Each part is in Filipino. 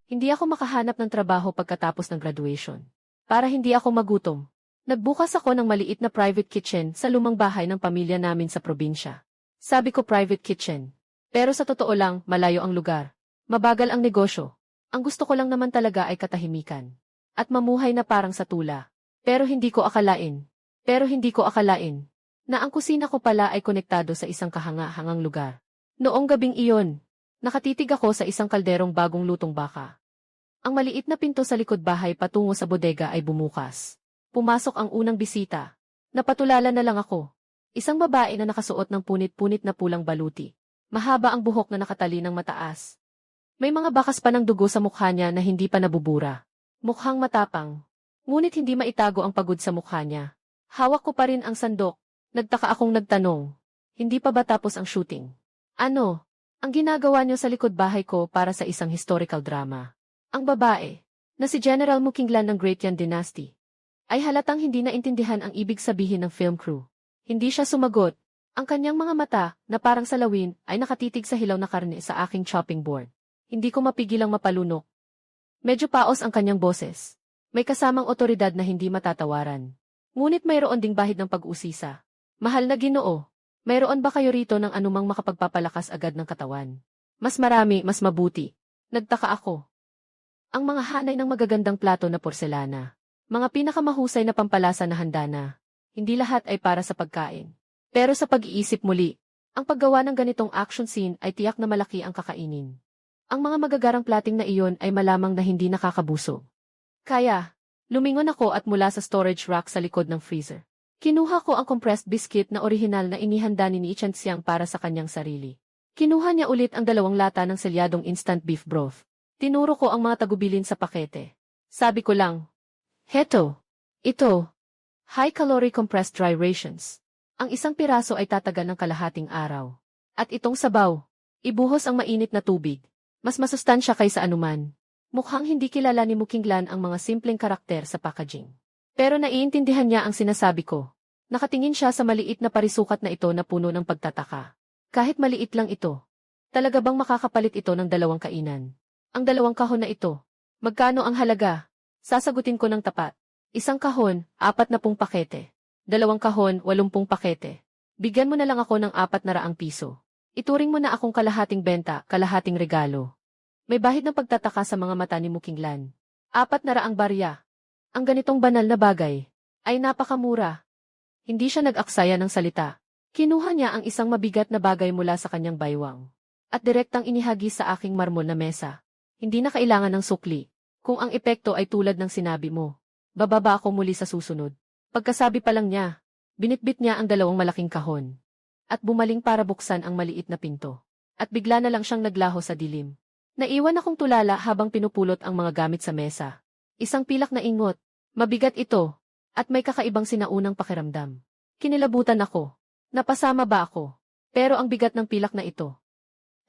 Hindi ako makahanap ng trabaho pagkatapos ng graduation. Para hindi ako magutom, nagbukas ako ng maliit na private kitchen sa lumang bahay ng pamilya namin sa probinsya. Sabi ko private kitchen. Pero sa totoo lang, malayo ang lugar. Mabagal ang negosyo. Ang gusto ko lang naman talaga ay katahimikan. At mamuhay na parang sa tula. Pero hindi ko akalain na ang kusina ko pala ay konektado sa isang kahanga-hangang lugar. Noong gabing iyon, nakatitig ako sa isang kalderong bagong lutong baka. Ang maliit na pinto sa likod bahay patungo sa bodega ay bumukas. Pumasok ang unang bisita. Napatulala na lang ako. Isang babae na nakasuot ng punit-punit na pulang baluti. Mahaba ang buhok na nakatali ng mataas. May mga bakas pa ng dugo sa mukha niya na hindi pa nabubura. Mukhang matapang. Ngunit hindi maitago ang pagod sa mukha niya. Hawak ko pa rin ang sandok. Nagtaka akong nagtanong. Hindi pa ba tapos ang shooting? Ano? Ang ginagawa niyo sa likod bahay ko para sa isang historical drama. Ang babae, na si General Mukinglan ng Great Yan Dynasty, ay halatang hindi naintindihan ang ibig sabihin ng film crew. Hindi siya sumagot. Ang kanyang mga mata, na parang salawin, ay nakatitig sa hilaw na karne sa aking chopping board. Hindi ko mapigilang mapalunok. Medyo paos ang kanyang boses. May kasamang otoridad na hindi matatawaran. Ngunit mayroon ding bahid ng pag-usisa. Mahal na Ginoo, mayroon ba kayo rito ng anumang makapagpapalakas agad ng katawan? Mas marami, mas mabuti. Nagtaka ako. Ang mga hanay ng magagandang plato na porselana. Mga pinakamahusay na pampalasa na handa na. Hindi lahat ay para sa pagkain. Pero sa pag-iisip muli, ang paggawa ng ganitong action scene ay tiyak na malaki ang kakainin. Ang mga magagarang plating na iyon ay malamang na hindi nakakabusog. Kaya, lumingon ako at mula sa storage rack sa likod ng freezer. Kinuha ko ang compressed biscuit na orihinal na inihanda ni Chen Xiang para sa kanyang sarili. Kinuha niya ulit ang 2 lata ng selyadong instant beef broth. Tinuro ko ang mga tagubilin sa pakete. Sabi ko lang, "Heto, ito, high-calorie compressed dry rations. Ang isang piraso ay tatagal ng kalahating araw. At itong sabaw, ibuhos ang mainit na tubig. Mas masustansya kaysa anuman." Mukhang hindi kilala ni Mukinglan ang mga simpleng karakter sa packaging. Pero naiintindihan niya ang sinasabi ko. Nakatingin siya sa maliit na parisukat na ito na puno ng pagtataka. Kahit maliit lang ito. Talaga bang makakapalit ito ng 2 kainan? Ang 2 kahon na ito. Magkano ang halaga? Sasagutin ko ng tapat. Isang kahon, 40 pakete. 2 kahon, 80 pakete. Bigyan mo na lang ako ng 400 piso. Ituring mo na akong kalahating benta, kalahating regalo. May bahid ng pagtataka sa mga mata ni Mukinglan. 400 barya. Ang ganitong banal na bagay ay napakamura. Hindi siya nag-aksaya ng salita. Kinuha niya ang isang mabigat na bagay mula sa kanyang baywang at direktang inihagi sa aking marmol na mesa. Hindi na kailangan ng sukli. Kung ang epekto ay tulad ng sinabi mo, bababa ako muli sa susunod. Pagkasabi pa lang niya, binitbit niya ang 2 malaking kahon at bumaling para buksan ang maliit na pinto. At bigla na lang siyang naglaho sa dilim. Naiwan akong tulala habang pinupulot ang mga gamit sa mesa. Isang pilak na ingot. Mabigat ito, at may kakaibang sinaunang pakiramdam. Kinilabutan ako. Napasama ba ako? Pero ang bigat ng pilak na ito.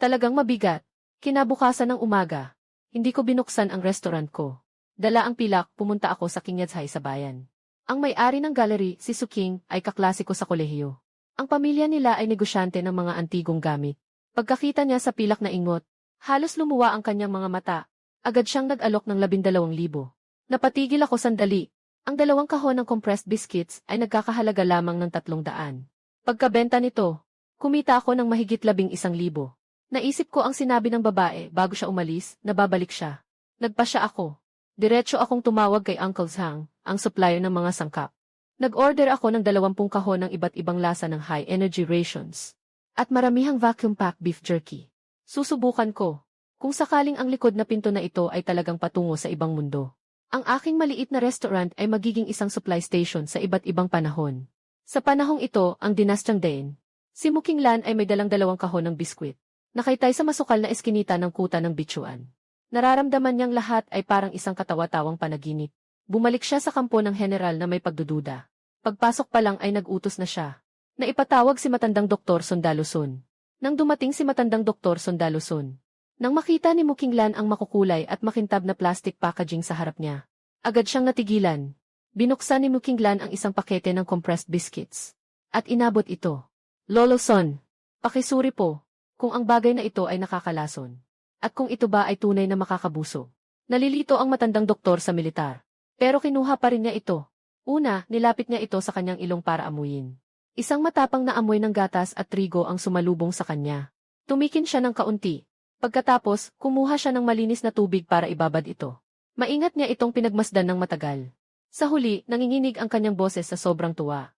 Talagang mabigat. Kinabukasan ng umaga, hindi ko binuksan ang restaurant ko. Dala ang pilak, pumunta ako sa King Yadzai sa bayan. Ang may-ari ng gallery, si Suking, ay kaklase ko sa kolehiyo. Ang pamilya nila ay negosyante ng mga antigong gamit. Pagkakita niya sa pilak na ingot, halos lumuwa ang kanyang mga mata. Agad siyang nag-alok ng 12,000. Napatigil ako sandali. Ang 2 kahon ng compressed biscuits ay nagkakahalaga lamang ng 300. Pagkabenta nito, kumita ako ng mahigit 11,000. Naisip ko ang sinabi ng babae bago siya umalis, na babalik siya. Nagpasya ako. Diretso akong tumawag kay Uncle Zhang, ang supplier ng mga sangkap. Nag-order ako ng 20 kahon ng iba't ibang lasa ng high-energy rations. At maramihang vacuum-packed beef jerky. Susubukan ko. Kung sakaling ang likod na pinto na ito ay talagang patungo sa ibang mundo. Ang aking maliit na restaurant ay magiging isang supply station sa iba't ibang panahon. Sa panahong ito, ang dinastyang Dain, si Mukinglan ay may dalang 2 kahon ng biskwit. Nakaitay sa masukal na eskinita ng kuta ng bitsuan. Nararamdaman niyang lahat ay parang isang katawa-tawang panaginip. Bumalik siya sa kampo ng general na may pagdududa. Pagpasok pa lang ay nag-utos na siya. Naipatawag si matandang Dr. Sondaluson. Nang dumating si matandang Dr. Sondaluson, nang makita ni Mukinglan ang makukulay at makintab na plastic packaging sa harap niya, agad siyang natigilan. Binuksan ni Mukinglan ang isang pakete ng compressed biscuits. At inabot ito. "Lolo Son, pakisuri po, kung ang bagay na ito ay nakakalason. At kung ito ba ay tunay na makakabusog." Nalilito ang matandang doktor sa militar. Pero kinuha pa rin niya ito. Una, nilapit niya ito sa kanyang ilong para amuyin. Isang matapang na amoy ng gatas at trigo ang sumalubong sa kanya. Tumikin siya ng kaunti. Pagkatapos, kumuha siya ng malinis na tubig para ibabad ito. Maingat niya itong pinagmasdan ng matagal. Sa huli, nanginginig ang kanyang boses sa sobrang tuwa.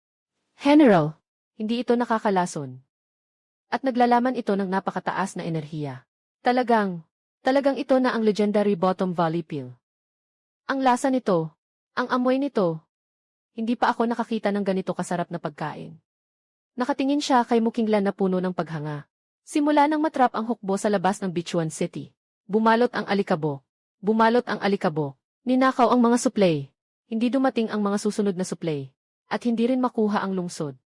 General, hindi ito nakakalason. At naglalaman ito ng napakataas na enerhiya. Talagang ito na ang legendary Bottom Valley Pill. Ang lasa nito, ang amoy nito, hindi pa ako nakakita ng ganito kasarap na pagkain. Nakatingin siya kay Mukinglan na puno ng paghanga. Simula nang matrap ang hukbo sa labas ng Bichuan City. Bumalot ang alikabo. Ninakaw ang mga suplay. Hindi dumating ang mga susunod na suplay. At hindi rin makuha ang lungsod.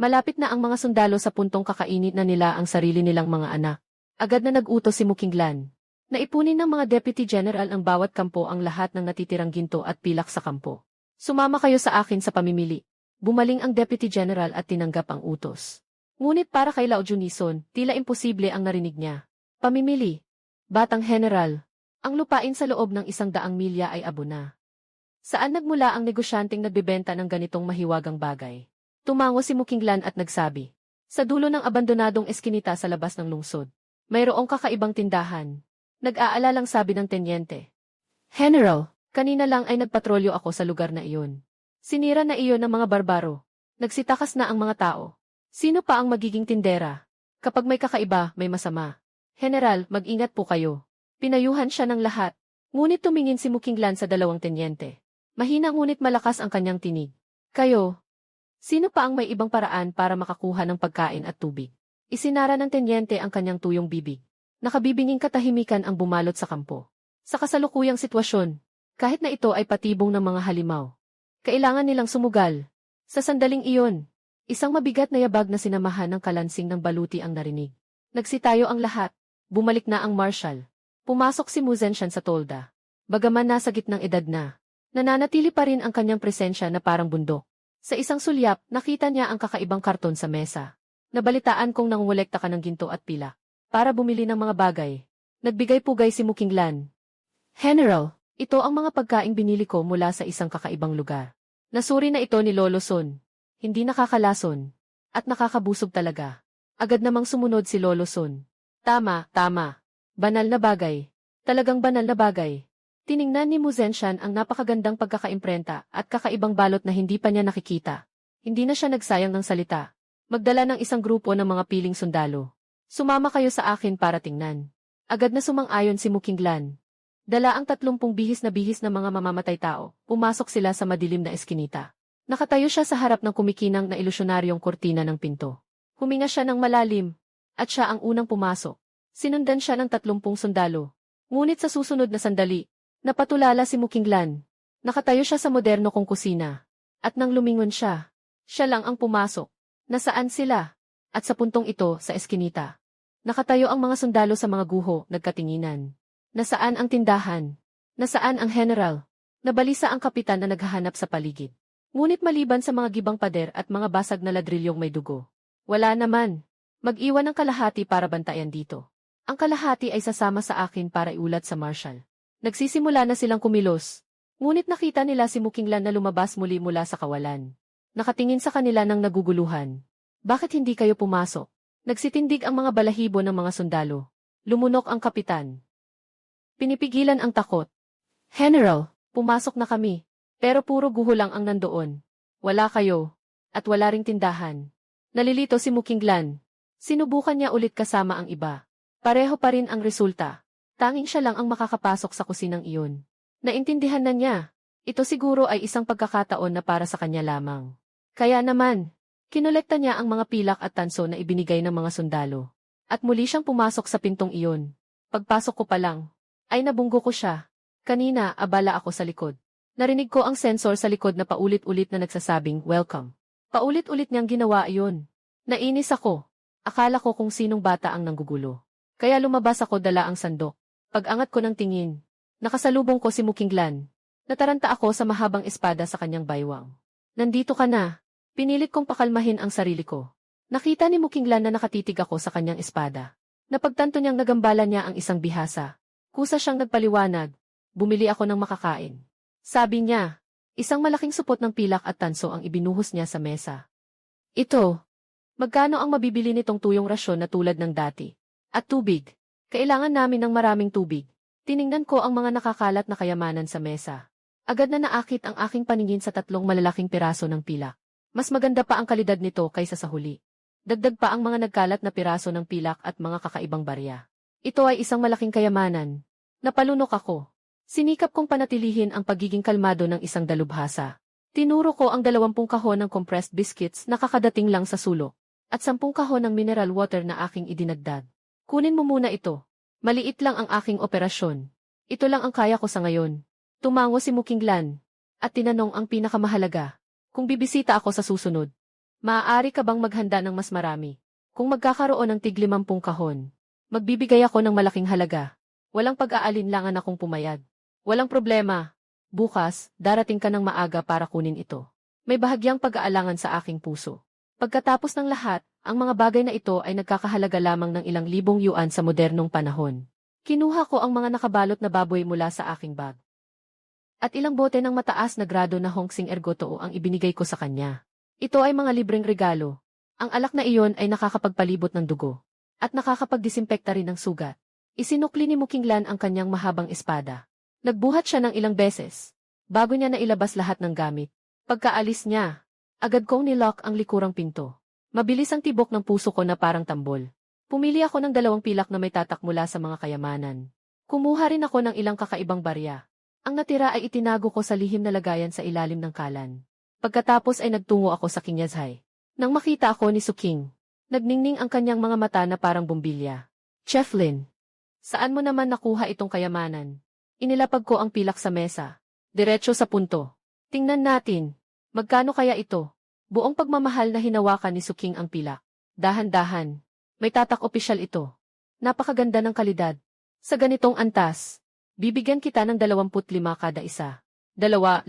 Malapit na ang mga sundalo sa puntong kakainit na nila ang sarili nilang mga anak. Agad na nag-utos si Mukinglan. Naipunin ng mga deputy general ang bawat kampo ang lahat ng natitirang ginto at pilak sa kampo. Sumama kayo sa akin sa pamimili. Bumaling ang deputy general at tinanggap ang utos. Ngunit para kay Lao Junison, tila imposible ang narinig niya. Pamimili. Batang general. Ang lupain sa loob ng 100 milya ay abo na. Saan nagmula ang negosyanteng nagbebenta ng ganitong mahiwagang bagay? Tumango si Mukinglan at nagsabi. Sa dulo ng abandonadong eskinita sa labas ng lungsod. Mayroong kakaibang tindahan. Nag-aalalang sabi ng tenyente. General, kanina lang ay nagpatrolyo ako sa lugar na iyon. Sinira na iyon ng mga barbaro. Nagsitakas na ang mga tao. Sino pa ang magiging tindera? Kapag may kakaiba, may masama. General, mag-ingat po kayo. Pinayuhan siya ng lahat. Ngunit tumingin si Mukinglan sa dalawang tenyente. Mahina ngunit malakas ang kanyang tinig. Kayo. Sino pa ang may ibang paraan para makakuha ng pagkain at tubig? Isinara ng tenyente ang kanyang tuyong bibig. Nakabibinging katahimikan ang bumalot sa kampo. Sa kasalukuyang sitwasyon, kahit na ito ay patibong ng mga halimaw, kailangan nilang sumugal. Sa sandaling iyon, isang mabigat na yabag na sinamahan ng kalansing ng baluti ang narinig. Nagsitayo ang lahat. Bumalik na ang marshal. Pumasok si Muzenshan sa tolda. Bagaman nasa gitnang edad na, nananatili pa rin ang kanyang presensya na parang bundok. Sa isang sulyap, nakita niya ang kakaibang karton sa mesa. Nabalitaan kong nangungulekta ka ng ginto at pila para bumili ng mga bagay. Nagbigay-pugay si Mukinglan. General, ito ang mga pagkaing binili ko mula sa isang kakaibang lugar. Nasuri na ito ni Lolo Son. Hindi nakakalason. At nakakabusog talaga. Agad namang sumunod si Lolo Son. Tama. Banal na bagay. Talagang banal na bagay. Tiningnan ni Muzenshan ang napakagandang pagkakaimprenta at kakaibang balot na hindi pa niya nakikita. Hindi na siya nagsayang ng salita. Magdala ng isang grupo ng mga piling sundalo. Sumama kayo sa akin para tingnan. Agad na sumang-ayon si Mukinglan. Dala ang 30 bihis na mga mamamatay tao. Pumasok sila sa madilim na eskinita. Nakatayo siya sa harap ng kumikinang na ilusyonaryong kortina ng pinto. Huminga siya ng malalim. At siya ang unang pumasok. Sinundan siya ng 30 sundalo. Ngunit sa susunod na sandali, napatulala si Mukinglan. Nakatayo siya sa moderno kong kusina. At nang lumingon siya, siya lang ang pumasok. Nasaan sila? At sa puntong ito, sa eskinita. Nakatayo ang mga sundalo sa mga guho, nagkatinginan. Nasaan ang tindahan? Nasaan ang general? Nabalisa ang kapitan na naghahanap sa paligid. Ngunit maliban sa mga gibang pader at mga basag na ladrilyong may dugo, wala naman. Mag-iwan ng kalahati para bantayan dito. Ang kalahati ay sasama sa akin para iulat sa marshal. Nagsisimula na silang kumilos. Ngunit nakita nila si Mukinglan na lumabas muli mula sa kawalan. Nakatingin sa kanila ng naguguluhan. Bakit hindi kayo pumasok? Nagsitindig ang mga balahibo ng mga sundalo. Lumunok ang kapitan. Pinipigilan ang takot. General, pumasok na kami. Pero puro guho lang ang nandoon. Wala kayo. At wala ring tindahan. Nalilito si Mukinglan. Sinubukan niya ulit kasama ang iba. Pareho pa rin ang resulta. Tanging siya lang ang makakapasok sa kusinang iyon. Naintindihan na niya. Ito siguro ay isang pagkakataon na para sa kanya lamang. Kaya naman, kinolekta niya ang mga pilak at tanso na ibinigay ng mga sundalo. At muli siyang pumasok sa pintong iyon. Pagpasok ko pa lang, ay nabunggo ko siya. Kanina, abala ako sa likod. Narinig ko ang sensor sa likod na paulit-ulit na nagsasabing, welcome. Paulit-ulit niyang ginawa iyon. Nainis ako. Akala ko kung sinong bata ang nanggugulo. Kaya lumabas ako dala ang sandok. Pag-angat ko ng tingin, nakasalubong ko si Mukinglan. Nataranta ako sa mahabang espada sa kanyang baywang. Nandito ka na. Pinilit kong pakalmahin ang sarili ko. Nakita ni Mukinglan na nakatitig ako sa kanyang espada. Napagtanto niyang nagambala niya ang isang bihasa. Kusa siyang nagpaliwanag. Bumili ako ng makakain. Sabi niya, isang malaking supot ng pilak at tanso ang ibinuhos niya sa mesa. Ito. Magkano ang mabibili nitong tuyong rasyon na tulad ng dati? At tubig. Kailangan namin ng maraming tubig. Tiningnan ko ang mga nakakalat na kayamanan sa mesa. Agad na naakit ang aking paningin sa tatlong malalaking piraso ng pilak. Mas maganda pa ang kalidad nito kaysa sa huli. Dagdag pa ang mga nagkalat na piraso ng pilak at mga kakaibang barya. Ito ay isang malaking kayamanan. Napalunok ako. Sinikap kong panatilihin ang pagiging kalmado ng isang dalubhasa. Tinuro ko ang 20 kahon ng compressed biscuits na kakadating lang sa sulok, at 10 kahon ng mineral water na aking idinagdag. Kunin mo muna ito. Maliit lang ang aking operasyon. Ito lang ang kaya ko sa ngayon. Tumango si Mukinglan, at tinanong ang pinakamahalaga. Kung bibisita ako sa susunod, maaari ka bang maghanda ng mas marami? Kung magkakaroon ng tig 50 kahon, magbibigay ako ng malaking halaga. Walang pag-aalinlangan akong pumayag. Walang problema. Bukas, darating ka ng maaga para kunin ito. May bahagyang pag-aalangan sa aking puso. Pagkatapos ng lahat, ang mga bagay na ito ay nagkakahalaga lamang ng ilang libong yuan sa modernong panahon. Kinuha ko ang mga nakabalot na baboy mula sa aking bag. At ilang bote ng mataas na grado na Hongsing Ergotoo ang ibinigay ko sa kanya. Ito ay mga libreng regalo. Ang alak na iyon ay nakakapagpalibot ng dugo. At nakakapagdisimpekta rin ng sugat. Isinukli ni Mukinglan ang kanyang mahabang espada. Nagbuhat siya ng ilang beses, bago niya nailabas lahat ng gamit. Pagkaalis niya, agad kong nilock ang likurang pinto. Mabilis ang tibok ng puso ko na parang tambol. Pumili ako ng 2 pilak na may tatak mula sa mga kayamanan. Kumuha rin ako ng ilang kakaibang barya. Ang natira ay itinago ko sa lihim na lagayan sa ilalim ng kalan. Pagkatapos ay nagtungo ako sa Kinyazhay. Nang makita ako ni Suking, nagningning ang kanyang mga mata na parang bumbilya. Chef Lin, saan mo naman nakuha itong kayamanan? Inilapag ko ang pilak sa mesa. Diretso sa punto. Tingnan natin. Magkano kaya ito? Buong pagmamahal na hinawakan ni Suking ang pilak. Dahan-dahan. May tatak opisyal ito. Napakaganda ng kalidad. Sa ganitong antas, bibigyan kita ng 25 kada isa. 50,000.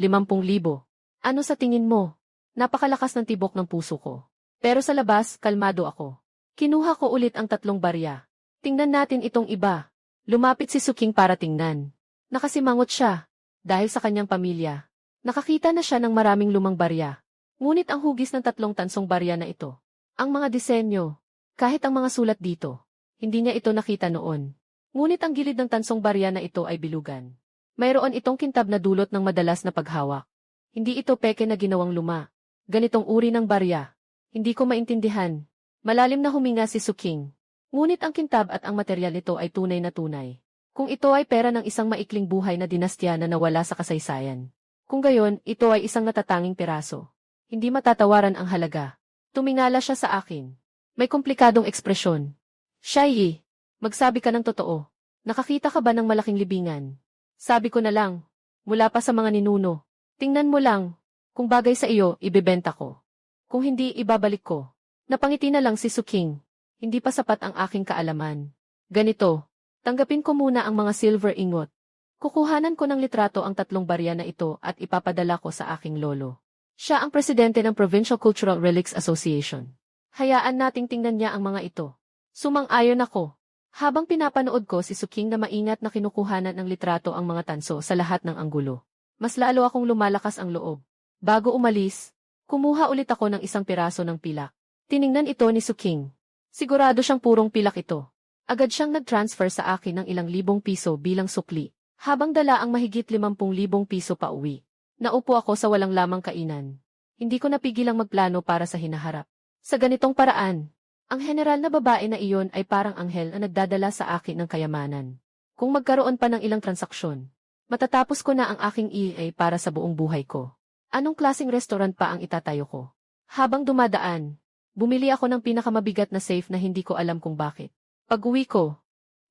Ano sa tingin mo? Napakalakas ng tibok ng puso ko. Pero sa labas, kalmado ako. Kinuha ko ulit ang 3 barya. Tingnan natin itong iba. Lumapit si Suking para tingnan. Nakasimangot siya, dahil sa kanyang pamilya. Nakakita na siya ng maraming lumang barya. Ngunit ang hugis ng 3 tansong barya na ito, ang mga disenyo, kahit ang mga sulat dito, hindi niya ito nakita noon. Ngunit ang gilid ng tansong barya na ito ay bilugan. Mayroon itong kintab na dulot ng madalas na paghawak. Hindi ito peke na ginawang luma. Ganitong uri ng barya. Hindi ko maintindihan. Malalim na huminga si Suking. Ngunit ang kintab at ang material nito ay tunay na tunay. Kung ito ay pera ng isang maikling buhay na dinastya na nawala sa kasaysayan. Kung gayon, ito ay isang natatanging piraso. Hindi matatawaran ang halaga. Tumingala siya sa akin. May komplikadong ekspresyon. Shai, magsabi ka ng totoo. Nakakita ka ba ng malaking libingan? Sabi ko na lang, mula pa sa mga ninuno. Tingnan mo lang, kung bagay sa iyo, ibebenta ko. Kung hindi, ibabalik ko. Napangiti na lang si Suking. Hindi pa sapat ang aking kaalaman. Ganito. Tanggapin ko muna ang mga silver ingot. Kukuhanan ko ng litrato ang 3 barya na ito at ipapadala ko sa aking lolo. Siya ang presidente ng Provincial Cultural Relics Association. Hayaan nating tingnan niya ang mga ito. Sumang-ayon ako. Habang pinapanood ko si Suking na maingat na kinukuhanan ng litrato ang mga tanso sa lahat ng anggulo. Mas lalo akong lumalakas ang loob. Bago umalis, kumuha ulit ako ng 1 piraso ng pilak. Tiningnan ito ni Suking. Sigurado siyang purong pilak ito. Agad siyang nag-transfer sa akin ng ilang libong piso bilang sukli, habang dala ang mahigit 50,000 piso pa uwi. Naupo ako sa walang lamang kainan. Hindi ko napigilang magplano para sa hinaharap. Sa ganitong paraan, ang general na babae na iyon ay parang anghel na nagdadala sa akin ng kayamanan. Kung magkaroon pa ng ilang transaksyon, matatapos ko na ang aking EA para sa buong buhay ko. Anong klaseng restaurant pa ang itatayo ko? Habang dumadaan, bumili ako ng pinakamabigat na safe na hindi ko alam kung bakit. Pag-uwi ko,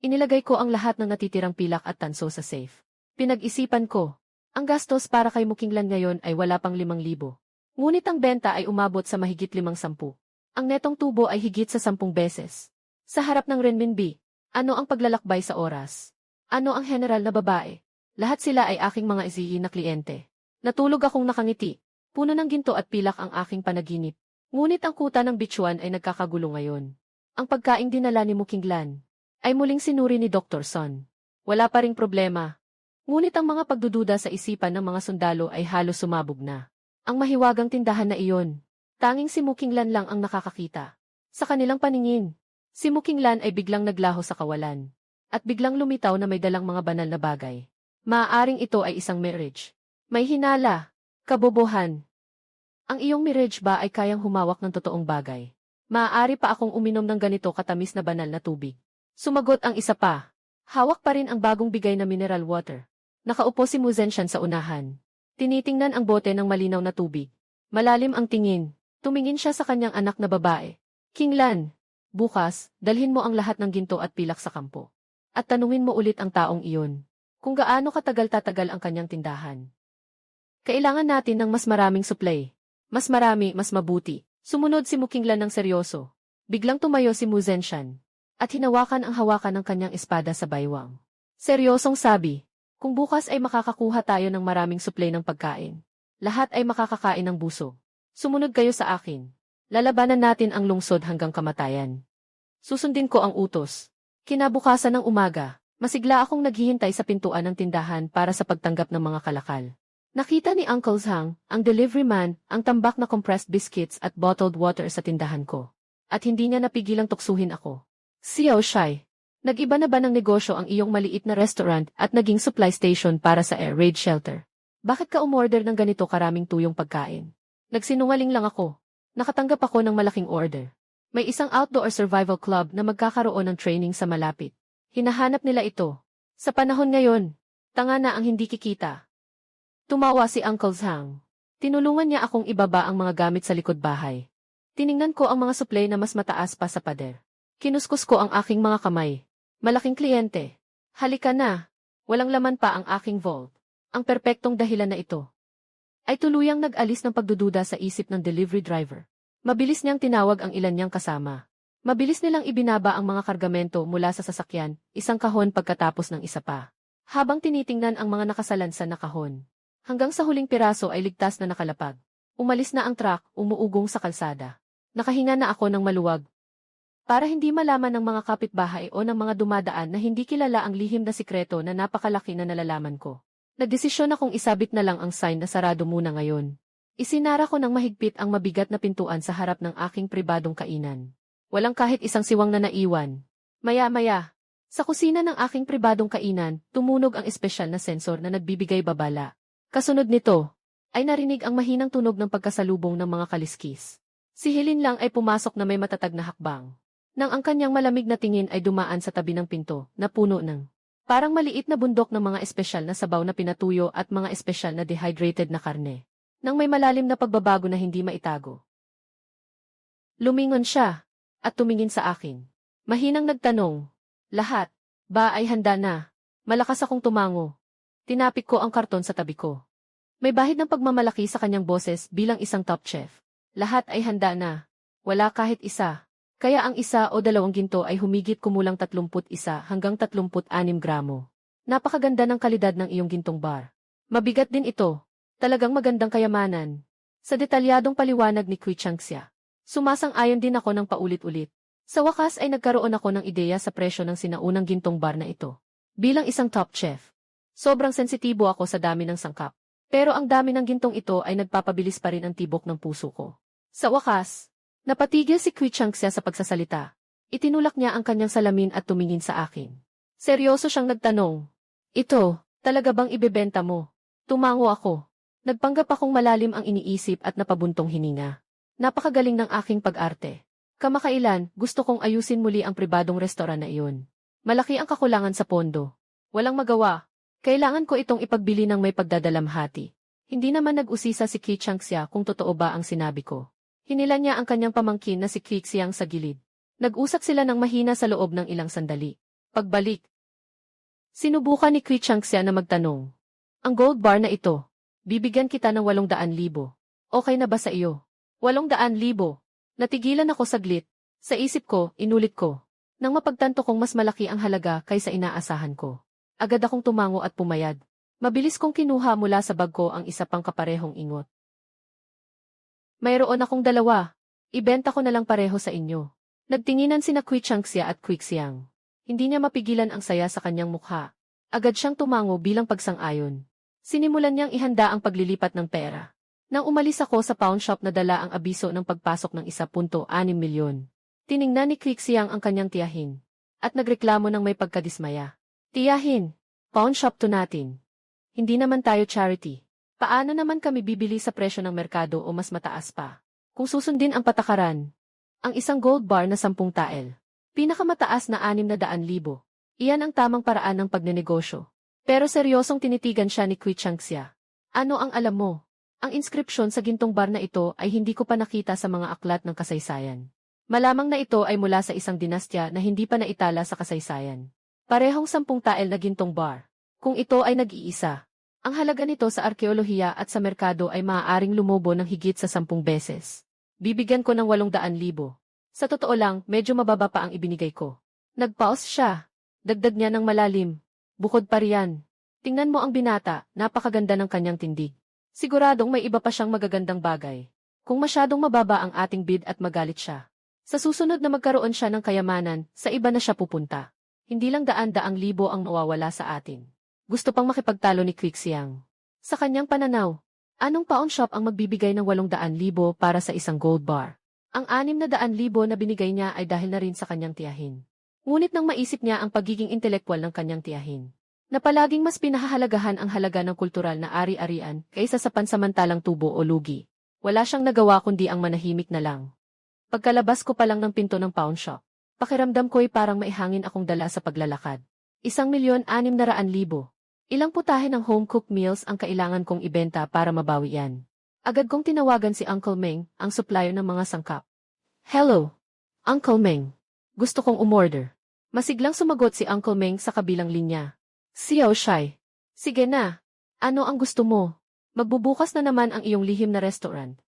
inilagay ko ang lahat ng natitirang pilak at tanso sa safe. Pinag-isipan ko, ang gastos para kay Mukinglan ngayon ay wala pang 5,000. Ngunit ang benta ay umabot sa mahigit 50. Ang netong tubo ay higit sa 10 beses. Sa harap ng renminbi, ano ang paglalakbay sa oras? Ano ang general na babae? Lahat sila ay aking mga isihi na kliyente. Natulog akong nakangiti. Puno ng ginto at pilak ang aking panaginip. Ngunit ang kuta ng bituan ay nagkakagulo ngayon. Ang pagkaing dinala ni Mukinglan ay muling sinuri ni Dr. Son. Wala pa ring problema. Ngunit ang mga pagdududa sa isipan ng mga sundalo ay halos sumabog na. Ang mahiwagang tindahan na iyon, tanging si Mukinglan lang ang nakakakita. Sa kanilang paningin, si Mukinglan ay biglang naglaho sa kawalan. At biglang lumitaw na may dalang mga banal na bagay. Maaaring ito ay isang marriage. May hinala, kabobohan. Ang iyong marriage ba ay kayang humawak ng totoong bagay? Maaari pa akong uminom ng ganito katamis na banal na tubig. Sumagot ang isa pa. Hawak pa rin ang bagong bigay na mineral water. Nakaupo si Mu Zenshan sa unahan. Tinitingnan ang bote ng malinaw na tubig. Malalim ang tingin. Tumingin siya sa kanyang anak na babae. Kinglan, bukas, dalhin mo ang lahat ng ginto at pilak sa kampo. At tanungin mo ulit ang taong iyon. Kung gaano katagal tatagal ang kanyang tindahan. Kailangan natin ng mas maraming supply. Mas marami, mas mabuti. Sumunod si Mukinglan ng seryoso. Biglang tumayo si Mu Zenshan. At hinawakan ang hawakan ng kanyang espada sa baywang. Seryosong sabi. Kung bukas ay makakakuha tayo ng maraming supply ng pagkain, lahat ay makakakain ng busog. Sumunod kayo sa akin. Lalabanan natin ang lungsod hanggang kamatayan. Susundin ko ang utos. Kinabukasan ng umaga, masigla akong naghihintay sa pintuan ng tindahan para sa pagtanggap ng mga kalakal. Nakita ni Uncle Zhang, ang delivery man, ang tambak na compressed biscuits at bottled water sa tindahan ko. At hindi niya napigilang tuksuhin ako. Xiao Shai. Nag-iba na ba ng negosyo ang iyong maliit na restaurant at naging supply station para sa air raid shelter? Bakit ka umorder ng ganito karaming tuyong pagkain? Nagsinungaling lang ako. Nakatanggap ako ng malaking order. May isang outdoor survival club na magkakaroon ng training sa malapit. Hinahanap nila ito. Sa panahon ngayon, tanga na ang hindi kikita. Tumawa si Uncle Zhang. Tinulungan niya akong ibaba ang mga gamit sa likod bahay. Tiningnan ko ang mga supply na mas mataas pa sa pader. Kinuskus ko ang aking mga kamay. Malaking kliyente. Halika na. Walang laman pa ang aking vault. Ang perpektong dahilan na ito ay tuluyang nag-alis ng pagdududa sa isip ng delivery driver. Mabilis niyang tinawag ang ilan niyang kasama. Mabilis nilang ibinaba ang mga kargamento mula sa sasakyan, isang kahon pagkatapos ng isa pa. Habang tinitingnan ang mga nakasalansan na kahon. Hanggang sa huling piraso ay ligtas na nakalapag. Umalis na ang truck, umuugong sa kalsada. Nakahinga na ako ng maluwag. Para hindi malaman ng mga kapitbahay o ng mga dumadaan na hindi kilala ang lihim na sikreto na napakalaki na nalalaman ko. Nagdesisyon akong isabit na lang ang sign na sarado muna ngayon. Isinara ko ng mahigpit ang mabigat na pintuan sa harap ng aking pribadong kainan. Walang kahit isang siwang na naiwan. Maya-maya, sa kusina ng aking pribadong kainan, tumunog ang espesyal na sensor na nagbibigay babala. Kasunod nito, ay narinig ang mahinang tunog ng pagkasalubong ng mga kaliskis. Si Helene lang ay pumasok na may matatag na hakbang. Nang ang kanyang malamig na tingin ay dumaan sa tabi ng pinto, na puno ng parang maliit na bundok ng mga espesyal na sabaw na pinatuyo at mga espesyal na dehydrated na karne. Nang may malalim na pagbabago na hindi maitago. Lumingon siya, at tumingin sa akin. Mahinang nagtanong, lahat, ba ay handa na? Malakas akong tumango. Tinapik ko ang karton sa tabi ko. May bahid ng pagmamalaki sa kanyang boses bilang isang top chef. Lahat ay handa na. Wala kahit isa. Kaya ang isa o dalawang ginto ay humigit kumulang 31 hanggang 36 gramo. Napakaganda ng kalidad ng iyong gintong bar. Mabigat din ito. Talagang magandang kayamanan. Sa detalyadong paliwanag ni Kui Changxia. Sumasang-ayon din ako ng paulit-ulit. Sa wakas ay nagkaroon ako ng ideya sa presyo ng sinaunang gintong bar na ito. Bilang isang top chef, sobrang sensitibo ako sa dami ng sangkap. Pero ang dami ng gintong ito ay nagpapabilis pa rin ang tibok ng puso ko. Sa wakas, napatigil si Kui Changxia sa pagsasalita. Itinulak niya ang kanyang salamin at tumingin sa akin. Seryoso siyang nagtanong. Ito, talaga bang ibebenta mo? Tumango ako. Nagpanggap akong malalim ang iniisip at napabuntong hininga. Napakagaling ng aking pag-arte. Kamakailan, gusto kong ayusin muli ang pribadong restoran na iyon. Malaki ang kakulangan sa pondo. Walang magawa. Kailangan ko itong ipagbili ng may pagdadalamhati. Hindi naman nag-usisa si Kui Changxia kung totoo ba ang sinabi ko. Hinila niya ang kanyang pamangkin na si Kui Xiang sa gilid. Nag-usap sila ng mahina sa loob ng ilang sandali. Pagbalik, sinubukan ni Kui Changxia na magtanong. Ang gold bar na ito, bibigyan kita ng 800,000. Okay na ba sa iyo? 800,000. Natigilan ako saglit. Sa isip ko, inulit ko. Nang mapagtanto kong mas malaki ang halaga kaysa inaasahan ko. Agad akong tumango at pumayad. Mabilis kong kinuha mula sa bag ko ang isa pang kaparehong ingot. Mayroon akong 2. Ibenta ko na lang pareho sa inyo. Nagtinginan sina Kui Changxia at Kui Xiang. Hindi niya mapigilan ang saya sa kanyang mukha. Agad siyang tumango bilang pagsang-ayon. Sinimulan niyang ihanda ang paglilipat ng pera. Nang umalis ako sa pawn shop na dala ang abiso ng pagpasok ng 1.6 milyon. Tiningnan ni Krixiang ang kanyang tiyahin. At nagreklamo ng may pagkadismaya. Tiyahin, pawn shop to natin. Hindi naman tayo charity. Paano naman kami bibili sa presyo ng merkado o mas mataas pa? Kung susundin ang patakaran. Ang isang gold bar na 10 tael. Pinakamataas na 600,000. Iyan ang tamang paraan ng pagnenegosyo. Pero seryosong tinitigan siya ni Krixiang. Ano ang alam mo? Ang inskripsyon sa gintong bar na ito ay hindi ko pa nakita sa mga aklat ng kasaysayan. Malamang na ito ay mula sa isang dinastya na hindi pa naitala sa kasaysayan. Parehong 10 tael na gintong bar. Kung ito ay nag-iisa, ang halaga nito sa arkeolohiya at sa merkado ay maaaring lumobo ng higit sa 10 beses. Bibigyan ko ng 800,000. Sa totoo lang, medyo mababa pa ang ibinigay ko. Nag-pause siya. Dagdag niya ng malalim. Bukod pa riyan. Tingnan mo ang binata, napakaganda ng kanyang tindig. Siguradong may iba pa siyang magagandang bagay. Kung masyadong mababa ang ating bid at magalit siya. Sa susunod na magkaroon siya ng kayamanan, sa iba na siya pupunta. Hindi lang daan-daang libo ang mawawala sa atin. Gusto pang makipagtalo ni Krixiang. Sa kanyang pananaw, anong pawn shop ang magbibigay ng 800,000 para sa isang gold bar? Ang 600,000 na binigay niya ay dahil na rin sa kanyang tiyahin. Ngunit nang maisip niya ang pagiging intelektwal ng kanyang tiyahin, na palaging mas pinahahalagahan ang halaga ng kultural na ari-arian kaysa sa pansamantalang tubo o lugi. Wala siyang nagawa kundi ang manahimik na lang. Pagkalabas ko pa lang ng pinto ng pawn shop, pakiramdam ko'y parang maihangin akong dala sa paglalakad. 1,600,000. Ilang putahe ng home-cooked meals ang kailangan kong ibenta para mabawi yan. Agad kong tinawagan si Uncle Meng, ang supplier ng mga sangkap. Hello, Uncle Meng. Gusto kong umorder. Masiglang sumagot si Uncle Meng sa kabilang linya. Xiao Shai. Sige na. Ano ang gusto mo? Magbubukas na naman ang iyong lihim na restaurant.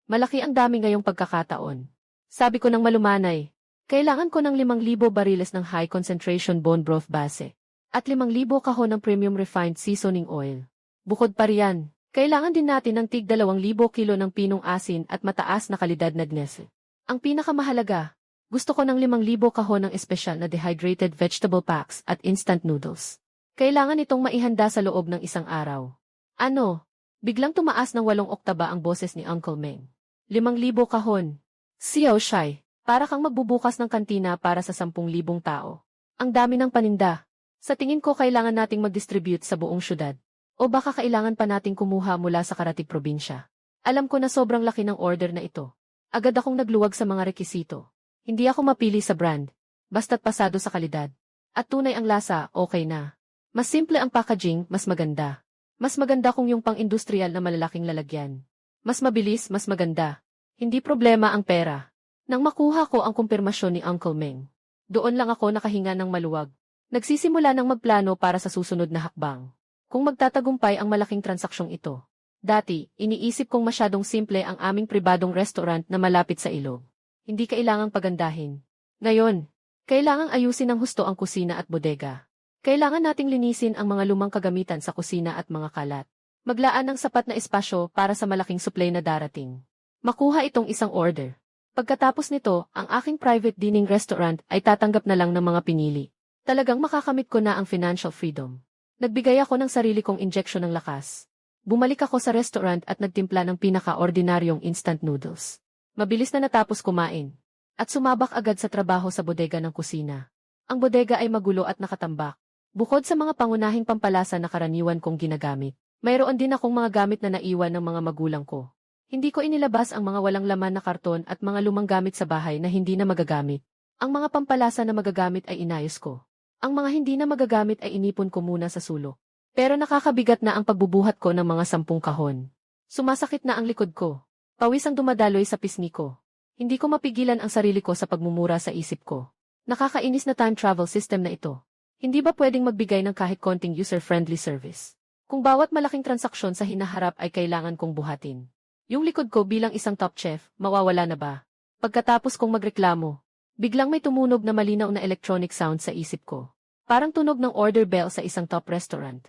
Malaki ang dami ngayong pagkakataon. Sabi ko ng malumanay. Kailangan ko ng 5,000 bariles ng high concentration bone broth base. At 5,000 kahon ng premium refined seasoning oil. Bukod pa riyan, kailangan din natin ng tig 2,000 kilo ng pinong asin at mataas na kalidad na gnese. Ang pinakamahalaga, gusto ko ng 5,000 kahon ng espesyal na dehydrated vegetable packs at instant noodles. Kailangan itong maihanda sa loob ng isang araw. Ano? Biglang tumaas ng 8 oktaba ang boses ni Uncle Meng. 5,000 kahon. Xiao Shai, para kang magbubukas ng kantina para sa 10,000 tao. Ang dami ng paninda. Sa tingin ko kailangan nating mag-distribute sa buong syudad. O baka kailangan pa nating kumuha mula sa karatig probinsya. Alam ko na sobrang laki ng order na ito. Agad akong nagluwag sa mga rekisito. Hindi ako mapili sa brand. Basta't pasado sa kalidad. At tunay ang lasa, okay na. Mas simple ang packaging, mas maganda. Mas maganda kung yung pang-industrial na malalaking lalagyan. Mas mabilis, mas maganda. Hindi problema ang pera. Nang makuha ko ang kumpirmasyon ni Uncle Meng, doon lang ako nakahinga ng maluwag. Nagsisimula ng magplano para sa susunod na hakbang. Kung magtatagumpay ang malaking transaksyong ito. Dati, iniisip kong masyadong simple ang aming pribadong restaurant na malapit sa ilog. Hindi kailangang pagandahin. Ngayon, kailangang ayusin ng husto ang kusina at bodega. Kailangan nating linisin ang mga lumang kagamitan sa kusina at mga kalat. Maglaan ng sapat na espasyo para sa malaking supply na darating. Makuha itong isang order. Pagkatapos nito, ang aking private dining restaurant ay tatanggap na lang ng mga pinili. Talagang makakamit ko na ang financial freedom. Nagbigay ako ng sarili kong injeksyon ng lakas. Bumalik ako sa restaurant at nagtimpla ng pinaka-ordinaryong instant noodles. Mabilis na natapos kumain. At sumabak agad sa trabaho sa bodega ng kusina. Ang bodega ay magulo at nakatambak. Bukod sa mga pangunahing pampalasa na karaniwan kong ginagamit, mayroon din akong mga gamit na naiwan ng mga magulang ko. Hindi ko inilabas ang mga walang laman na karton at mga lumang gamit sa bahay na hindi na magagamit. Ang mga pampalasa na magagamit ay inayos ko. Ang mga hindi na magagamit ay inipon ko muna sa sulok. Pero nakakabigat na ang pagbubuhat ko ng mga 10 kahon. Sumasakit na ang likod ko. Pawis ang dumadaloy sa pisngi ko. Hindi ko mapigilan ang sarili ko sa pagmumura sa isip ko. Nakakainis na time travel system na ito. Hindi ba pwedeng magbigay ng kahit konting user-friendly service? Kung bawat malaking transaksyon sa hinaharap ay kailangan kong buhatin. Yung likod ko bilang isang top chef, mawawala na ba? Pagkatapos kong magreklamo, biglang may tumunog na malinaw na electronic sound sa isip ko. Parang tunog ng order bell sa isang top restaurant.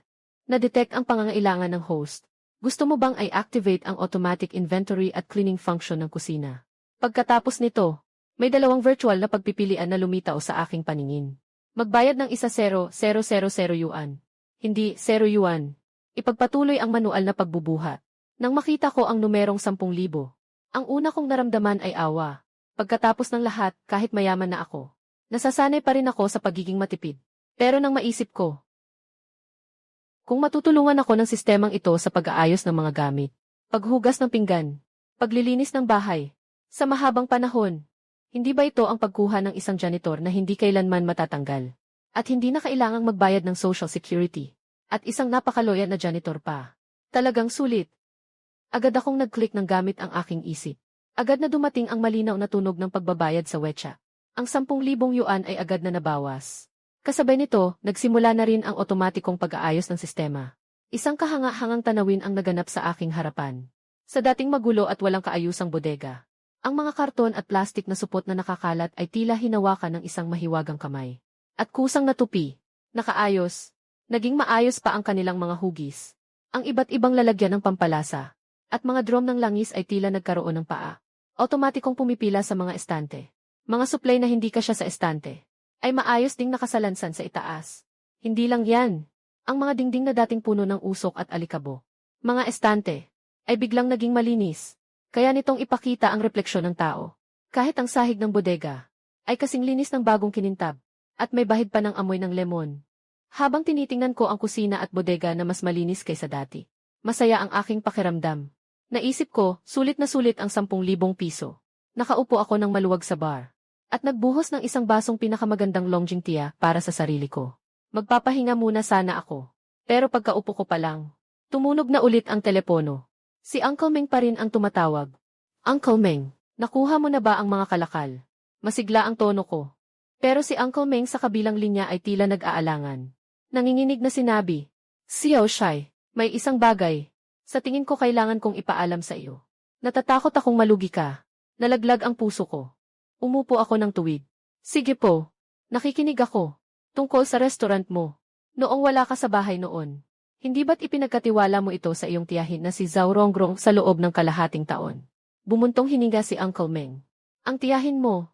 Na-detect ang pangangailangan ng host. Gusto mo bang i-activate ang automatic inventory at cleaning function ng kusina? Pagkatapos nito, may 2 virtual na pagpipilian na lumitaw sa aking paningin. Magbayad ng 1,000,000 yuan. Hindi, 0 yuan. Ipagpatuloy ang manual na pagbubuhat. Nang makita ko ang numerong 10,000, ang una kong naramdaman ay awa. Pagkatapos ng lahat, kahit mayaman na ako, nasasanay pa rin ako sa pagiging matipid. Pero nang maisip ko, kung matutulungan ako ng sistemang ito sa pag-aayos ng mga gamit, paghugas ng pinggan, paglilinis ng bahay, sa mahabang panahon, hindi ba ito ang pagkuha ng isang janitor na hindi kailanman matatanggal? At hindi na kailangang magbayad ng Social Security. At isang napakaloyal na janitor pa. Talagang sulit. Agad akong nag-click ng gamit ang aking isip. Agad na dumating ang malinaw na tunog ng pagbabayad sa WeChat. Ang 10,000 yuan ay agad na nabawas. Kasabay nito, nagsimula na rin ang otomatikong pag-aayos ng sistema. Isang kahanga-hangang tanawin ang naganap sa aking harapan. Sa dating magulo at walang kaayusang bodega, ang mga karton at plastik na supot na nakakalat ay tila hinawakan ng isang mahiwagang kamay. At kusang natupi, nakaayos, naging maayos pa ang kanilang mga hugis. Ang iba't ibang lalagyan ng pampalasa, at mga drum ng langis ay tila nagkaroon ng paa. Otomatikong pumipila sa mga estante. Mga supply na hindi kasya sa estante ay maayos ding nakasalansan sa itaas. Hindi lang yan. Ang mga dingding na dating puno ng usok at alikabo, mga estante, ay biglang naging malinis. Kaya nitong ipakita ang refleksyon ng tao. Kahit ang sahig ng bodega ay kasing linis ng bagong kinintab, at may bahid pa ng amoy ng lemon. Habang tinitingnan ko ang kusina at bodega na mas malinis kaysa dati, masaya ang aking pakiramdam. Naisip ko, sulit na sulit ang 10,000 piso. Nakaupo ako ng maluwag sa bar. At nagbuhos ng isang basong pinakamagandang longjing tea para sa sarili ko. Magpapahinga muna sana ako. Pero pagkaupo ko pa lang, tumunog na ulit ang telepono. Si Uncle Meng pa rin ang tumatawag. Uncle Meng, nakuha mo na ba ang mga kalakal? Masigla ang tono ko. Pero si Uncle Meng sa kabilang linya ay tila nag-aalangan. Nanginginig na sinabi, Xiao Shai, may isang bagay. Sa tingin ko kailangan kong ipaalam sa iyo. Natatakot akong malugi ka. Nalaglag ang puso ko. Umupo ako ng tuwid. Sige po. Nakikinig ako. Tungkol sa restaurant mo. Noong wala ka sa bahay noon. Hindi ba't ipinagkatiwala mo ito sa iyong tiyahin na si Zhao Rongrong sa loob ng kalahating taon? Bumuntong hininga si Uncle Meng. Ang tiyahin mo.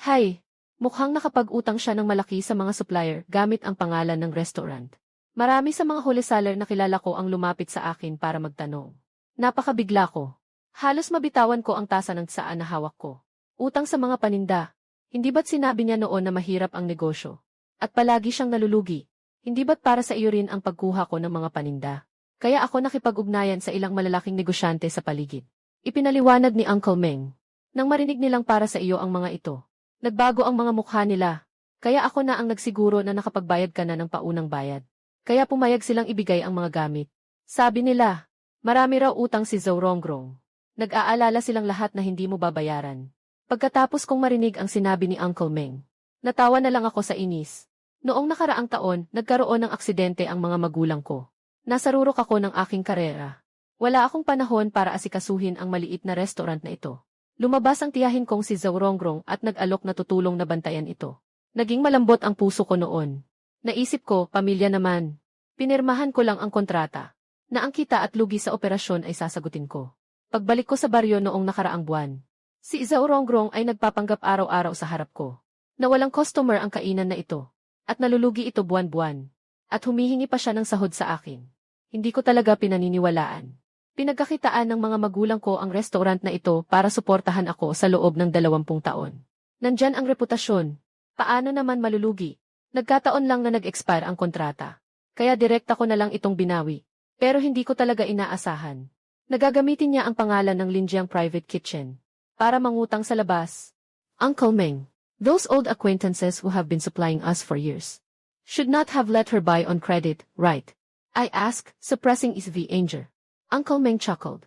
Hay, mukhang nakapag-utang siya ng malaki sa mga supplier gamit ang pangalan ng restaurant. Marami sa mga wholesaler na kilala ko ang lumapit sa akin para magtanong. Napakabigla ko. Halos mabitawan ko ang tasa ng tsaan na hawak ko. Utang sa mga paninda. Hindi ba't sinabi niya noon na mahirap ang negosyo? At palagi siyang nalulugi. Hindi ba't para sa iyo rin ang pagkuha ko ng mga paninda? Kaya ako nakipag-ugnayan sa ilang malalaking negosyante sa paligid. Ipinaliwanag ni Uncle Meng. Nang marinig nilang para sa iyo ang mga ito, nagbago ang mga mukha nila. Kaya ako na ang nagsiguro na nakapagbayad ka na ng paunang bayad. Kaya pumayag silang ibigay ang mga gamit. Sabi nila, marami raw utang si Zhao Rongrong. Nag-aalala silang lahat na hindi mo babayaran. Pagkatapos kong marinig ang sinabi ni Uncle Meng, natawa na lang ako sa inis. Noong nakaraang taon, nagkaroon ng aksidente ang mga magulang ko. Nasarurok ako ng aking karera. Wala akong panahon para asikasuhin ang maliit na restaurant na ito. Lumabas ang tiyahin kong si Zhao Rongrong at nag-alok na tutulong na bantayan ito. Naging malambot ang puso ko noon. Naisip ko, pamilya naman. Pinirmahan ko lang ang kontrata, na ang kita at lugi sa operasyon ay sasagutin ko. Pagbalik ko sa baryo noong nakaraang buwan, si Zhao Rongrong ay nagpapanggap araw-araw sa harap ko, na walang customer ang kainan na ito, at nalulugi ito buwan-buwan, at humihingi pa siya ng sahod sa akin. Hindi ko talaga pinaniniwalaan. Pinagkakitaan ng mga magulang ko ang restaurant na ito para suportahan ako sa loob ng 20 taon. Nandyan ang reputasyon. Paano naman malulugi? Nagkataon lang na nag-expire ang kontrata. Kaya direkta ko na lang itong binawi. Pero hindi ko talaga inaasahan. Nagagamitin niya ang pangalan ng Linjiang Private Kitchen para mangutang sa labas. Uncle Meng, those old acquaintances who have been supplying us for years should not have let her buy on credit, right? I asked, suppressing his anger. Uncle Meng chuckled.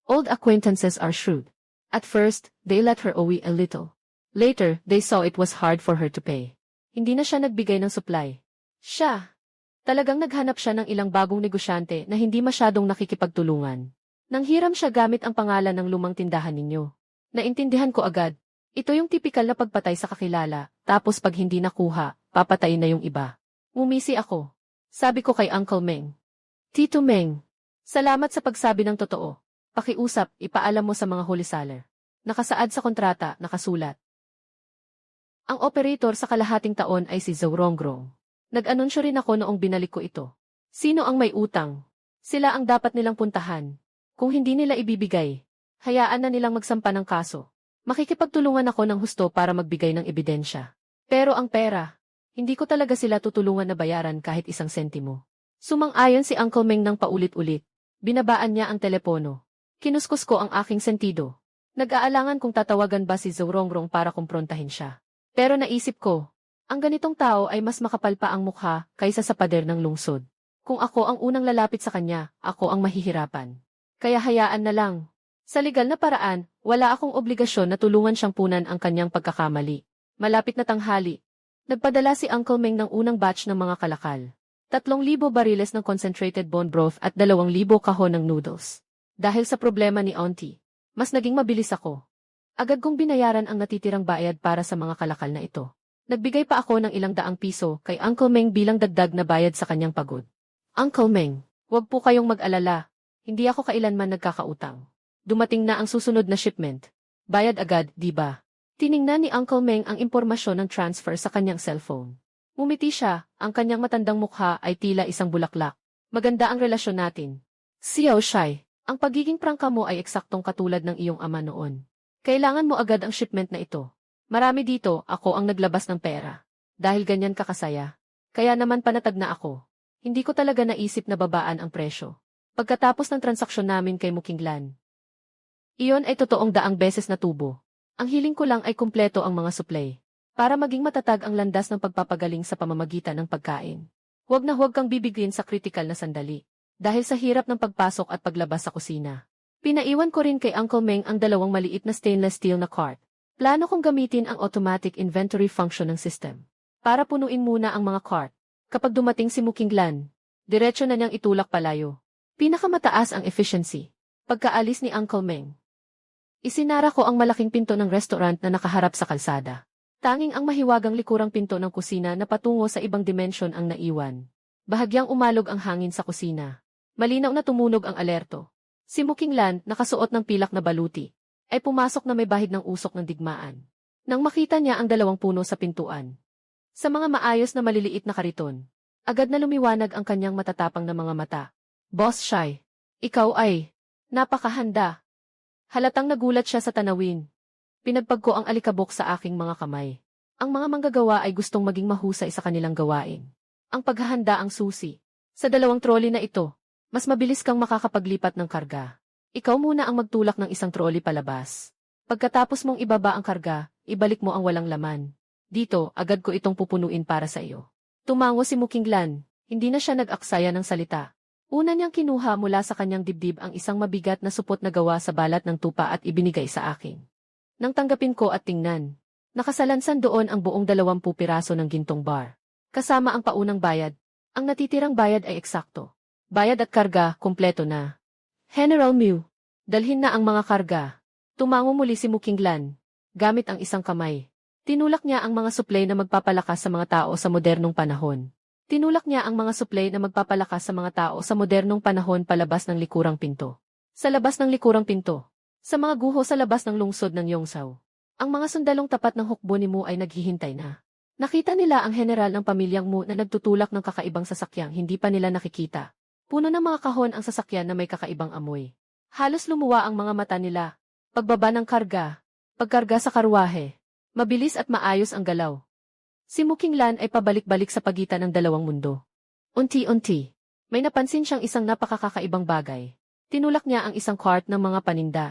Old acquaintances are shrewd. At first, they let her owe a little. Later, they saw it was hard for her to pay. Hindi na siya nagbigay ng supply. Talagang naghanap siya ng ilang bagong negosyante na hindi masyadong nakikipagtulungan. Nanghiram siya gamit ang pangalan ng lumang tindahan ninyo. Naintindihan ko agad. Ito yung tipikal na pagpatay sa kakilala, tapos pag hindi nakuha, papatayin na yung iba. Ngumisi ako. Sabi ko kay Uncle Meng. Tito Meng, salamat sa pagsabi ng totoo. Pakiusap, ipaalam mo sa mga wholesaler. Nakasaad sa kontrata, nakasulat. Ang operator sa kalahating taon ay si Zhou Rongrong. Nag-anunsyo rin ako noong binalik ko ito. Sino ang may utang? Sila ang dapat nilang puntahan. Kung hindi nila ibibigay, hayaan na nilang magsampa ng kaso. Makikipagtulungan ako ng husto para magbigay ng ebidensya. Pero ang pera, hindi ko talaga sila tutulungan na bayaran kahit isang sentimo. Sumang-ayon si Uncle Meng ng paulit-ulit. Binabaan niya ang telepono. Kinuskus ko ang aking sentido. Nag-aalangan kung tatawagan ba si Zhou Rongrong para kumprontahin siya. Pero naisip ko, ang ganitong tao ay mas makapal pa ang mukha kaysa sa pader ng lungsod. Kung ako ang unang lalapit sa kanya, ako ang mahihirapan. Kaya hayaan na lang. Sa legal na paraan, wala akong obligasyon na tulungan siyang punan ang kanyang pagkakamali. Malapit na tanghali. Nagpadala si Uncle Meng ng unang batch ng mga kalakal. 3,000 bariles ng concentrated bone broth at 2,000 kahon ng noodles. Dahil sa problema ni Auntie, mas naging mabilis ako. Agad kong binayaran ang natitirang bayad para sa mga kalakal na ito. Nagbigay pa ako ng ilang daang piso kay Uncle Meng bilang dagdag na bayad sa kanyang pagod. Uncle Meng, huwag po kayong mag-alala. Hindi ako kailanman nagkakautang. Dumating na ang susunod na shipment. Bayad agad, di ba? Tiningnan ni Uncle Meng ang impormasyon ng transfer sa kanyang cellphone. Ngumiti siya, ang kanyang matandang mukha ay tila isang bulaklak. Maganda ang relasyon natin. Xiao Shai, ang pagiging prangka mo ay eksaktong katulad ng iyong ama noon. Kailangan mo agad ang shipment na ito. Marami dito, ako ang naglabas ng pera. Dahil ganyan ka kasaya. Kaya naman panatag na ako. Hindi ko talaga naisip na babaan ang presyo. Pagkatapos ng transaksyon namin kay Mukinglan. Iyon ay totoong daang beses na tubo. Ang hiling ko lang ay kumpleto ang mga supply. Para maging matatag ang landas ng pagpapagaling sa pamamagitan ng pagkain. Huwag na huwag kang bibigyan sa kritikal na sandali. Dahil sa hirap ng pagpasok at paglabas sa kusina. Pinaiwan ko rin kay Uncle Meng ang 2 maliit na stainless steel na cart. Plano kong gamitin ang automatic inventory function ng system. Para punuin muna ang mga cart. Kapag dumating si Mukinglan, diretso na niyang itulak palayo. Pinakamataas ang efficiency. Pagkaalis ni Uncle Meng. Isinara ko ang malaking pinto ng restaurant na nakaharap sa kalsada. Tanging ang mahiwagang likurang pinto ng kusina na patungo sa ibang dimensyon ang naiwan. Bahagyang umalog ang hangin sa kusina. Malinaw na tumunog ang alerto. Si Mukinglan, nakasuot ng pilak na baluti, ay pumasok na may bahid ng usok ng digmaan. Nang makita niya ang 2 puno sa pintuan. Sa mga maayos na maliliit na kariton, agad na lumiwanag ang kanyang matatapang na mga mata. Boss Shai, ikaw ay napakahanda. Halatang nagulat siya sa tanawin. Pinagpag ko ang alikabok sa aking mga kamay. Ang mga manggagawa ay gustong maging mahusay sa kanilang gawain. Ang paghahanda ang susi. Sa 2 trolley na ito, mas mabilis kang makakapaglipat ng karga. Ikaw muna ang magtulak ng isang trolley palabas. Pagkatapos mong ibaba ang karga, ibalik mo ang walang laman. Dito, agad ko itong pupunuin para sa iyo. Tumango si Mukinglan, hindi na siya nag-aksaya ng salita. Una niyang kinuha mula sa kanyang dibdib ang isang mabigat na supot na gawa sa balat ng tupa at ibinigay sa akin. Nang tanggapin ko at tingnan, nakasalansan doon ang buong 20 piraso ng gintong bar. Kasama ang paunang bayad. Ang natitirang bayad ay eksakto. Bayad at karga, kumpleto na. General Mew, dalhin na ang mga karga. Tumango muli si Mukinglan, gamit ang isang kamay. Tinulak niya ang mga suplay na magpapalakas sa mga tao sa modernong panahon. Tinulak niya ang mga suplay na magpapalakas sa mga tao sa modernong panahon palabas ng likurang pinto. Sa labas ng likurang pinto. Sa mga guho sa labas ng lungsod ng Yongzhou. Ang mga sundalong tapat ng hukbo ni Mu ay naghihintay na. Nakita nila ang general ng pamilyang Mu na nagtutulak ng kakaibang sasakyang hindi pa nila nakikita. Puno ng mga kahon ang sasakyan na may kakaibang amoy. Halos lumuwa ang mga mata nila. Pagbaba ng karga. Pagkarga sa karwahe. Mabilis at maayos ang galaw. Si Mukinglan ay pabalik-balik sa pagitan ng 2 mundo. Unti-unti, may napansin siyang isang napakakakaibang bagay. Tinulak niya ang isang cart ng mga paninda.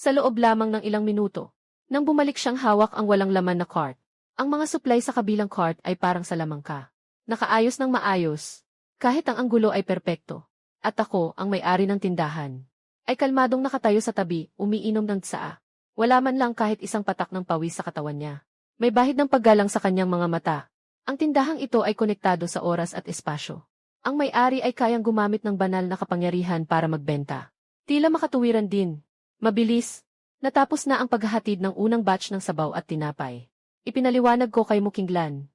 Sa loob lamang ng ilang minuto, nang bumalik siyang hawak ang walang laman na cart. Ang mga supply sa kabilang cart ay parang sa lamangka. Nakaayos ng maayos. Kahit ang anggulo ay perpekto. At ako, ang may-ari ng tindahan, ay kalmadong nakatayo sa tabi, umiinom ng tsaa. Wala man lang kahit isang patak ng pawis sa katawan niya. May bahid ng paggalang sa kanyang mga mata. Ang tindahang ito ay konektado sa oras at espasyo. Ang may-ari ay kayang gumamit ng banal na kapangyarihan para magbenta. Tila makatuwiran din. Mabilis. Natapos na ang paghahatid ng unang batch ng sabaw at tinapay. Ipinaliwanag ko kay Mukinglan.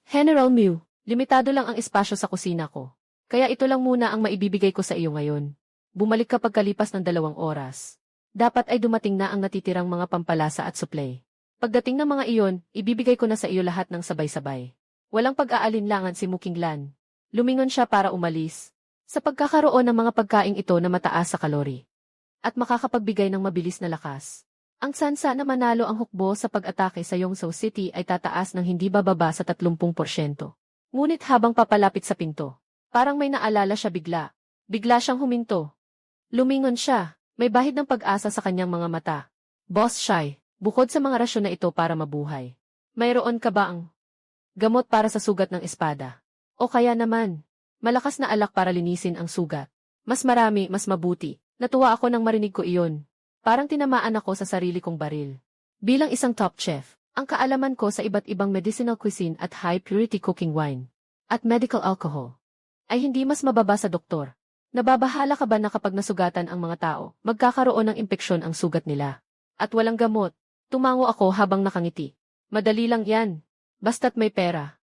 General Mew, limitado lang ang espasyo sa kusina ko. Kaya ito lang muna ang maibibigay ko sa iyo ngayon. Bumalik kapag kalipas ng 2 oras. Dapat ay dumating na ang natitirang mga pampalasa at supply. Pagdating ng mga iyon, ibibigay ko na sa iyo lahat ng sabay-sabay. Walang pag-aalinlangan si Mukinglan. Lumingon siya para umalis. Sa pagkakaroon ng mga pagkaing ito na mataas sa kalori. At makakapagbigay ng mabilis na lakas. Ang tsansa na manalo ang hukbo sa pag-atake sa Yongzhou City ay tataas ng hindi bababa sa 30%. Ngunit habang papalapit sa pinto, parang may naalala siya bigla. Bigla siyang huminto. Lumingon siya, may bahid ng pag-asa sa kanyang mga mata. Boss Shai, bukod sa mga rasyon na ito para mabuhay, mayroon ka ba ang gamot para sa sugat ng espada? O kaya naman, malakas na alak para linisin ang sugat? Mas marami, mas mabuti. Natuwa ako nang marinig ko iyon. Parang tinamaan ako sa sarili kong baril. Bilang isang top chef, ang kaalaman ko sa iba't ibang medicinal cuisine at high-purity cooking wine at medical alcohol ay hindi mas mababa sa doktor. Nababahala ka ba na kapag nasugatan ang mga tao, magkakaroon ng impeksyon ang sugat nila? At walang gamot. Tumango ako habang nakangiti. Madali lang yan. Basta't may pera.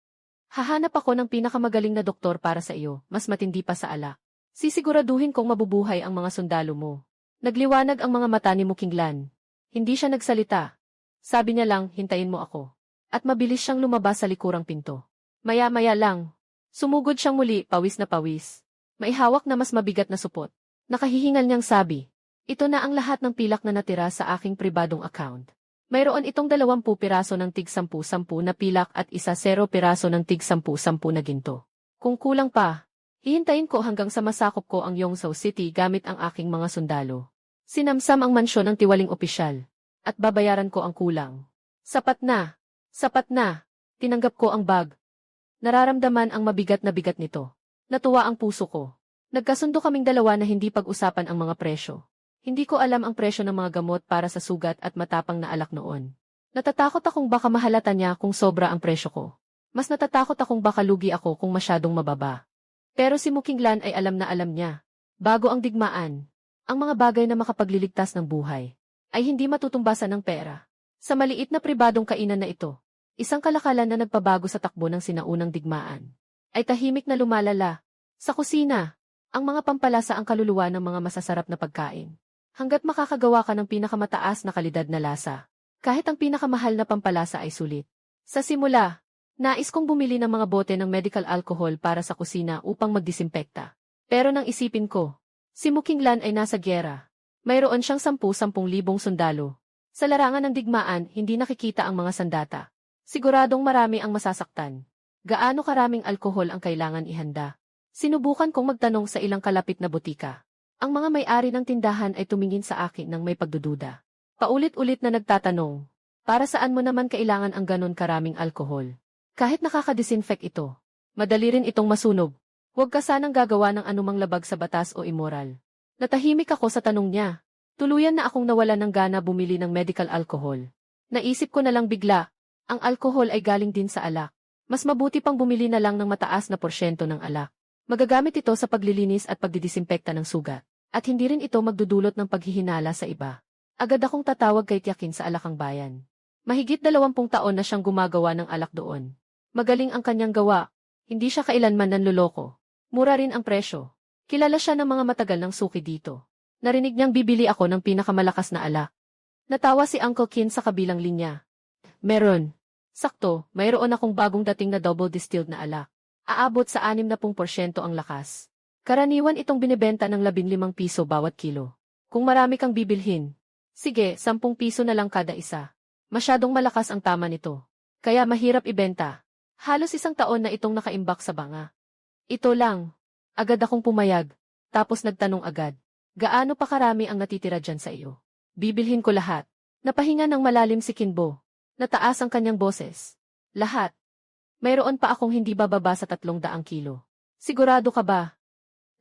Hahanap ako ng pinakamagaling na doktor para sa iyo, mas matindi pa sa alak. Sisiguraduhin kong mabubuhay ang mga sundalo mo. Nagliwanag ang mga mata ni Mukinglan. Hindi siya nagsalita. Sabi niya lang, hintayin mo ako. At mabilis siyang lumabas sa likurang pinto. Maya-maya lang. Sumugod siyang muli, pawis na pawis. May hawak na mas mabigat na supot. Nakahihingal niyang sabi, ito na ang lahat ng pilak na natira sa aking pribadong account. Mayroon itong 20 piraso ng tig 10-10 na pilak at 0 piraso ng tig 10-10 na ginto. Kung kulang pa, hihintayin ko hanggang sa masakop ko ang Yongzhou City gamit ang aking mga sundalo. Sinamsam ang mansyon ng tiwaling opisyal. At babayaran ko ang kulang. Sapat na. Sapat na. Tinanggap ko ang bag. Nararamdaman ang mabigat na bigat nito. Natuwa ang puso ko. Nagkasundo kaming dalawa na hindi pag-usapan ang mga presyo. Hindi ko alam ang presyo ng mga gamot para sa sugat at matapang na alak noon. Natatakot akong baka mahalata niya kung sobra ang presyo ko. Mas natatakot akong baka lugi ako kung masyadong mababa. Pero si Mukinglan ay alam na alam niya. Bago ang digmaan, ang mga bagay na makapagliligtas ng buhay ay hindi matutumbasan ng pera. Sa maliit na pribadong kainan na ito, isang kalakalan na nagpabago sa takbo ng sinaunang digmaan ay tahimik na lumalala. Sa kusina, ang mga pampalasa ang kaluluwa ng mga masasarap na pagkain. Hanggat makakagawa ka ng pinakamataas na kalidad na lasa, kahit ang pinakamahal na pampalasa ay sulit. Sa simula, nais kong bumili ng mga bote ng medical alcohol para sa kusina upang magdisinfekta. Pero nang isipin ko, si Mukinglan ay nasa gyera. Mayroon siyang 10,000 sundalo. Sa larangan ng digmaan, hindi nakikita ang mga sandata. Siguradong marami ang masasaktan. Gaano karaming alkohol ang kailangan ihanda? Sinubukan kong magtanong sa ilang kalapit na butika. Ang mga may-ari ng tindahan ay tumingin sa akin ng may pagdududa. Paulit-ulit na nagtatanong, para saan mo naman kailangan ang ganon karaming alkohol? Kahit nakaka-disinfect ito, madali rin itong masunog. Huwag ka sanang gagawa ng anumang labag sa batas o immoral. Natahimik ako sa tanong niya. Tuluyan na akong nawalan ng gana bumili ng medical alcohol. Naisip ko na lang bigla, ang alkohol ay galing din sa alak. Mas mabuti pang bumili na lang ng mataas na porsyento ng alak. Magagamit ito sa paglilinis at pagdidisinfekta ng sugat. At hindi rin ito magdudulot ng paghihinala sa iba. Agad akong tatawag kay Tiyakin sa Alakang Bayan. Mahigit 20 taon na siyang gumagawa ng alak doon. Magaling ang kanyang gawa. Hindi siya kailanman nanloloko. Mura rin ang presyo. Kilala siya ng mga matagal ng suki dito. Narinig niyang bibili ako ng pinakamalakas na alak. Natawa si Uncle Kin sa kabilang linya. Meron. Sakto, mayroon akong bagong dating na double distilled na alak. Aabot sa 60% ang lakas. Karaniwan itong binibenta ng 15 piso bawat kilo. Kung marami kang bibilhin, sige, 10 piso na lang kada isa. Masyadong malakas ang tama nito. Kaya mahirap ibenta. Halos 1 taon na itong nakaimbak sa banga. Ito lang. Agad akong pumayag. Tapos nagtanong agad. Gaano pa karami ang natitira dyan sa iyo? Bibilhin ko lahat. Napahinga ng malalim si Kinbo. Nataas ang kanyang boses. Lahat. Mayroon pa akong hindi bababa sa 300 kilo. Sigurado ka ba?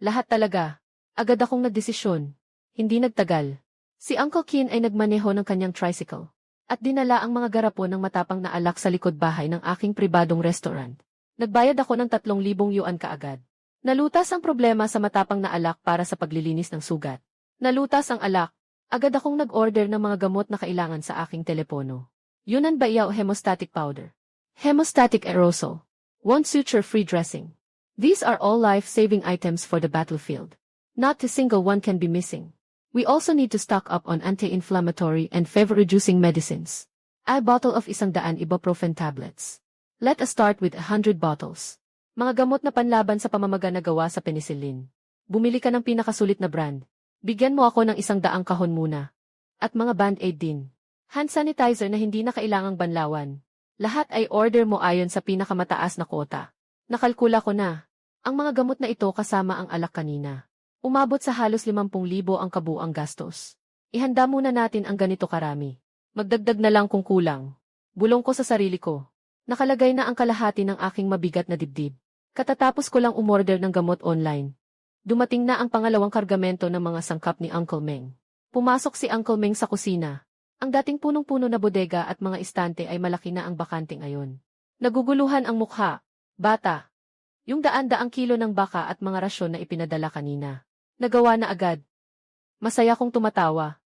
Lahat talaga. Agad akong nagdesisyon. Hindi nagtagal. Si Uncle Kin ay nagmaneho ng kanyang tricycle. At dinala ang mga garapon ng matapang na alak sa likod bahay ng aking pribadong restaurant. Nagbayad ako ng 3,000 yuan kaagad. Nalutas ang problema sa matapang na alak para sa paglilinis ng sugat. Nalutas ang alak. Agad akong nag-order ng mga gamot na kailangan sa aking telepono. Yunnan Bayaw Hemostatic Powder. Hemostatic Aerosol. One Suture-Free Dressing. These are all life-saving items for the battlefield. Not a single one can be missing. We also need to stock up on anti-inflammatory and fever-reducing medicines. A bottle of 100 ibuprofen tablets. Let us start with 100 bottles. Mga gamot na panlaban sa pamamaga na gawa sa penicillin. Bumili ka ng pinakasulit na brand. Bigyan mo ako ng 100 kahon muna. At mga band-aid din. Hand sanitizer na hindi na kailangang banlawan. Lahat ay order mo ayon sa pinakamataas na quota. Nakalkula ko na. Ang mga gamot na ito kasama ang alak kanina. Umabot sa halos 50,000 ang kabuang gastos. Ihanda muna natin ang ganito karami. Magdagdag na lang kung kulang. Bulong ko sa sarili ko. Nakalagay na ang kalahati ng aking mabigat na dibdib. Katatapos ko lang umorder ng gamot online. Dumating na ang pangalawang kargamento ng mga sangkap ni Uncle Meng. Pumasok si Uncle Meng sa kusina. Ang dating punong-puno na bodega at mga istante ay malaki na ang bakanting ayon. Naguguluhan ang mukha. Bata. Yung daan-daang kilo ng baka at mga rasyon na ipinadala kanina. Nagawa na agad. Masaya kong tumatawa.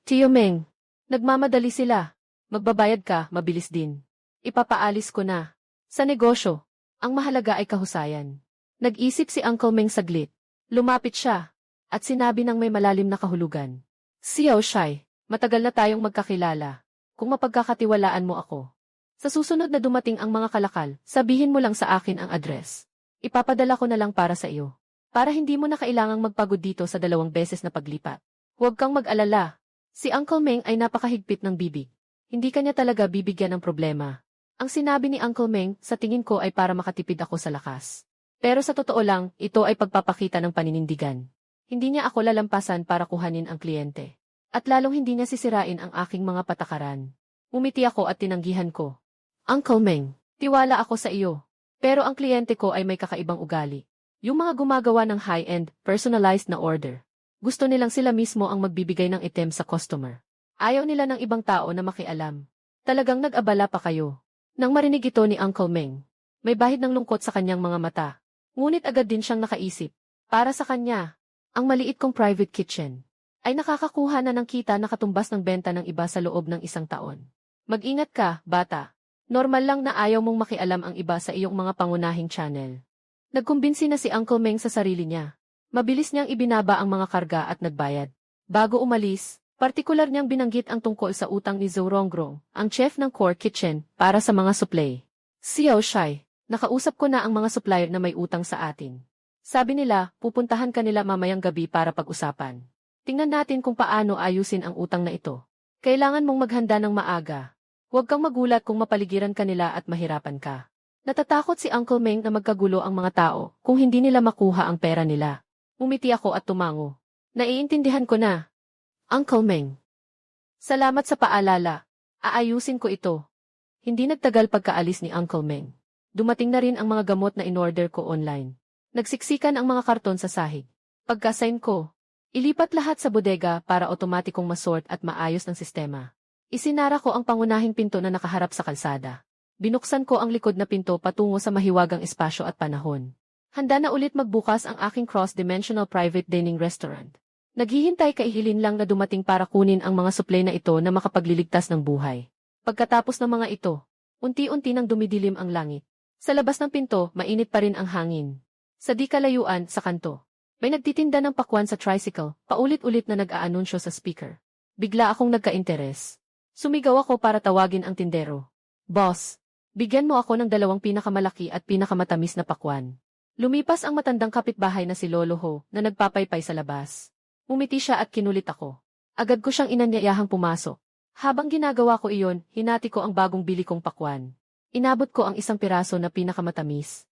Tio Meng, nagmamadali sila. Magbabayad ka, mabilis din. Ipapaalis ko na. Sa negosyo, ang mahalaga ay kahusayan. Nag-isip si Uncle Meng saglit. Lumapit siya, at sinabi ng may malalim na kahulugan. Xiao Shai, matagal na tayong magkakilala. Kung mapagkakatiwalaan mo ako. Sa susunod na dumating ang mga kalakal, sabihin mo lang sa akin ang address. Ipapadala ko na lang para sa iyo. Para hindi mo na kailangang magpagod dito sa 2 beses na paglipat. Huwag kang mag-alala. Si Uncle Meng ay napakahigpit ng bibig. Hindi kanya talaga bibigyan ng problema. Ang sinabi ni Uncle Meng, sa tingin ko ay para makatipid ako sa lakas. Pero sa totoo lang, ito ay pagpapakita ng paninindigan. Hindi niya ako lalampasan para kuhanin ang kliyente. At lalong hindi niya sisirain ang aking mga patakaran. Umiti ako at tinanggihan ko. Uncle Meng, tiwala ako sa iyo. Pero ang kliyente ko ay may kakaibang ugali. Yung mga gumagawa ng high-end, personalized na order. Gusto nilang sila mismo ang magbibigay ng item sa customer. Ayaw nila ng ibang tao na makialam. Talagang nag-abala pa kayo. Nang marinig ito ni Uncle Meng, may bahid ng lungkot sa kanyang mga mata. Ngunit agad din siyang nakaisip. Para sa kanya, ang maliit kong private kitchen ay nakakakuha na ng kita na katumbas ng benta ng iba sa loob ng 1 taon. Mag-ingat ka, bata. Normal lang na ayaw mong makialam ang iba sa iyong mga pangunahing channel. Nagkumbinsi na si Uncle Meng sa sarili niya. Mabilis niyang ibinaba ang mga karga at nagbayad. Bago umalis, partikular niyang binanggit ang tungkol sa utang ni Zhou Rongrong, ang chef ng Core Kitchen, para sa mga supply. Xiao Shai, nakausap ko na ang mga supplier na may utang sa atin. Sabi nila, pupuntahan kanila mamayang gabi para pag-usapan. Tingnan natin kung paano ayusin ang utang na ito. Kailangan mong maghanda ng maaga. Huwag kang magulat kung mapaligiran kanila at mahirapan ka. Natatakot si Uncle Meng na magkagulo ang mga tao kung hindi nila makuha ang pera nila. Umiti ako at tumango. Naiintindihan ko na. Uncle Meng. Salamat sa paalala. Aayusin ko ito. Hindi nagtagal pagkaalis ni Uncle Meng. Dumating na rin ang mga gamot na inorder ko online. Nagsiksikan ang mga karton sa sahig. Pagka-sign ko, ilipat lahat sa bodega para otomatikong masort at maayos ng sistema. Isinara ko ang pangunahing pinto na nakaharap sa kalsada. Binuksan ko ang likod na pinto patungo sa mahiwagang espasyo at panahon. Handa na ulit magbukas ang aking cross-dimensional private dining restaurant. Naghihintay kaihilin lang na dumating para kunin ang mga supply na ito na makapagliligtas ng buhay. Pagkatapos ng mga ito, unti-unti nang dumidilim ang langit. Sa labas ng pinto, mainit pa rin ang hangin. Sa di kalayuan, sa kanto, may nagtitinda ng pakwan sa tricycle, paulit-ulit na nag-aanunsyo sa speaker. Bigla akong nagka-interes. Sumigaw ako para tawagin ang tindero. Boss, bigyan mo ako ng 2 pinakamalaki at pinakamatamis na pakwan. Lumipas ang matandang kapitbahay na si Lolo Ho na nagpapaypay sa labas. Umiti siya at kinulit ako. Agad ko siyang inanyayahang pumasok. Habang ginagawa ko iyon, hinati ko ang bagong bili kong pakwan. Inabot ko ang 1 piraso na pinakamatamis.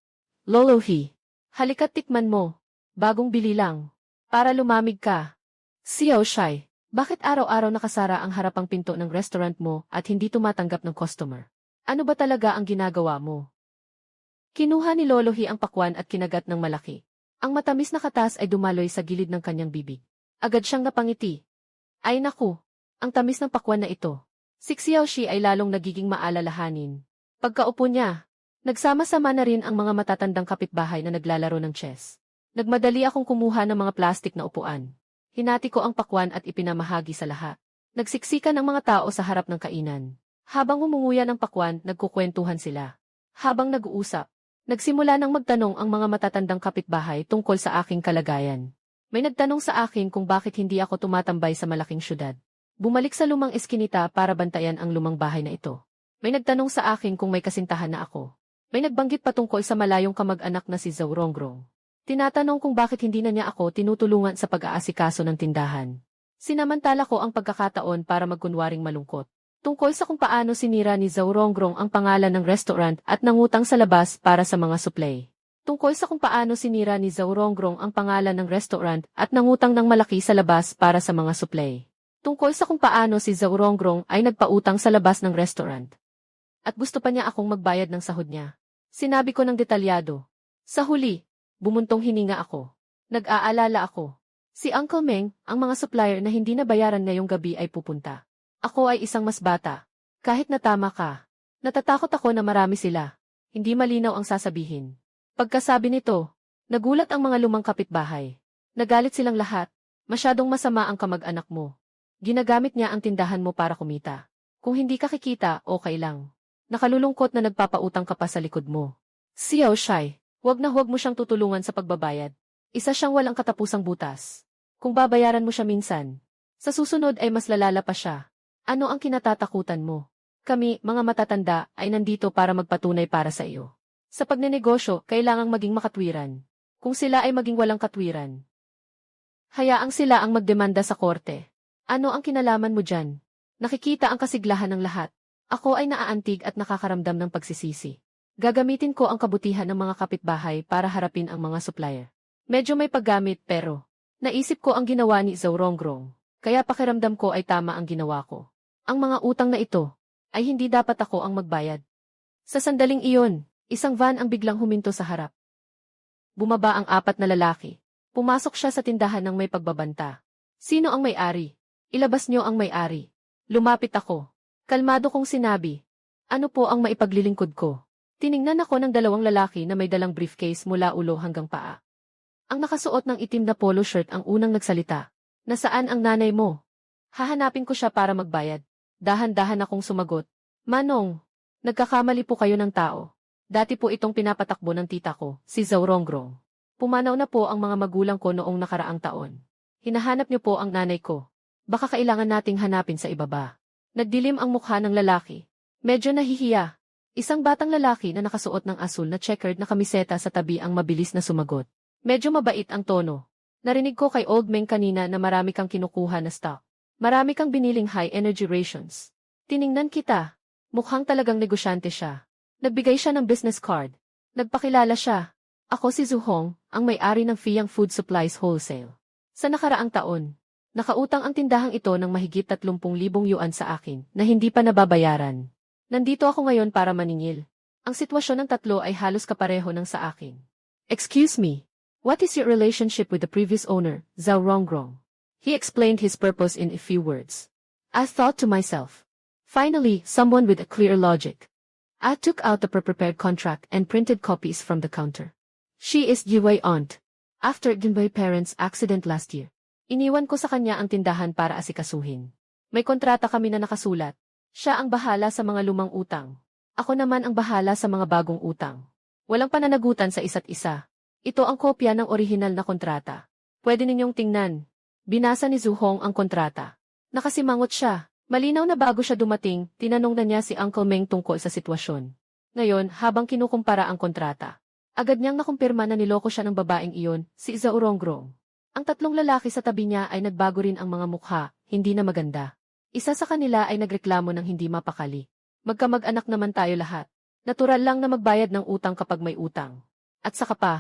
Lolo He, halika't tikman mo. Bagong bili lang. Para lumamig ka. Xiao Shai, bakit araw-araw nakasara ang harapang pinto ng restaurant mo at hindi tumatanggap ng customer? Ano ba talaga ang ginagawa mo? Kinuha ni Lolo He ang pakwan at kinagat ng malaki. Ang matamis na katas ay dumaloy sa gilid ng kanyang bibig. Agad siyang napangiti. Ay naku, ang tamis ng pakwan na ito. Si Xiao Shi ay lalong nagiging maalalahanin. Pagkaupo niya, nagsama-sama na rin ang mga matatandang kapitbahay na naglalaro ng chess. Nagmadali akong kumuha ng mga plastik na upuan. Hinati ko ang pakwan at ipinamahagi sa lahat. Nagsiksikan ang mga tao sa harap ng kainan. Habang humunguya ng pakwan, nagkukwentuhan sila. Habang nag-uusap, nagsimula nang magtanong ang mga matatandang kapitbahay tungkol sa aking kalagayan. May nagtanong sa akin kung bakit hindi ako tumatambay sa malaking syudad. Bumalik sa lumang eskinita para bantayan ang lumang bahay na ito. May nagtanong sa akin kung may kasintahan na ako. May nagbanggit patungkol sa malayong kamag-anak na si Zhao Rongrong. Tinatanong kung bakit hindi na niya ako tinutulungan sa pag-aasikaso ng tindahan. Sinamantala ko ang pagkakataon para magkunwaring malungkot. Tungkol sa kung paano sinira ni Zhao Rongrong ang pangalan ng restaurant at nangutang sa labas para sa mga suplay. Tungkol sa kung paano sinira ni Zhao Rongrong ang pangalan ng restaurant at nangutang ng malaki sa labas para sa mga suplay. Tungkol sa kung paano si Zhao Rongrong ay nagpautang sa labas ng restaurant. At gusto pa niya akong magbayad ng sahod niya. Sinabi ko ng detalyado. Sa huli, bumuntong hininga ako. Nag-aalala ako. Si Uncle Meng, ang mga supplier na hindi nabayaran ngayong gabi ay pupunta. Ako ay isang mas bata. Kahit na tama ka. Natatakot ako na marami sila. Hindi malinaw ang sasabihin. Pagkasabi nito, nagulat ang mga lumang kapitbahay. Nagalit silang lahat. Masyadong masama ang kamag-anak mo. Ginagamit niya ang tindahan mo para kumita. Kung hindi ka kikita, okay lang. Nakalulungkot na nagpapautang ka pa sa likod mo. Xiao Shai, huwag mo siyang tutulungan sa pagbabayad. Isa siyang walang katapusang butas. Kung babayaran mo siya minsan, sa susunod ay mas lalala pa siya. Ano ang kinatatakutan mo? Kami, mga matatanda, ay nandito para magpatunay para sa iyo. Sa pagnenegosyo, kailangang maging makatwiran. Kung sila ay maging walang katwiran, hayaang sila ang magdemanda sa korte. Ano ang kinalaman mo dyan? Nakikita ang kasiglahan ng lahat. Ako ay naaantig at nakakaramdam ng pagsisisi. Gagamitin ko ang kabutihan ng mga kapitbahay para harapin ang mga supplier. Medyo may paggamit pero naisip ko ang ginawa ni Zhao Rongrong. Kaya pakiramdam ko ay tama ang ginawa ko. Ang mga utang na ito ay hindi dapat ako ang magbayad. Sa sandaling iyon, isang van ang biglang huminto sa harap. Bumaba ang 4 na lalaki. Pumasok siya sa tindahan ng may pagbabanta. Sino ang may-ari? Ilabas niyo ang may-ari. Lumapit ako. Kalmado kong sinabi. Ano po ang maipaglilingkod ko? Tiningnan ako ng 2 lalaki na may dalang briefcase mula ulo hanggang paa. Ang nakasuot ng itim na polo shirt ang unang nagsalita. Nasaan ang nanay mo? Hahanapin ko siya para magbayad. Dahan-dahan akong sumagot. Manong, nagkakamali po kayo ng tao. Dati po itong pinapatakbo ng tita ko, si Zhao Rongrong. Pumanaw na po ang mga magulang ko noong nakaraang taon. Hinahanap niyo po ang nanay ko. Baka kailangan nating hanapin sa ibaba. Nagdilim ang mukha ng lalaki. Medyo nahihiya. Isang batang lalaki na nakasuot ng asul na checkered na kamiseta sa tabi ang mabilis na sumagot. Medyo mabait ang tono. Narinig ko kay Old Meng kanina na marami kang kinukuha na stock. Marami kang biniling high energy rations. Tiningnan kita. Mukhang talagang negosyante siya. Nagbigay siya ng business card. Nagpakilala siya. Ako si Zhu Hong, ang may-ari ng Fiyang Food Supplies Wholesale. Sa nakaraang taon, nakautang ang tindahang ito ng mahigit 30,000 yuan sa akin na hindi pa nababayaran. Nandito ako ngayon para maningil. Ang sitwasyon ng tatlo ay halos kapareho ng sa akin. Excuse me, what is your relationship with the previous owner, Zhao Rongrong? He explained his purpose in a few words. I thought to myself, finally, someone with a clear logic. I took out the pre-prepared contract and printed copies from the counter. She is Jiwei aunt. After Jiwei parents' accident last year, iniwan ko sa kanya ang tindahan para asikasuhin. May kontrata kami na nakasulat. Siya ang bahala sa mga lumang utang. Ako naman ang bahala sa mga bagong utang. Walang pananagutan sa isa't isa. Ito ang kopya ng orihinal na kontrata. Pwede ninyong tingnan. Binasa ni Zhu Hong ang kontrata. Nakasimangot siya. Malinaw na bago siya dumating, tinanong na niya si Uncle Meng tungkol sa sitwasyon. Ngayon, habang kinukumpara ang kontrata, agad niyang nakumpirma na niloko siya ng babaeng iyon, si Zhao Rongrong. Ang 3 lalaki sa tabi niya ay nagbago rin ang mga mukha, hindi na maganda. Isa sa kanila ay nagreklamo ng hindi mapakali. Magkamag-anak naman tayo lahat. Natural lang na magbayad ng utang kapag may utang. At saka pa,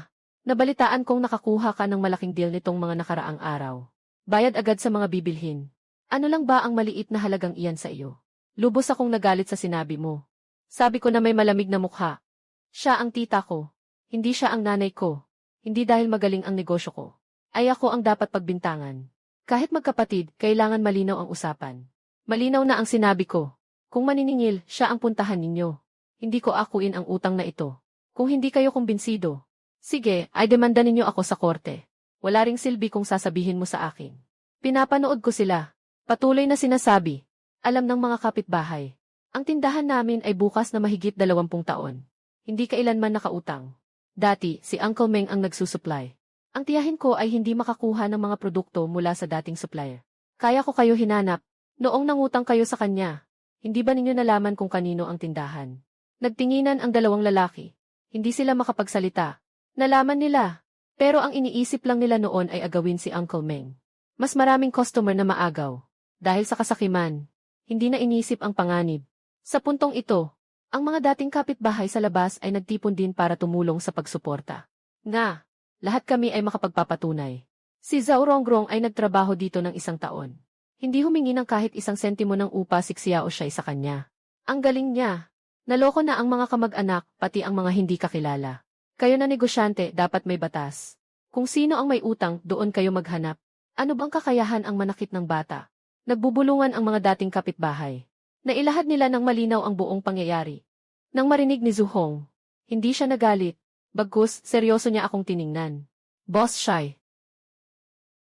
nabalitaan kong nakakuha ka ng malaking deal nitong mga nakaraang araw. Bayad agad sa mga bibilhin. Ano lang ba ang maliit na halagang iyan sa iyo? Lubos akong nagalit sa sinabi mo. Sabi ko na may malamig na mukha. Siya ang tita ko. Hindi siya ang nanay ko. Hindi dahil magaling ang negosyo ko. Ay ako ang dapat pagbintangan. Kahit magkapatid, kailangan malinaw ang usapan. Malinaw na ang sinabi ko. Kung maniningil, siya ang puntahan ninyo. Hindi ko akuin ang utang na ito. Kung hindi kayo kumbinsido, sige, ay demanda ninyo ako sa korte. Wala ring silbi kung sasabihin mo sa akin. Pinapanood ko sila. Patuloy na sinasabi. Alam ng mga kapitbahay. Ang tindahan namin ay bukas na mahigit 20 taon. Hindi kailanman nakautang. Dati, si Uncle Meng ang nagsusupply. Ang tiyahin ko ay hindi makakuha ng mga produkto mula sa dating supplier. Kaya ko kayo hinanap. Noong nangutang kayo sa kanya, hindi ba ninyo nalaman kung kanino ang tindahan? Nagtinginan ang dalawang lalaki. Hindi sila makapagsalita. Nalaman nila. Pero ang iniisip lang nila noon ay agawin si Uncle Meng. Mas maraming customer na maagaw. Dahil sa kasakiman, hindi na inisip ang panganib. Sa puntong ito, ang mga dating kapitbahay sa labas ay nagtipon din para tumulong sa pagsuporta. Nga, lahat kami ay makapagpapatunay. Si Zhao Rongrong ay nagtrabaho dito ng 1 taon. Hindi humingi ng kahit 1 sentimo ng upa si Xiao Shai sa kanya. Ang galing niya. Naloko na ang mga kamag-anak, pati ang mga hindi kakilala. Kayo na negosyante, dapat may batas. Kung sino ang may utang, doon kayo maghanap. Ano bang kakayahan ang manakit ng bata? Nagbubulungan ang mga dating kapitbahay. Nailahad nila ng malinaw ang buong pangyayari. Nang marinig ni Zhu Hong, hindi siya nagalit. Bagkus, seryoso niya akong tiningnan. Boss Shai.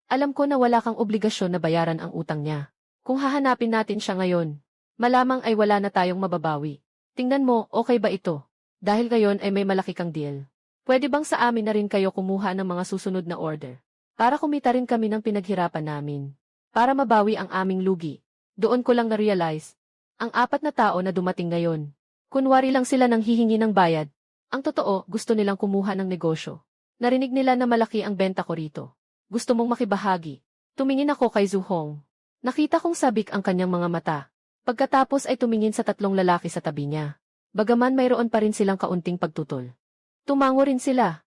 Alam ko na wala kang obligasyon na bayaran ang utang niya. Kung hahanapin natin siya ngayon, malamang ay wala na tayong mababawi. Tingnan mo, okay ba ito? Dahil gayon ay may malaki kang deal. Pwede bang sa amin na rin kayo kumuha ng mga susunod na order? Para kumita rin kami ng pinaghirapan namin. Para mabawi ang aming lugi. Doon ko lang na-realize, ang 4 na tao na dumating ngayon. Kunwari lang sila nang hihingi ng bayad. Ang totoo, gusto nilang kumuha ng negosyo. Narinig nila na malaki ang benta ko rito. Gusto mong makibahagi. Tumingin ako kay Zhu Hong. Nakita kong sabik ang kanyang mga mata. Pagkatapos ay tumingin sa 3 lalaki sa tabi niya. Bagaman mayroon pa rin silang kaunting pagtutol. Tumango rin sila.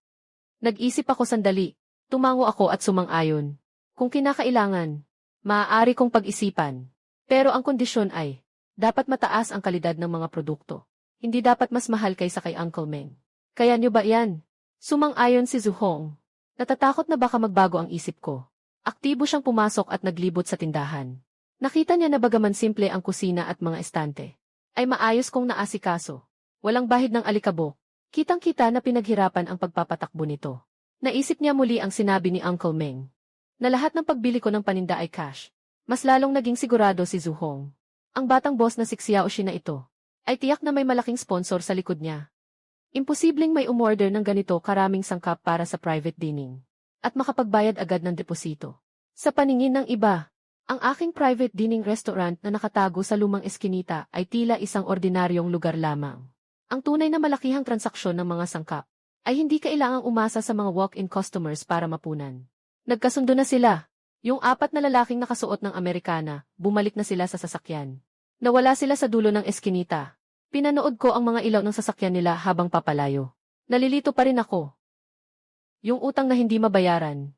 Nag-isip ako sandali. Tumango ako at sumang-ayon. Kung kinakailangan, maaari kong pag-isipan. Pero ang kondisyon ay, dapat mataas ang kalidad ng mga produkto. Hindi dapat mas mahal kaysa kay Uncle Meng. Kaya nyo ba yan? Sumang-ayon si Zhu Hong. Natatakot na baka magbago ang isip ko. Aktibo siyang pumasok at naglibot sa tindahan. Nakita niya na bagaman simple ang kusina at mga estante, ay maayos kong naasikaso. Walang bahid ng alikabok. Kitang-kita na pinaghirapan ang pagpapatakbo nito. Naisip niya muli ang sinabi ni Uncle Meng, na lahat ng pagbili ko ng paninda ay cash. Mas lalong naging sigurado si Zhu Hong. Ang batang boss na si Xiao Shi na ito, ay tiyak na may malaking sponsor sa likod niya. Imposibleng may umorder ng ganito karaming sangkap para sa private dining, at makapagbayad agad ng deposito. Sa paningin ng iba, ang aking private dining restaurant na nakatago sa lumang eskinita ay tila isang ordinaryong lugar lamang. Ang tunay na malakihang transaksyon ng mga sangkap ay hindi kailangang umasa sa mga walk-in customers para mapunan. Nagkasundo na sila. Yung 4 na lalaking nakasuot ng Amerikana, bumalik na sila sa sasakyan. Nawala sila sa dulo ng eskinita. Pinanood ko ang mga ilaw ng sasakyan nila habang papalayo. Nalilito pa rin ako. Yung utang na hindi mabayaran.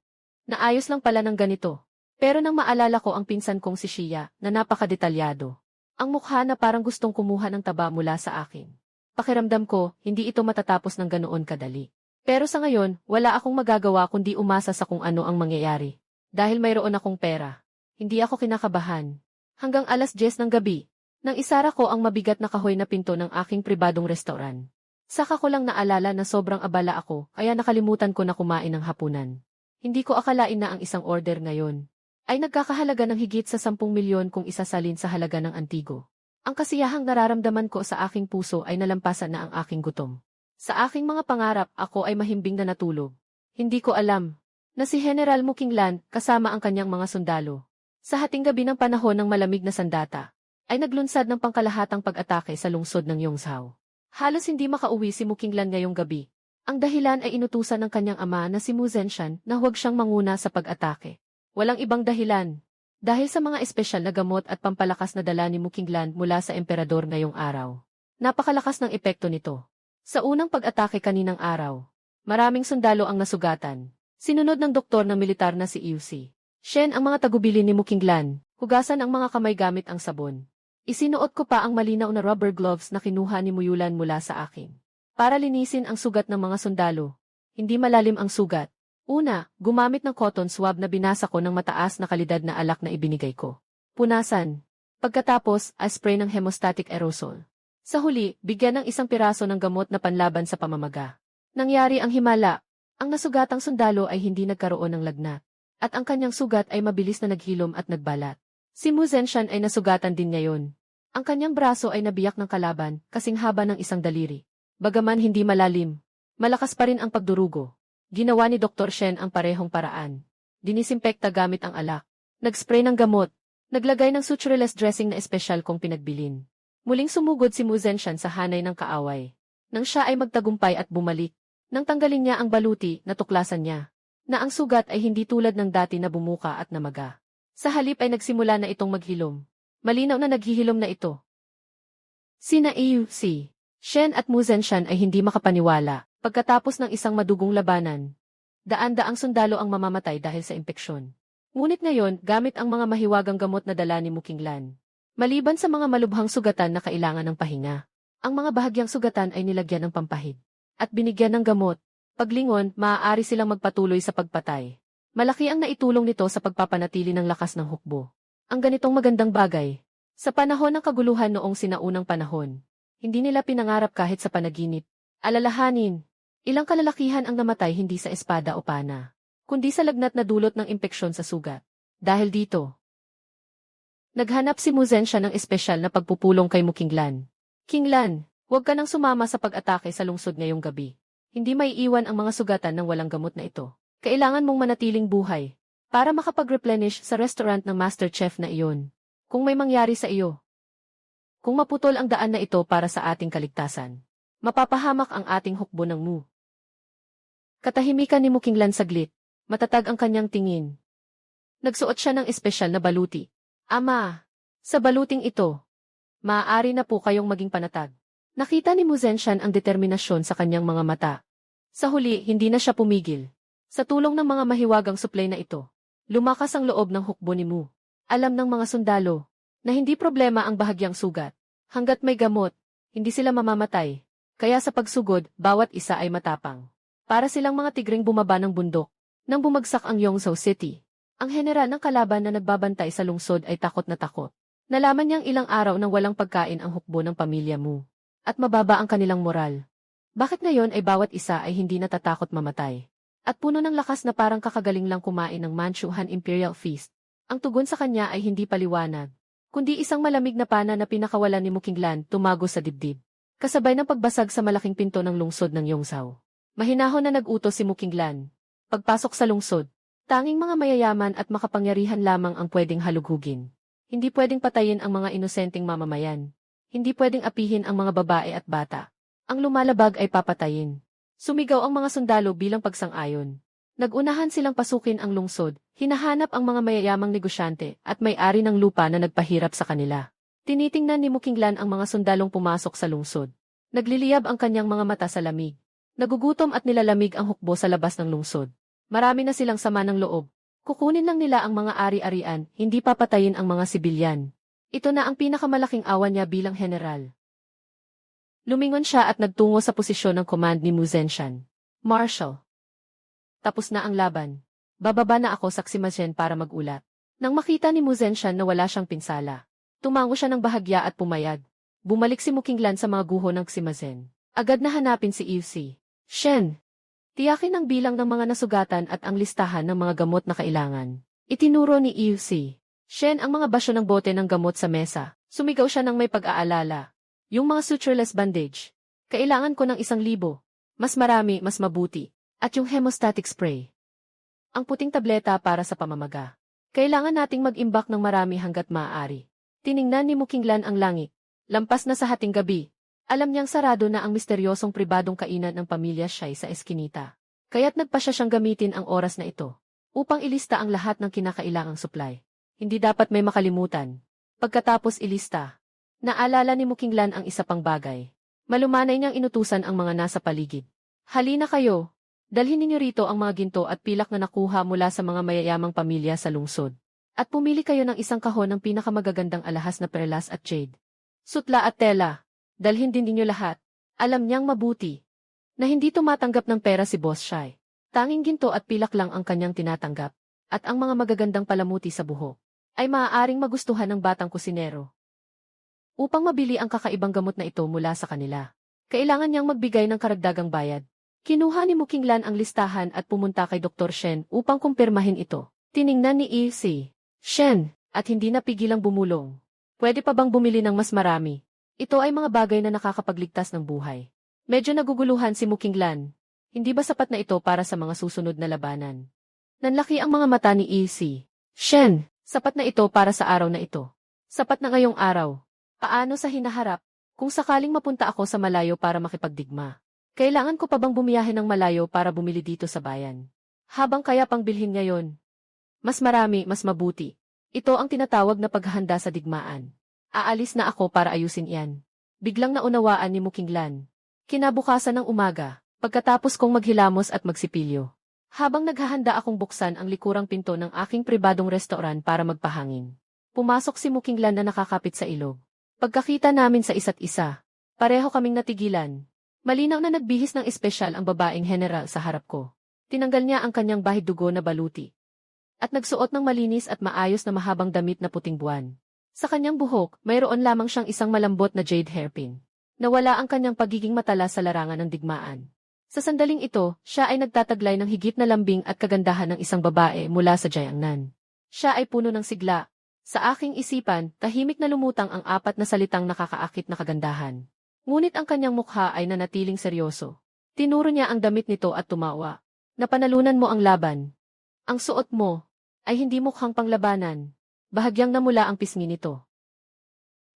Naayos lang pala ng ganito. Pero nang maalala ko ang pinsan kong si Shia na napakadetalyado. Ang mukha na parang gustong kumuha ng taba mula sa akin. Pakiramdam ko, hindi ito matatapos ng ganoon kadali. Pero sa ngayon, wala akong magagawa kundi umasa sa kung ano ang mangyayari. Dahil mayroon akong pera. Hindi ako kinakabahan. Hanggang 10:00 ng gabi, nang isara ko ang mabigat na kahoy na pinto ng aking pribadong restaurant. Saka ko lang naalala na sobrang abala ako, kaya nakalimutan ko na kumain ng hapunan. Hindi ko akalain na ang isang order ngayon ay nagkakahalaga ng higit sa 10 milyon kung isasalin sa halaga ng antigo. Ang kasiyahang nararamdaman ko sa aking puso ay nalampasan na ang aking gutom. Sa aking mga pangarap, ako ay mahimbing na natulog. Hindi ko alam na si General Mukinglan kasama ang kanyang mga sundalo. Sa hating gabi ng panahon ng malamig na sandata, ay naglunsad ng pangkalahatang pag-atake sa lungsod ng Yongzhou. Halos hindi makauwi si Mukinglan ngayong gabi. Ang dahilan ay inutusan ng kanyang ama na si Mu Zenshan na huwag siyang manguna sa pag-atake. Walang ibang dahilan. Dahil sa mga espesyal na gamot at pampalakas na dala ni Mukinglan mula sa emperador ngayong araw. Napakalakas ng epekto nito. Sa unang pag-atake kaninang araw, maraming sundalo ang nasugatan. Sinunod ng doktor ng militar na si Yusi Shen ang mga tagubilin ni Mukinglan, hugasan ang mga kamay gamit ang sabon. Isinuot ko pa ang malinaw na rubber gloves na kinuha ni Muyulan mula sa akin. Para linisin ang sugat ng mga sundalo. Hindi malalim ang sugat. Una, gumamit ng cotton swab na binasa ko ng mataas na kalidad na alak na ibinigay ko. Punasan. Pagkatapos, spray ng hemostatic aerosol. Sa huli, bigyan ng 1 piraso ng gamot na panlaban sa pamamaga. Nangyari ang himala. Ang nasugatang sundalo ay hindi nagkaroon ng lagnat. At ang kanyang sugat ay mabilis na naghilom at nagbalat. Si Mu Zenshan ay nasugatan din ngayon. Ang kanyang braso ay nabiyak ng kalaban, kasing haba ng isang daliri. Bagaman hindi malalim, malakas pa rin ang pagdurugo. Ginawa ni Dr. Shen ang parehong paraan. Dinisimpekta gamit ang alak. Nag-spray ng gamot. Naglagay ng sutureless dressing na espesyal kong pinagbilin. Muling sumugod si Mu Zenshan sa hanay ng kaaway. Nang siya ay magtagumpay at bumalik, nang tanggalin niya ang baluti, natuklasan niya na ang sugat ay hindi tulad ng dati na bumuka at namaga. Sa halip ay nagsimula na itong maghilom. Malinaw na naghihilom na ito. Sina Yu Si Shen at Mu Zenshan ay hindi makapaniwala pagkatapos ng isang madugong labanan. Daan-daang sundalo ang mamamatay dahil sa impeksyon. Ngunit ngayon, gamit ang mga mahiwagang gamot na dala ni Mu Qinglan. Maliban sa mga malubhang sugatan na kailangan ng pahinga, ang mga bahagyang sugatan ay nilagyan ng pampahid at binigyan ng gamot. Paglingon, maaari silang magpatuloy sa pagpatay. Malaki ang naitulong nito sa pagpapanatili ng lakas ng hukbo. Ang ganitong magandang bagay, sa panahon ng kaguluhan noong sinaunang panahon, hindi nila pinangarap kahit sa panaginip. Alalahanin, ilang kalalakihan ang namatay hindi sa espada o pana, kundi sa lagnat na dulot ng impeksyon sa sugat. Dahil dito, naghanap si Mu Zenshan ng espesyal na pagpupulong kay Mu Qinglan. Qinglan, huwag ka nang sumama sa pag-atake sa lungsod ngayong gabi. Hindi maiiwan ang mga sugatan ng walang gamot na ito. Kailangan mong manatiling buhay para makapag-replenish sa restaurant ng Master Chef na iyon. Kung may mangyari sa iyo, kung maputol ang daan na ito para sa ating kaligtasan, mapapahamak ang ating hukbo ng Mu. Katahimikan ni Mu Qinglan saglit, matatag ang kanyang tingin. Nagsuot siya ng espesyal na baluti. Ama, sa baluting ito, maaari na po kayong maging panatag. Nakita ni Mu Zenshan ang determinasyon sa kanyang mga mata. Sa huli, hindi na siya pumigil. Sa tulong ng mga mahiwagang suplay na ito, lumakas ang loob ng hukbo ni Mu. Alam ng mga sundalo na hindi problema ang bahagyang sugat. Hanggat may gamot, hindi sila mamamatay. Kaya sa pagsugod, bawat isa ay matapang. Para silang mga tigring bumaba ng bundok. Nang bumagsak ang Yongzhou City, ang general ng kalaban na nagbabantay sa lungsod ay takot na takot. Nalaman niyang ilang araw nang walang pagkain ang hukbo ng pamilya Mu. At mababa ang kanilang moral. Bakit ngayon ay bawat isa ay hindi natatakot mamatay? At puno ng lakas na parang kakagaling lang kumain ng Manchu Han Imperial Feast. Ang tugon sa kanya ay hindi paliwanag, kundi isang malamig na pana na pinakawalan ni Mu Qinglan tumago sa dibdib. Kasabay ng pagbasag sa malaking pinto ng lungsod ng Yongzhou. Mahinahon na nag-utos si Mu Qinglan. Pagpasok sa lungsod, tanging mga mayayaman at makapangyarihan lamang ang pwedeng halugugin. Hindi pwedeng patayin ang mga inosenteng mamamayan. Hindi pwedeng apihin ang mga babae at bata. Ang lumalabag ay papatayin. Sumigaw ang mga sundalo bilang pagsang-ayon. Nagunahan silang pasukin ang lungsod, hinahanap ang mga mayayamang negosyante at may-ari ng lupa na nagpahirap sa kanila. Tinitingnan ni Mu Qinglan ang mga sundalong pumasok sa lungsod. Nagliliyab ang kanyang mga mata sa lamig. Nagugutom at nilalamig ang hukbo sa labas ng lungsod. Marami na silang sama ng loob. Kukunin lang nila ang mga ari-arian, hindi papatayin ang mga sibilyan. Ito na ang pinakamalaking awa niya bilang general. Lumingon siya at nagtungo sa posisyon ng command ni Mu Zenshan. Marshal. Tapos na ang laban. Bababa na ako sa Ximazen para magulat. Nang makita ni Mu Zenshan na wala siyang pinsala, tumango siya ng bahagya at pumayag. Bumalik si Mu Qinglan sa mga guho ng Ximazen. Agad na hanapin si Yu Si Shen. Tiyakin ang bilang ng mga nasugatan at ang listahan ng mga gamot na kailangan. Itinuro ni Yu Si Shen ang mga basyo ng bote ng gamot sa mesa. Sumigaw siya ng may pag-aalala. Yung mga sutureless bandage. Kailangan ko ng 1,000. Mas marami, mas mabuti. At yung hemostatic spray. Ang puting tableta para sa pamamaga. Kailangan nating mag-imbak ng marami hanggat maaari. Tiningnan ni Mu Qinglan ang langit. Lampas na sa hating gabi. Alam niyang sarado na ang misteryosong pribadong kainan ng pamilya Shai sa eskinita. Kaya't nagpasya siyang gamitin ang oras na ito upang ilista ang lahat ng kinakailangang supply. Hindi dapat may makalimutan. Pagkatapos ilista, naalala ni Mu Qinglan ang isa pang bagay. Malumanay niyang inutusan ang mga nasa paligid. Halina kayo, dalhin ninyo rito ang mga ginto at pilak na nakuha mula sa mga mayayamang pamilya sa lungsod. At pumili kayo ng isang kahon ng pinakamagagandang alahas na perlas at jade. Sutla at tela, dalhin din ninyo lahat. Alam niyang mabuti na hindi tumatanggap ng pera si Boss Shai. Tanging ginto at pilak lang ang kanyang tinatanggap, at ang mga magagandang palamuti sa buhok ay maaaring magustuhan ng batang kusinero. Upang mabili ang kakaibang gamot na ito mula sa kanila, kailangan niyang magbigay ng karagdagang bayad. Kinuha ni Mu Qinglan ang listahan at pumunta kay Dr. Shen upang kumpirmahin ito. Tiningnan ni Yu Si Shen at hindi napigilang bumulong. Pwede pa bang bumili ng mas marami? Ito ay mga bagay na nakakapagligtas ng buhay. Medyo naguguluhan si Mu Qinglan. Hindi ba sapat na ito para sa mga susunod na labanan? Nanlaki ang mga mata ni Yu Si Shen. Sapat na ito para sa araw na ito. Sapat na ngayong araw. Paano sa hinaharap? Kung sakaling mapunta ako sa malayo para makipagdigma, kailangan ko pa bang bumiyahe ng malayo para bumili dito sa bayan? Habang kaya pang bilhin ngayon. Mas marami, mas mabuti. Ito ang tinatawag na paghahanda sa digmaan. Aalis na ako para ayusin iyan. Biglang naunawaan ni Mukinglan. Kinabukasan ng umaga, pagkatapos kong maghilamos at magsipilyo. Habang naghahanda akong buksan ang likurang pinto ng aking pribadong restaurant para magpahangin. Pumasok si Mukinglan na nakakapit sa ilog. Pagkakita namin sa isa't isa, pareho kaming natigilan. Malinaw na nagbihis ng espesyal ang babaeng general sa harap ko. Tinanggal niya ang kanyang bahid dugo na baluti. At nagsuot ng malinis at maayos na mahabang damit na puting buwan. Sa kanyang buhok, mayroon lamang siyang isang malambot na jade hairpin. Nawala ang kanyang pagiging matala sa larangan ng digmaan. Sa sandaling ito, siya ay nagtataglay ng higit na lambing at kagandahan ng isang babae mula sa Jiangnan. Siya ay puno ng sigla. Sa aking isipan, tahimik na lumutang ang apat na salitang nakakaakit na kagandahan. Ngunit ang kanyang mukha ay nanatiling seryoso. Tinuro niya ang damit nito at tumawa. Napanalunan mo ang laban. Ang suot mo ay hindi mukhang panglabanan. Bahagyang namula ang pisngi nito.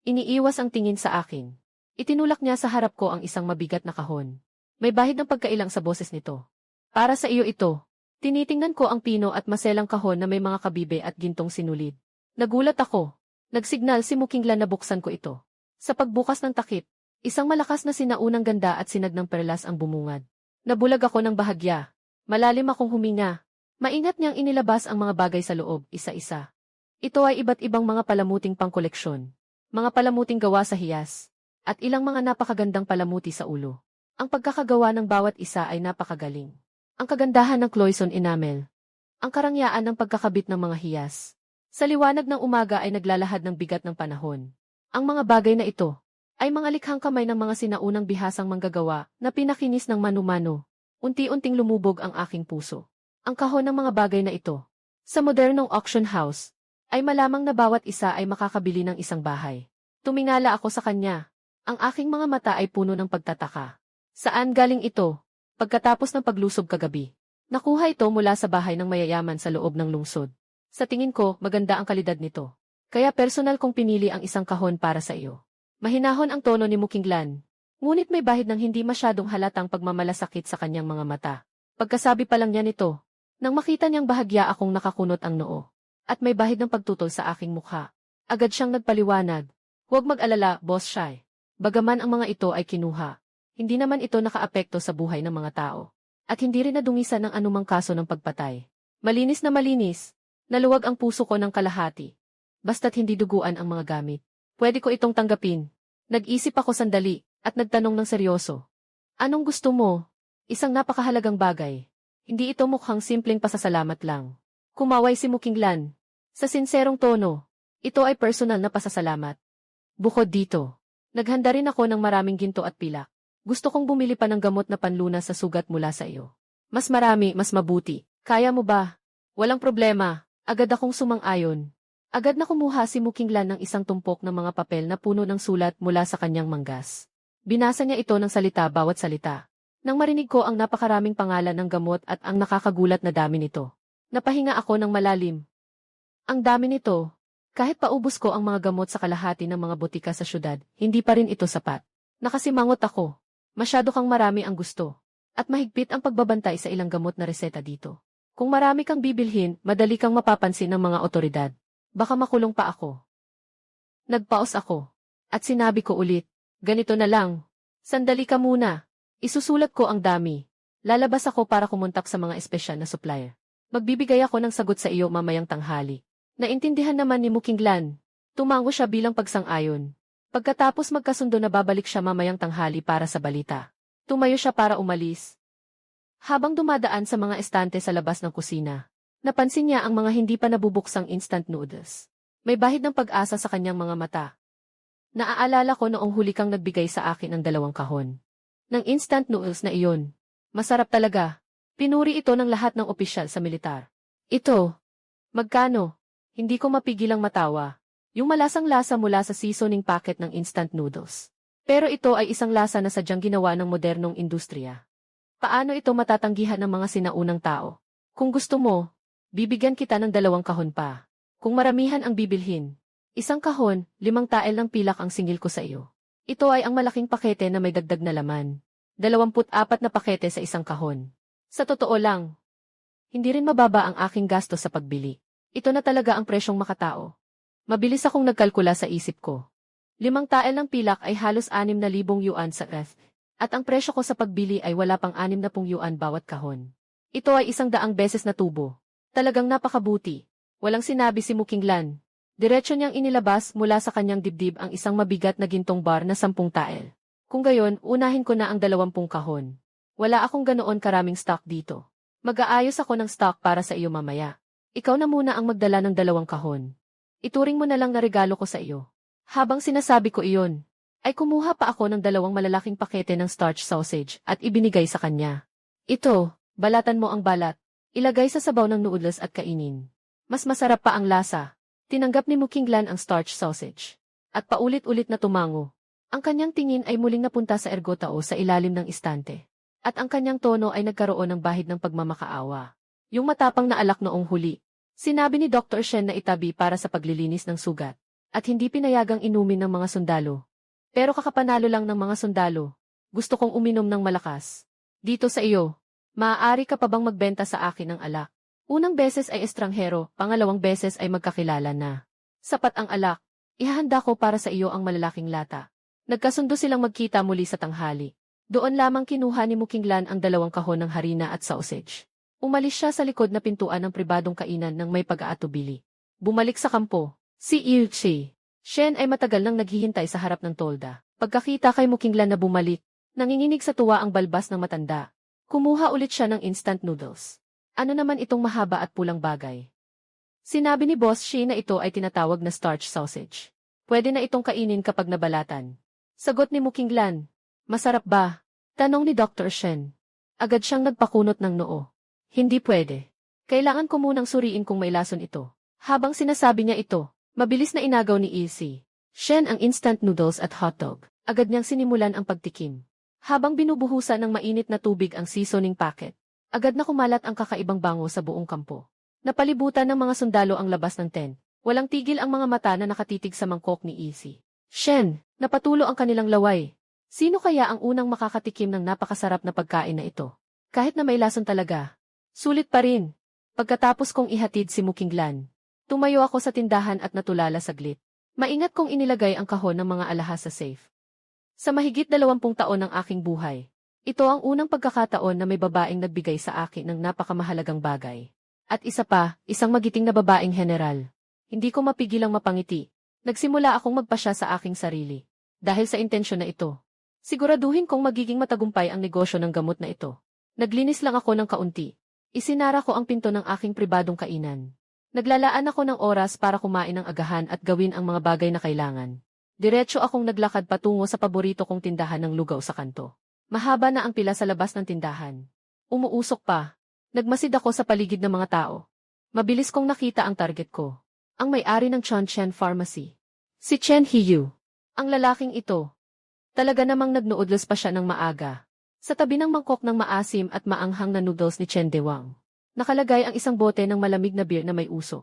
Iniiwas ang tingin sa akin. Itinulak niya sa harap ko ang isang mabigat na kahon. May bahid ng pagkailang sa boses nito. Para sa iyo ito. Tinitingnan ko ang pino at maselang kahon na may mga kabibe at gintong sinulid. Nagulat ako. Nagsignal si Mukinglan na buksan ko ito. Sa pagbukas ng takip, isang malakas na sinaunang ganda at sinag ng perlas ang bumungad. Nabulag ako ng bahagya. Malalim akong huminga. Maingat niyang inilabas ang mga bagay sa loob, isa-isa. Ito ay iba't ibang mga palamuting pangkoleksyon. Mga palamuting gawa sa hiyas. At ilang mga napakagandang palamuti sa ulo. Ang pagkakagawa ng bawat isa ay napakagaling. Ang kagandahan ng Cloison enamel. Ang karangyaan ng pagkakabit ng mga hiyas. Sa liwanag ng umaga ay naglalahad ng bigat ng panahon. Ang mga bagay na ito ay mga likhang kamay ng mga sinaunang bihasang manggagawa na pinakinis ng mano-mano. Unti-unting lumubog ang aking puso. Ang kahon ng mga bagay na ito. Sa modernong auction house, ay malamang na bawat isa ay makakabili ng isang bahay. Tumingala ako sa kanya. Ang aking mga mata ay puno ng pagtataka. Saan galing ito? Pagkatapos ng paglusob kagabi. Nakuha ito mula sa bahay ng mayayaman sa loob ng lungsod. Sa tingin ko, maganda ang kalidad nito. Kaya personal kong pinili ang isang kahon para sa iyo. Mahinahon ang tono ni Mukinglan. Ngunit may bahid ng hindi masyadong halatang pagmamalasakit sa kanyang mga mata. Pagkasabi pa lang niya nito, nang makita niyang bahagya akong nakakunot ang noo. At may bahid ng pagtutol sa aking mukha. Agad siyang nagpaliwanag. Huwag mag-alala, Boss Shai. Bagaman ang mga ito ay kinuha, hindi naman ito nakaapekto sa buhay ng mga tao. At hindi rin nadungisan ng anumang kaso ng pagpatay. Malinis na malinis. Naluwag ang puso ko ng kalahati. Basta't hindi duguan ang mga gamit. Pwede ko itong tanggapin. Nag-isip ako sandali, at nagtanong ng seryoso. Anong gusto mo? Isang napakahalagang bagay. Hindi ito mukhang simpleng pasasalamat lang. Kumaway si Mukinglan. Sa sinserong tono, ito ay personal na pasasalamat. Bukod dito, naghanda rin ako ng maraming ginto at pilak. Gusto kong bumili pa ng gamot na panlunas sa sugat mula sa iyo. Mas marami, mas mabuti. Kaya mo ba? Walang problema. Agad akong sumang-ayon. Agad na kumuha si Mukinglan ng isang tumpok ng mga papel na puno ng sulat mula sa kanyang manggas. Binasa niya ito ng salita bawat salita. Nang marinig ko ang napakaraming pangalan ng gamot at ang nakakagulat na dami nito. Napahinga ako ng malalim. Ang dami nito. Kahit paubos ko ang mga gamot sa kalahati ng mga botika sa syudad, hindi pa rin ito sapat. Nakasimangot ako. Masyado kang marami ang gusto. At mahigpit ang pagbabantay sa ilang gamot na reseta dito. Kung marami kang bibilhin, madali kang mapapansin ng mga otoridad. Baka makulong pa ako. Nagpaos ako. At sinabi ko ulit, ganito na lang. Sandali ka muna. Isusulat ko ang dami. Lalabas ako para kumontak sa mga espesyal na supplier. Magbibigay ako ng sagot sa iyo mamayang tanghali. Naintindihan naman ni Mukinglan. Tumango siya bilang pagsang-ayon. Pagkatapos magkasundo na babalik siya mamayang tanghali para sa balita. Tumayo siya para umalis. Habang dumadaan sa mga estante sa labas ng kusina, napansin niya ang mga hindi pa nabubuksang instant noodles. May bahid ng pag-asa sa kanyang mga mata. Naaalala ko noong huli kang nagbigay sa akin ng 2 kahon. Ng instant noodles na iyon. Masarap talaga. Pinuri ito ng lahat ng opisyal sa militar. Ito. Magkano? Hindi ko mapigilang matawa. Yung malasang-lasa mula sa seasoning packet ng instant noodles. Pero ito ay isang lasa na sadyang ginawa ng modernong industriya. Paano ito matatanggihan ng mga sinaunang tao? Kung gusto mo, bibigyan kita ng 2 kahon pa. Kung maramihan ang bibilhin, isang kahon, 5 tael ng pilak ang singil ko sa iyo. Ito ay ang malaking pakete na may dagdag na laman. 24 na pakete sa isang kahon. Sa totoo lang, hindi rin mababa ang aking gasto sa pagbili. Ito na talaga ang presyong makatao. Mabilis akong nagkalkula sa isip ko. 5 tael ng pilak ay halos 6,000 yuan sa Earth, at ang presyo ko sa pagbili ay wala pang 60 yuan bawat kahon. Ito ay 100 beses na tubo. Talagang napakabuti. Walang sinabi si Mukinglan. Diretso niyang inilabas mula sa kanyang dibdib ang isang mabigat na gintong bar na 10 tael. Kung gayon, unahin ko na ang 20 kahon. Wala akong ganoon karaming stock dito. Mag-aayos ako ng stock para sa iyo mamaya. Ikaw na muna ang magdala ng 2 kahon. Ituring mo na lang na regalo ko sa iyo. Habang sinasabi ko iyon, ay kumuha pa ako ng 2 malalaking pakete ng starch sausage at ibinigay sa kanya. Ito, balatan mo ang balat. Ilagay sa sabaw ng noodles at kainin. Mas masarap pa ang lasa. Tinanggap ni Mukinglan ang starch sausage. At paulit-ulit na tumango. Ang kanyang tingin ay muling napunta sa ergotao sa ilalim ng istante. At ang kanyang tono ay nagkaroon ng bahid ng pagmamakaawa. Yung matapang na alak noong huli. Sinabi ni Dr. Shen na itabi para sa paglilinis ng sugat. At hindi pinayagang inumin ng mga sundalo. Pero kakapanalo lang ng mga sundalo. Gusto kong uminom ng malakas. Dito sa iyo. Maaari ka pa bang magbenta sa akin ng alak? Unang beses ay estranghero, pangalawang beses ay magkakilala na. Sapat ang alak. Ihahanda ko para sa iyo ang malalaking lata. Nagkasundo silang magkita muli sa tanghali. Doon lamang kinuha ni Mukinglan ang 2 kahon ng harina at sausage. Umalis siya sa likod na pintuan ng pribadong kainan ng may pag-aatubili. Bumalik sa kampo. Si Yuchi Shen ay matagal nang naghihintay sa harap ng tolda. Pagkakita kay Mukinglan na bumalik, nanginginig sa tuwa ang balbas ng matanda. Kumuha ulit siya ng instant noodles. Ano naman itong mahaba at pulang bagay? Sinabi ni Boss Shi na ito ay tinatawag na starch sausage. Pwede na itong kainin kapag nabalatan. Sagot ni Mukinglan. Masarap ba? Tanong ni Dr. Shen. Agad siyang nagpakunot ng noo. Hindi pwede. Kailangan ko munang suriin kung may lason ito. Habang sinasabi niya ito, mabilis na inagaw ni Izzy Shen ang instant noodles at hotdog. Agad niyang sinimulan ang pagtikim. Habang binubuhusan ng mainit na tubig ang seasoning packet, agad na kumalat ang kakaibang bango sa buong kampo. Napalibutan ng mga sundalo ang labas ng tent. Walang tigil ang mga mata na nakatitig sa mangkok ni Izzy Shen, napatulo ang kanilang laway. Sino kaya ang unang makakatikim ng napakasarap na pagkain na ito? Kahit na may lason talaga. Sulit pa rin. Pagkatapos kong ihatid si Mukinglan, tumayo ako sa tindahan at natulala saglit. Maingat kong inilagay ang kahon ng mga alahas sa safe. Sa mahigit 20 taon ng aking buhay, ito ang unang pagkakataon na may babaeng nagbigay sa akin ng napakamahalagang bagay. At isa pa, isang magiting na babaeng general. Hindi ko mapigilang mapangiti. Nagsimula akong magpasya sa aking sarili. Dahil sa intensyon na ito, siguraduhin kong magiging matagumpay ang negosyo ng gamot na ito. Naglinis lang ako ng kaunti. Isinara ko ang pinto ng aking pribadong kainan. Naglalaan ako ng oras para kumain ng agahan at gawin ang mga bagay na kailangan. Diretso akong naglakad patungo sa paborito kong tindahan ng lugaw sa kanto. Mahaba na ang pila sa labas ng tindahan. Umuusok pa. Nagmasid ako sa paligid ng mga tao. Mabilis kong nakita ang target ko. Ang may-ari ng Chongchen Pharmacy. Si Chen Hiyu. Ang lalaking ito. Talaga namang nagnoodles pa siya ng maaga. Sa tabi ng mangkok ng maasim at maanghang na noodles ni Chen Dewang, nakalagay ang isang bote ng malamig na beer na may usok.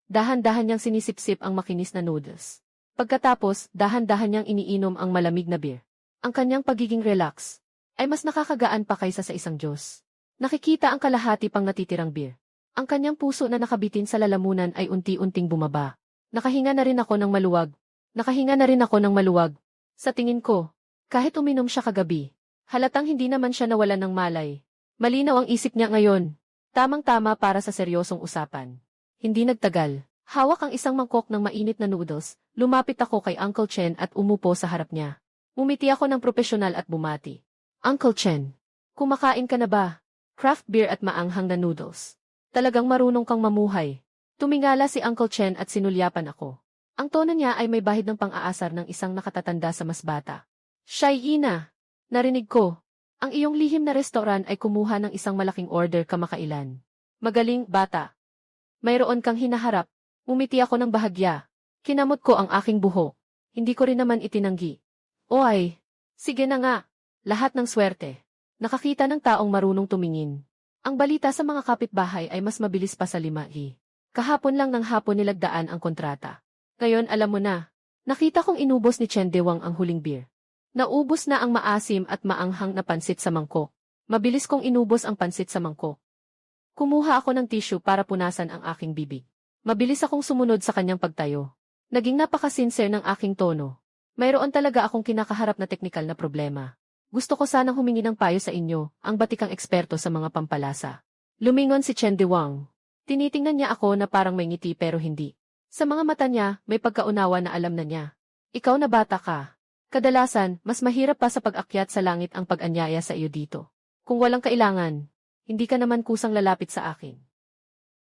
Dahan-dahan niyang sinisipsip ang makinis na noodles. Pagkatapos, dahan-dahan niyang iniinom ang malamig na beer. Ang kanyang pagiging relax ay mas nakakagaan pa kaysa sa isang Diyos. Nakikita ang kalahati pang natitirang beer. Ang kanyang puso na nakabitin sa lalamunan ay unti-unting bumaba. Nakahinga na rin ako ng maluwag. Sa tingin ko, kahit uminom siya kagabi, halatang hindi naman siya nawalan ng malay. Malinaw ang isip niya ngayon. Tamang-tama para sa seryosong usapan. Hindi nagtagal. Hawak ang isang mangkok ng mainit na noodles, lumapit ako kay Uncle Chen at umupo sa harap niya. Umiti ako ng propesyonal at bumati. Uncle Chen, kumakain ka na ba? Craft beer at maanghang na noodles. Talagang marunong kang mamuhay. Tumingala si Uncle Chen at sinulyapan ako. Ang tono niya ay may bahid ng pang-aasar ng isang nakatatanda sa mas bata. Shaina, narinig ko. Ang iyong lihim na restaurant ay kumuha ng isang malaking order kamakailan. Magaling, bata. Mayroon kang hinaharap. Umiti ako ng bahagya. Kinamot ko ang aking buhok. Hindi ko rin naman itinanggi. Oy, sige na nga. Lahat ng swerte. Nakakita ng taong marunong tumingin. Ang balita sa mga kapitbahay ay mas mabilis pa sa 5. Kahapon lang ng hapon nilagdaan ang kontrata. Ngayon alam mo na. Nakita kong inubos ni Chen Dewang ang huling beer. Naubos na ang maasim at maanghang na pansit sa mangkok. Mabilis kong inubos ang pansit sa mangkok. Kumuha ako ng tissue para punasan ang aking bibig. Mabilis akong sumunod sa kanyang pagtayo. Naging napaka-sincere ng aking tono. Mayroon talaga akong kinakaharap na teknikal na problema. Gusto ko sanang humingi ng payo sa inyo, ang batikang eksperto sa mga pampalasa. Lumingon si Chen Dewang. Tinitingnan niya ako na parang may ngiti pero hindi. Sa mga mata niya, may pagkaunawa na alam na niya. Ikaw na bata ka. Kadalasan, mas mahirap pa sa pag-akyat sa langit ang pag-anyaya sa iyo dito. Kung walang kailangan, hindi ka naman kusang lalapit sa akin.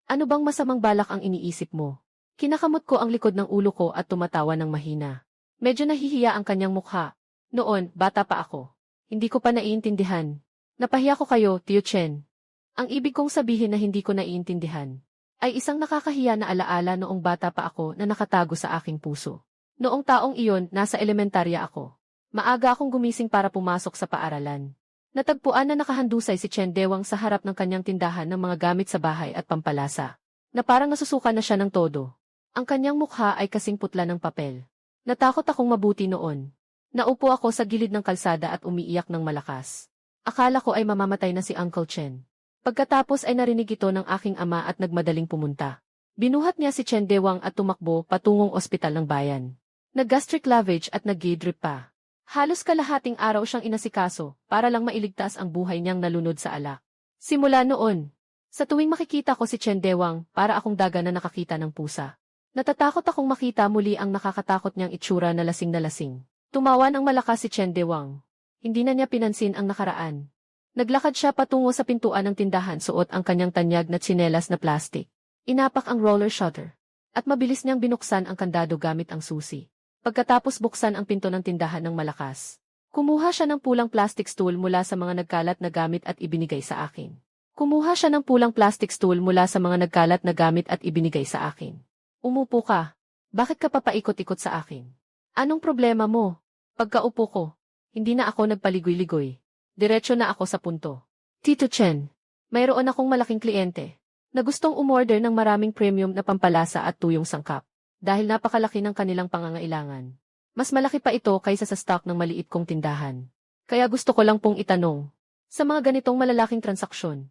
Ano bang masamang balak ang iniisip mo? Kinakamot ko ang likod ng ulo ko at tumatawa ng mahina. Medyo nahihiya ang kanyang mukha. Noon, bata pa ako. Hindi ko pa naiintindihan. Napahiya ko kayo, Tio Chen. Ang ibig kong sabihin na hindi ko naiintindihan ay isang nakakahiya na alaala noong bata pa ako na nakatago sa aking puso. Noong taong iyon, nasa elementarya ako. Maaga akong gumising para pumasok sa paaralan. Natagpuan na nakahandusay si Chen Dewang sa harap ng kanyang tindahan ng mga gamit sa bahay at pampalasa, na parang nasusuka na siya ng todo. Ang kanyang mukha ay kasing putla ng papel. Natakot akong mabuti noon. Naupo ako sa gilid ng kalsada at umiiyak ng malakas. Akala ko ay mamamatay na si Uncle Chen. Pagkatapos ay narinig ito ng aking ama at nagmadaling pumunta. Binuhat niya si Chen Dewang at tumakbo patungong ospital ng bayan. Nag-gastric lavage at nag-gay drip pa. Halos kalahating araw siyang inasikaso para lang mailigtas ang buhay niyang nalunod sa alak. Simula noon, sa tuwing makikita ko si Chen Dewang, para akong daga na nakakita ng pusa. Natatakot akong makita muli ang nakakatakot niyang itsura na lasing na lasing. Tumawa ng malakas si Chen Dewang. Hindi na niya pinansin ang nakaraan. Naglakad siya patungo sa pintuan ng tindahan, suot ang kanyang tanyag na tsinelas na plastik. Inapak ang roller shutter. At mabilis niyang binuksan ang kandado gamit ang susi. Pagkatapos buksan ang pinto ng tindahan ng malakas. Kumuha siya ng pulang plastic stool mula sa mga nagkalat na gamit at ibinigay sa akin. Kumuha siya ng pulang plastic stool mula sa mga nagkalat na gamit at ibinigay sa akin. Umupo ka. Bakit ka papaikot-ikot sa akin? Anong problema mo? Pagkaupo ko, hindi na ako nagpaligoy-ligoy. Diretso na ako sa punto. Tito Chen, mayroon akong malaking kliyente na gustong umorder ng maraming premium na pampalasa at tuyong sangkap. Dahil napakalaki ng kanilang pangangailangan. Mas malaki pa ito kaysa sa stock ng maliit kong tindahan. Kaya gusto ko lang pong itanong, sa mga ganitong malalaking transaksyon,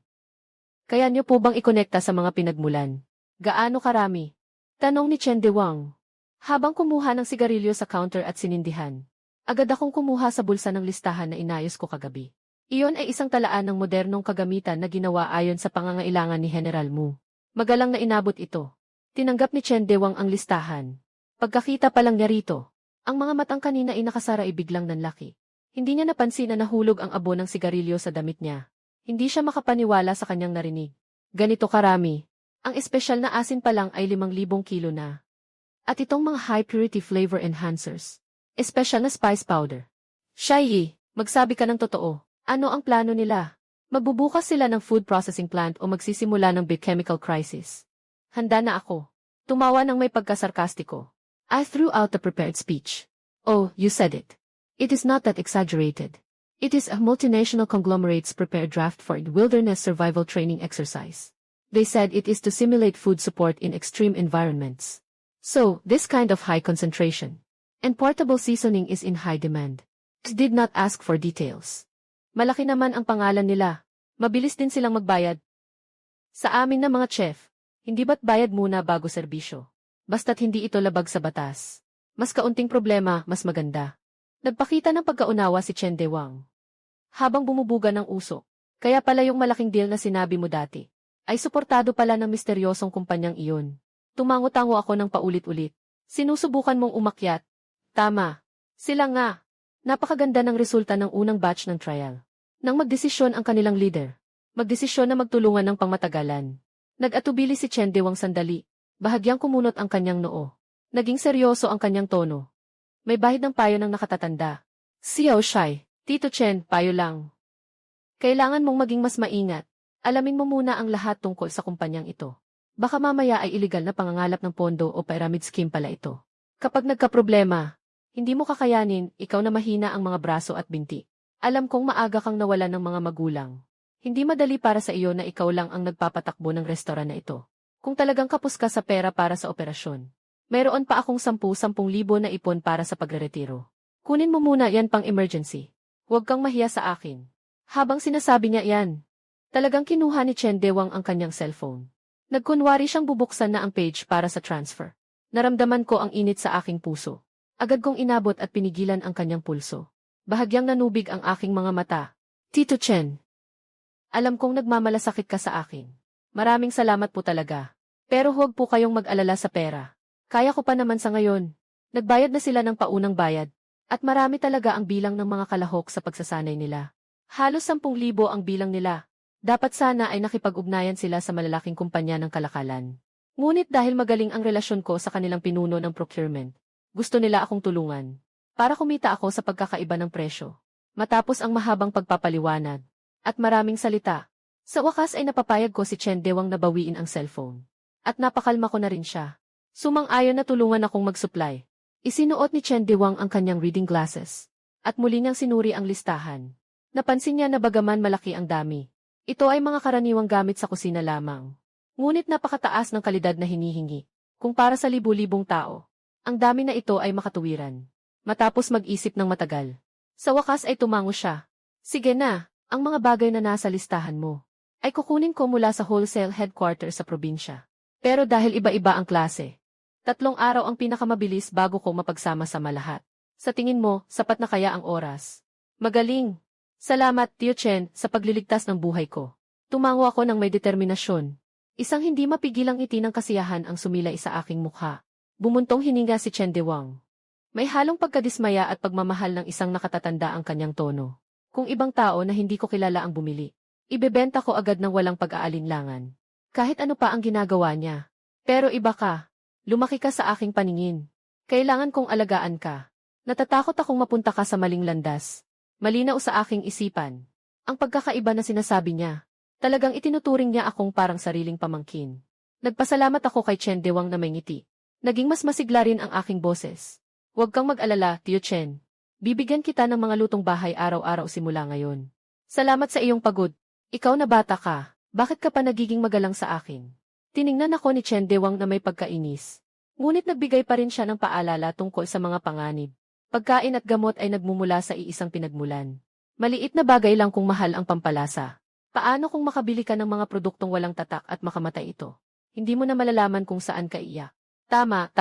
kaya niyo po bang ikonekta sa mga pinagmulan? Gaano karami? Tanong ni Chen Dewang. Habang kumuha ng sigarilyo sa counter at sinindihan, agad akong kumuha sa bulsa ng listahan na inayos ko kagabi. Iyon ay isang talaan ng modernong kagamitan na ginawa ayon sa pangangailangan ni General Mu. Magalang na inabot ito. Tinanggap ni Chen Dewang ang listahan. Pagkakita pa lang niya rito, ang mga matang kanina ay nakasara ay biglang nanlaki. Hindi niya napansin na nahulog ang abo ng sigarilyo sa damit niya. Hindi siya makapaniwala sa kanyang narinig. Ganito karami. Ang espesyal na asin pa lang ay 5,000 kilo na. At itong mga high-purity flavor enhancers. Espesyal na spice powder. Shai, magsabi ka ng totoo. Ano ang plano nila? Magbubukas sila ng food processing plant o magsisimula ng big chemical crisis? Handa na ako. Tumawa ng may pagkasarkastiko. I threw out the prepared speech. Oh, you said it. It is not that exaggerated. It is a multinational conglomerate's prepared draft for a wilderness survival training exercise. They said it is to simulate food support in extreme environments. So, this kind of high concentration and portable seasoning is in high demand. It did not ask for details. Malaki naman ang pangalan nila. Mabilis din silang magbayad. Sa amin na mga chef, hindi ba't bayad muna bago serbisyo? Basta't hindi ito labag sa batas. Mas kaunting problema, mas maganda. Nagpakita ng pagkaunawa si Chen Dewang. Habang bumubuga ng usok, kaya pala yung malaking deal na sinabi mo dati, ay suportado pala ng misteryosong kumpanyang iyon. Tumango-tango ako ng paulit-ulit. Sinusubukan mong umakyat. Tama. Sila nga. Napakaganda ng resulta ng unang batch ng trial. Nang magdesisyon ang kanilang leader, magdesisyon na magtulungan ng pangmatagalan. Nag-atubili si Chen Dewang sandali. Bahagyang kumunot ang kanyang noo. Naging seryoso ang kanyang tono. May bahid ng payo ng nakatatanda. Xiao Shai, Tito Chen, payo lang. Kailangan mong maging mas maingat. Alamin mo muna ang lahat tungkol sa kumpanyang ito. Baka mamaya ay iligal na pangangalap ng pondo o pyramid scheme pala ito. Kapag nagkaproblema, hindi mo kakayanin, ikaw na mahina ang mga braso at binti. Alam kong maaga kang nawalan ng mga magulang. Hindi madali para sa iyo na ikaw lang ang nagpapatakbo ng restoran na ito. Kung talagang kapos ka sa pera para sa operasyon, mayroon pa akong 10,000 na ipon para sa pagreretiro. Kunin mo muna yan pang emergency. Huwag kang mahiya sa akin. Habang sinasabi niya yan, talagang kinuha ni Chen Dewang ang kanyang cellphone. Nagkunwari siyang bubuksan na ang page para sa transfer. Naramdaman ko ang init sa aking puso. Agad kong inabot at pinigilan ang kanyang pulso. Bahagyang nanubig ang aking mga mata. Tito Chen, alam kong nagmamalasakit ka sa akin. Maraming salamat po talaga. Pero huwag po kayong mag-alala sa pera. Kaya ko pa naman sa ngayon. Nagbayad na sila ng paunang bayad. At marami talaga ang bilang ng mga kalahok sa pagsasanay nila. Halos 10,000 ang bilang nila. Dapat sana ay nakipag-ugnayan sila sa malalaking kumpanya ng kalakalan. Ngunit dahil magaling ang relasyon ko sa kanilang pinuno ng procurement, gusto nila akong tulungan. Para kumita ako sa pagkakaiba ng presyo. Matapos ang mahabang pagpapaliwanag at maraming salita, sa wakas ay napapayag ko si Chen Dewang na bawiin ang cellphone. At napakalma ko na rin siya. Sumang-ayon na tulungan akong mag-supply. Isinuot ni Chen Dewang ang kanyang reading glasses. At muli niyang sinuri ang listahan. Napansin niya na bagaman malaki ang dami, ito ay mga karaniwang gamit sa kusina lamang. Ngunit napakataas ng kalidad na hinihingi. Kung para sa libu-libong tao, ang dami na ito ay makatuwiran. Matapos mag-isip ng matagal, sa wakas ay tumango siya. Sige na, ang mga bagay na nasa listahan mo ay kukunin ko mula sa wholesale headquarters sa probinsya. Pero dahil iba-iba ang klase, 3 araw ang pinakamabilis bago ko mapagsama-sama lahat. Sa tingin mo, sapat na kaya ang oras? Magaling! Salamat, Tio Chen, sa pagliligtas ng buhay ko. Tumango ako ng may determinasyon. Isang hindi mapigilang ngiti ng kasiyahan ang sumilay sa aking mukha. Bumuntong hininga si Chen Dewang. May halong pagkadismaya at pagmamahal ng isang nakatatanda ang kanyang tono. Kung ibang tao na hindi ko kilala ang bumili, ibebenta ko agad ng walang pag-aalinlangan. Kahit ano pa ang ginagawa niya. Pero iba ka. Lumaki ka sa aking paningin. Kailangan kong alagaan ka. Natatakot akong mapunta ka sa maling landas. Malinaw sa aking isipan. Ang pagkakaiba na sinasabi niya. Talagang itinuturing niya akong parang sariling pamangkin. Nagpasalamat ako kay Chen Dewang na may ngiti. Naging mas masigla rin ang aking boses. Huwag kang mag-alala, Tio Chen. Bibigyan kita ng mga lutong bahay araw-araw simula ngayon. Salamat sa iyong pagod. Ikaw na bata ka. Bakit ka pa nagiging magalang sa akin? Tiningnan ako ni Chen Dewang na may pagkainis. Ngunit nagbigay pa rin siya ng paalala tungkol sa mga panganib. Pagkain at gamot ay nagmumula sa iisang pinagmulan. Maliit na bagay lang kung mahal ang pampalasa. Paano kung makabili ka ng mga produktong walang tatak at makamatay ito? Hindi mo na malalaman kung saan ka iyak. Tama.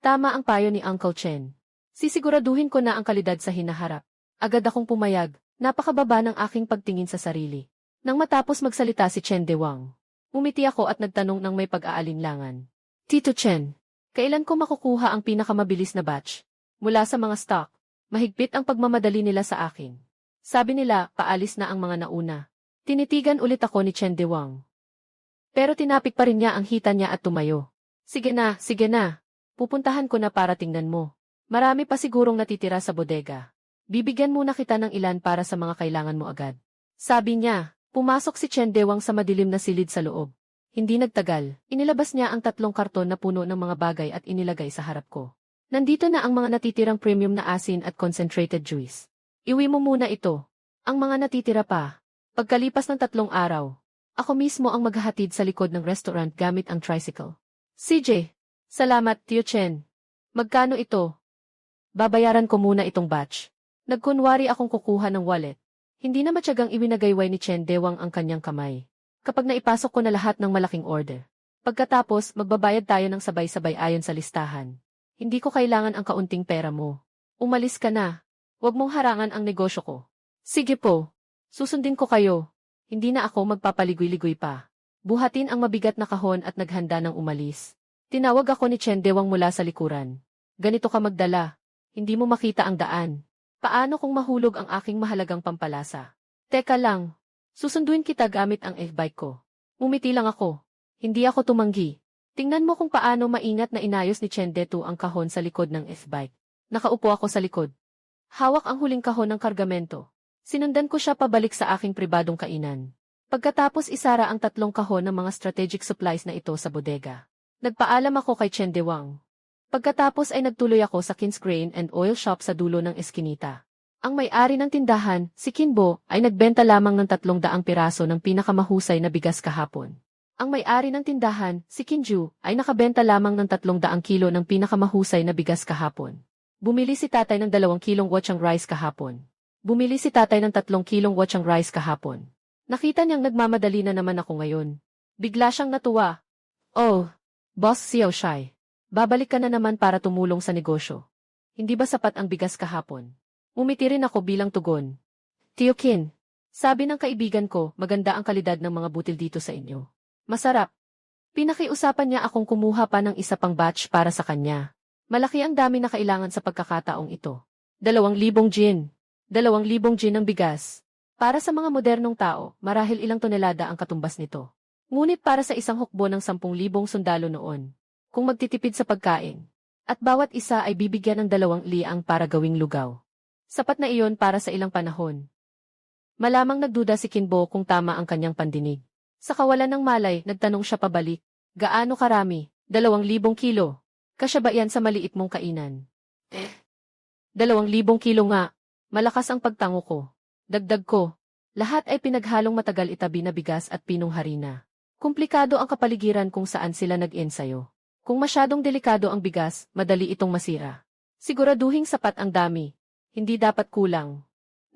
Tama ang payo ni Uncle Chen. Sisiguraduhin ko na ang kalidad sa hinaharap. Agad akong pumayag. Napakababa ng aking pagtingin sa sarili. Nang matapos magsalita si Chen Dewang, umiti ako at nagtanong ng may pag-aalinlangan. Tito Chen, kailan ko makukuha ang pinakamabilis na batch? Mula sa mga stock, mahigpit ang pagmamadali nila sa akin. Sabi nila, paalis na ang mga nauna. Tinitigan ulit ako ni Chen Dewang. Pero tinapik pa rin niya ang hita niya at tumayo. Sige na. Pupuntahan ko na para tingnan mo. Marami pa sigurong natitira sa bodega. Bibigyan muna kita ng ilan para sa mga kailangan mo agad. Sabi niya, pumasok si Chen Dewang sa madilim na silid sa loob. Hindi nagtagal, inilabas niya ang 3 karton na puno ng mga bagay at inilagay sa harap ko. Nandito na ang mga natitirang premium na asin at concentrated juice. Iwi mo muna ito. Ang mga natitira pa. Pagkalipas ng 3 araw, ako mismo ang maghahatid sa likod ng restaurant gamit ang tricycle. CJ, salamat, Tio Chen. Magkano ito? Babayaran ko muna itong batch. Nagkunwari akong kukuha ng wallet. Hindi na matyagang iwinagayway ni Chen Dewang ang kanyang kamay. Kapag naipasok ko na lahat ng malaking order. Pagkatapos, magbabayad tayo ng sabay-sabay ayon sa listahan. Hindi ko kailangan ang kaunting pera mo. Umalis ka na. Huwag mong harangan ang negosyo ko. Sige po. Susundin ko kayo. Hindi na ako magpapaligoy-ligoy pa. Buhatin ang mabigat na kahon at naghanda ng umalis. Tinawag ako ni Chen Dewang mula sa likuran. Ganito ka magdala. Hindi mo makita ang daan. Paano kung mahulog ang aking mahalagang pampalasa? Teka lang. Susunduin kita gamit ang e-bike ko. Umiti lang ako. Hindi ako tumanggi. Tingnan mo kung paano maingat na inayos ni Chen Detu ang kahon sa likod ng e-bike. Nakaupo ako sa likod. Hawak ang huling kahon ng kargamento. Sinundan ko siya pabalik sa aking pribadong kainan. Pagkatapos isara ang 3 kahon ng mga strategic supplies na ito sa bodega. Nagpaalam ako kay Chen Dewang. Pagkatapos ay nagtuloy ako sa Kin's Grain and Oil Shop sa dulo ng eskinita. Ang may-ari ng tindahan, si Kinbo, ay nagbenta lamang ng 300 piraso ng pinakamahusay na bigas kahapon. Ang may-ari ng tindahan, si Kinju, ay nakabenta lamang ng 300 kilo ng pinakamahusay na bigas kahapon. Bumili si tatay ng 2 kilong wochang rice kahapon. Bumili si tatay ng 3 kilong wochang rice kahapon. Nakita niyang nagmamadali na naman ako ngayon. Bigla siyang natuwa. Oh, Boss Xiao Shai. Babalik ka na naman para tumulong sa negosyo. Hindi ba sapat ang bigas kahapon? Umiti rin ako bilang tugon. Tio Kin, sabi ng kaibigan ko, maganda ang kalidad ng mga butil dito sa inyo. Masarap. Pinakiusapan niya akong kumuha pa ng isa pang batch para sa kanya. Malaki ang dami na kailangan sa pagkakataong ito. 2,000 gin. 2,000 gin ng bigas. Para sa mga modernong tao, marahil ilang tonelada ang katumbas nito. Ngunit para sa isang hukbo ng 10,000 sundalo noon, kung magtitipid sa pagkain, at bawat isa ay bibigyan ng 2,000 para gawing lugaw. Sapat na iyon para sa ilang panahon. Malamang nagduda si Kinbo kung tama ang kanyang pandinig. Sa kawalan ng malay, nagtanong siya pabalik. Gaano karami? 2,000 kilo. Kasya ba yan sa maliit mong kainan? 2,000 kilo nga. Malakas ang pagtango ko. Dagdag ko. Lahat ay pinaghalong matagal itabi na bigas at pinong harina. Komplikado ang kapaligiran kung saan sila nag-ensayo. Kung masyadong delikado ang bigas, madali itong masira. Siguraduhing sapat ang dami. Hindi dapat kulang.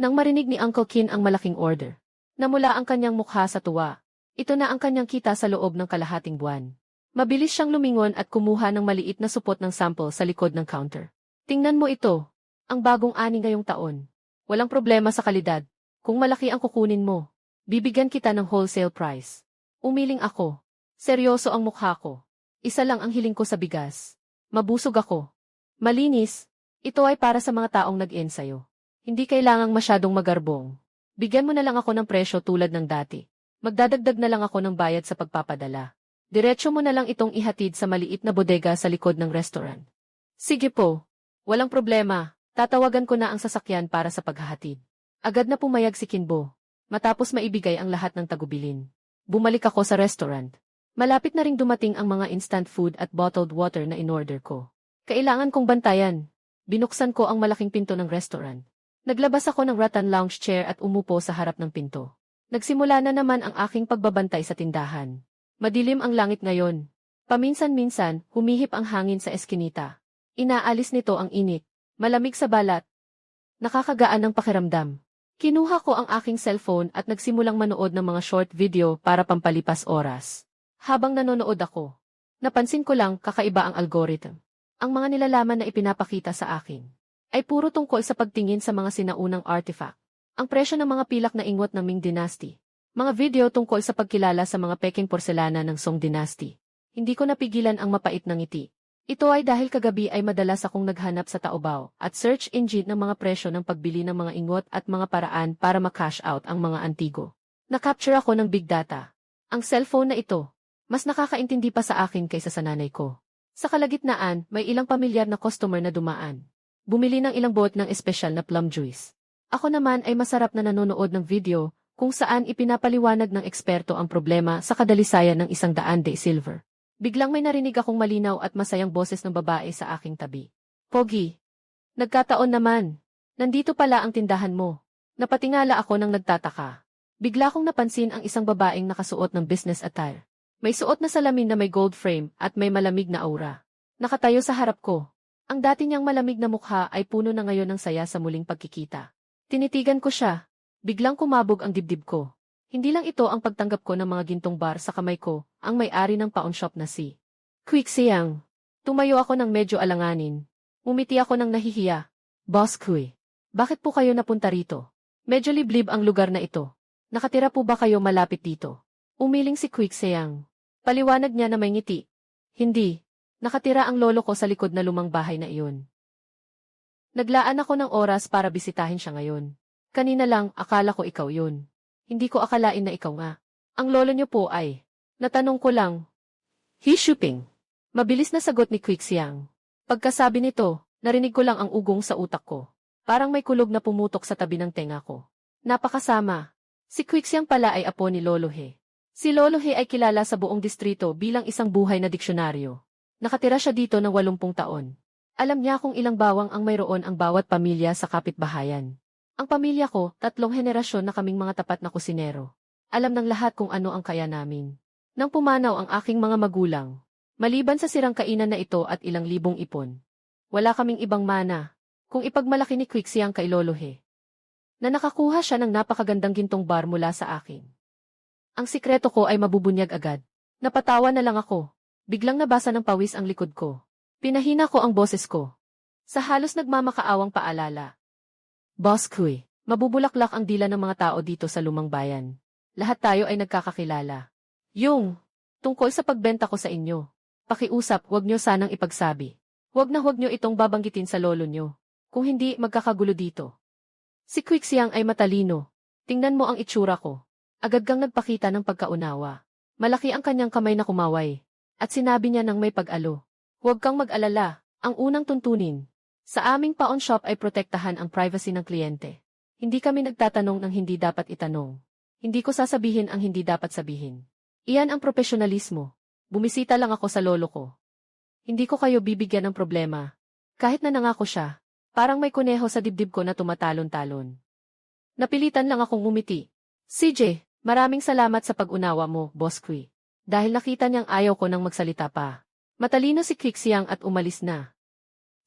Nang marinig ni Uncle Kin ang malaking order, namula ang kanyang mukha sa tuwa. Ito na ang kanyang kita sa loob ng kalahating buwan. Mabilis siyang lumingon at kumuha ng maliit na supot ng sample sa likod ng counter. Tingnan mo ito. Ang bagong ani ngayong taon. Walang problema sa kalidad. Kung malaki ang kukunin mo, bibigyan kita ng wholesale price. Umiling ako. Seryoso ang mukha ko. Isa lang ang hiling ko sa bigas. Mabusog ako. Malinis. Ito ay para sa mga taong nag-ensayo. Hindi kailangang masyadong magarbong. Bigyan mo na lang ako ng presyo tulad ng dati. Magdadagdag na lang ako ng bayad sa pagpapadala. Diretso mo na lang itong ihatid sa maliit na bodega sa likod ng restaurant. Sige po. Walang problema. Tatawagan ko na ang sasakyan para sa paghahatid. Agad na pumayag si Kinbo. Matapos maibigay ang lahat ng tagubilin. Bumalik ako sa restaurant. Malapit na ring dumating ang mga instant food at bottled water na in-order ko. Kailangan kong bantayan. Binuksan ko ang malaking pinto ng restaurant. Naglabas ako ng rattan lounge chair at umupo sa harap ng pinto. Nagsimula na naman ang aking pagbabantay sa tindahan. Madilim ang langit ngayon. Paminsan-minsan, humihip ang hangin sa eskinita. Inaalis nito ang init. Malamig sa balat. Nakakagaan ng pakiramdam. Kinuha ko ang aking cellphone at nagsimulang manood ng mga short video para pampalipas oras. Habang nanonood ako, napansin ko lang kakaiba ang algorithm. Ang mga nilalaman na ipinapakita sa akin ay puro tungkol sa pagtingin sa mga sinaunang artifact. Ang presyo ng mga pilak na ingwat ng Ming Dynasty. Mga video tungkol sa pagkilala sa mga peking porselana ng Song Dynasty. Hindi ko napigilan ang mapait ng ngiti. Ito ay dahil kagabi ay madalas akong naghanap sa Taobao at search engine ng mga presyo ng pagbili ng mga ingot at mga paraan para ma-cash out ang mga antigo. Na-capture ako ng big data. Ang cellphone na ito, mas nakakaintindi pa sa akin kaysa sa nanay ko. Sa kalagitnaan, may ilang pamilyar na customer na dumaan. Bumili ng ilang bot ng espesyal na plum juice. Ako naman ay masarap na nanonood ng video kung saan ipinapaliwanag ng eksperto ang problema sa kadalisayan ng 100 de silver. Biglang may narinig akong malinaw at masayang boses ng babae sa aking tabi. Pogi. Nagkataon naman. Nandito pala ang tindahan mo. Napatingala ako nang nagtataka. Bigla kong napansin ang isang babaeng nakasuot ng business attire. May suot na salamin na may gold frame at may malamig na aura. Nakatayo sa harap ko. Ang dati niyang malamig na mukha ay puno na ngayon ng saya sa muling pagkikita. Tinitigan ko siya. Biglang kumabog ang dibdib ko. Hindi lang ito ang pagtanggap ko ng mga gintong bar sa kamay ko, ang may-ari ng pawn shop na si Quick Siang. Tumayo ako ng medyo alanganin. Umiti ako ng nahihiya. Boss Kui, bakit po kayo napunta rito? Medyo liblib ang lugar na ito. Nakatira po ba kayo malapit dito? Umiling si Quick Siang. Paliwanag niya na may ngiti. Hindi. Nakatira ang lolo ko sa likod na lumang bahay na iyon. Naglaan ako ng oras para bisitahin siya ngayon. Kanina lang, akala ko ikaw yun. Hindi ko akalain na ikaw nga. Ang lolo niyo po ay, natanong ko lang. He's shopping. Mabilis na sagot ni Quick Siang. Pagkasabi nito, narinig ko lang ang ugong sa utak ko. Parang may kulog na pumutok sa tabi ng tenga ko. Napakasama. Si Quick Siang pala ay apo ni Lolo He. Si Lolo He ay kilala sa buong distrito bilang isang buhay na diksyonaryo. Nakatira siya dito ng 80 taon. Alam niya kung ilang bawang ang mayroon ang bawat pamilya sa kapitbahayan. Ang pamilya ko, 3 henerasyon na kaming mga tapat na kusinero. Alam ng lahat kung ano ang kaya namin. Nang pumanaw ang aking mga magulang, maliban sa sirang kainan na ito at ilang libong ipon, wala kaming ibang mana, kung ipagmalaki ni Quixiang kay Lolo He, na nakakuha siya ng napakagandang gintong bar mula sa akin. Ang sikreto ko ay mabubunyag agad. Napatawa na lang ako. Biglang nabasa ng pawis ang likod ko. Pinahina ko ang boses ko. Sa halos nagmamakaawang paalala. Boss Kui, mabubulaklak ang dila ng mga tao dito sa lumang bayan. Lahat tayo ay nagkakakilala. Yung, tungkol sa pagbenta ko sa inyo. Pakiusap, huwag nyo sanang ipagsabi. Huwag nyo itong babanggitin sa lolo nyo. Kung hindi, magkakagulo dito. Si Quixiang ay matalino. Tingnan mo ang itsura ko. Agad kang nagpakita ng pagkaunawa. Malaki ang kanyang kamay na kumaway. At sinabi niya ng may pag-alo. Huwag kang mag-alala. Ang unang tuntunin. Sa aming pawn shop ay protektahan ang privacy ng kliyente. Hindi kami nagtatanong ng hindi dapat itanong. Hindi ko sasabihin ang hindi dapat sabihin. Iyan ang profesionalismo. Bumisita lang ako sa lolo ko. Hindi ko kayo bibigyan ng problema. Kahit na nangako siya, parang may kuneho sa dibdib ko na tumatalon-talon. Napilitan lang akong ngumiti. CJ, maraming salamat sa pag-unawa mo, Boss Kui. Dahil nakita niyang ayaw ko nang magsalita pa. Matalino si Quixiang at umalis na.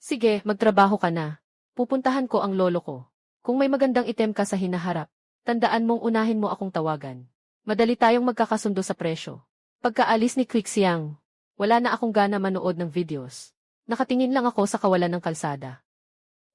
Sige, magtrabaho ka na. Pupuntahan ko ang lolo ko. Kung may magandang item ka sa hinaharap, tandaan mong unahin mo akong tawagan. Madali tayong magkakasundo sa presyo. Pagkaalis ni Quixiang, wala na akong gana manood ng videos. Nakatingin lang ako sa kawalan ng kalsada.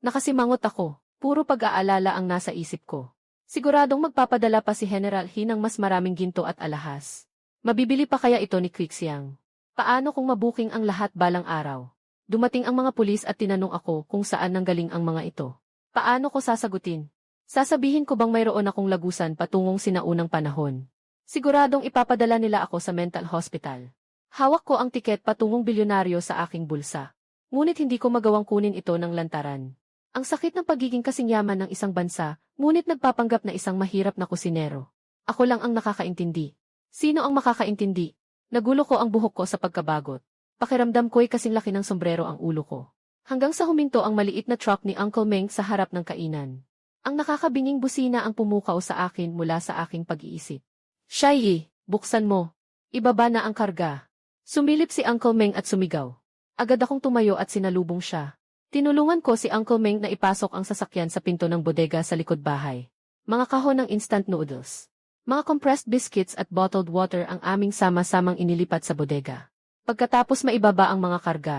Nakasimangot ako, puro pag-aalala ang nasa isip ko. Siguradong magpapadala pa si General He ng mas maraming ginto at alahas. Mabibili pa kaya ito ni Quixiang? Paano kung mabuking ang lahat balang araw? Dumating ang mga pulis at tinanong ako kung saan nanggaling ang mga ito. Paano ko sasagutin? Sasabihin ko bang mayroon akong lagusan patungong sinaunang panahon? Siguradong ipapadala nila ako sa mental hospital. Hawak ko ang tiket patungong bilyonaryo sa aking bulsa. Ngunit hindi ko magawang kunin ito ng lantaran. Ang sakit ng pagiging kasing yaman ng isang bansa, ngunit nagpapanggap na isang mahirap na kusinero. Ako lang ang nakakaintindi. Sino ang makakaintindi? Nagulo ko ang buhok ko sa pagkabagot. Pakiramdam ko'y kasing laki ng sombrero ang ulo ko. Hanggang sa huminto ang maliit na truck ni Uncle Meng sa harap ng kainan. Ang nakakabinging busina ang pumukaw sa akin mula sa aking pag-iisip. Shai, buksan mo. Ibaba na ang karga. Sumilip si Uncle Meng at sumigaw. Agad akong tumayo at sinalubong siya. Tinulungan ko si Uncle Meng na ipasok ang sasakyan sa pinto ng bodega sa likod bahay. Mga kahon ng instant noodles. Mga compressed biscuits at bottled water ang aming sama-samang inilipat sa bodega. Pagkatapos maibaba ang mga karga.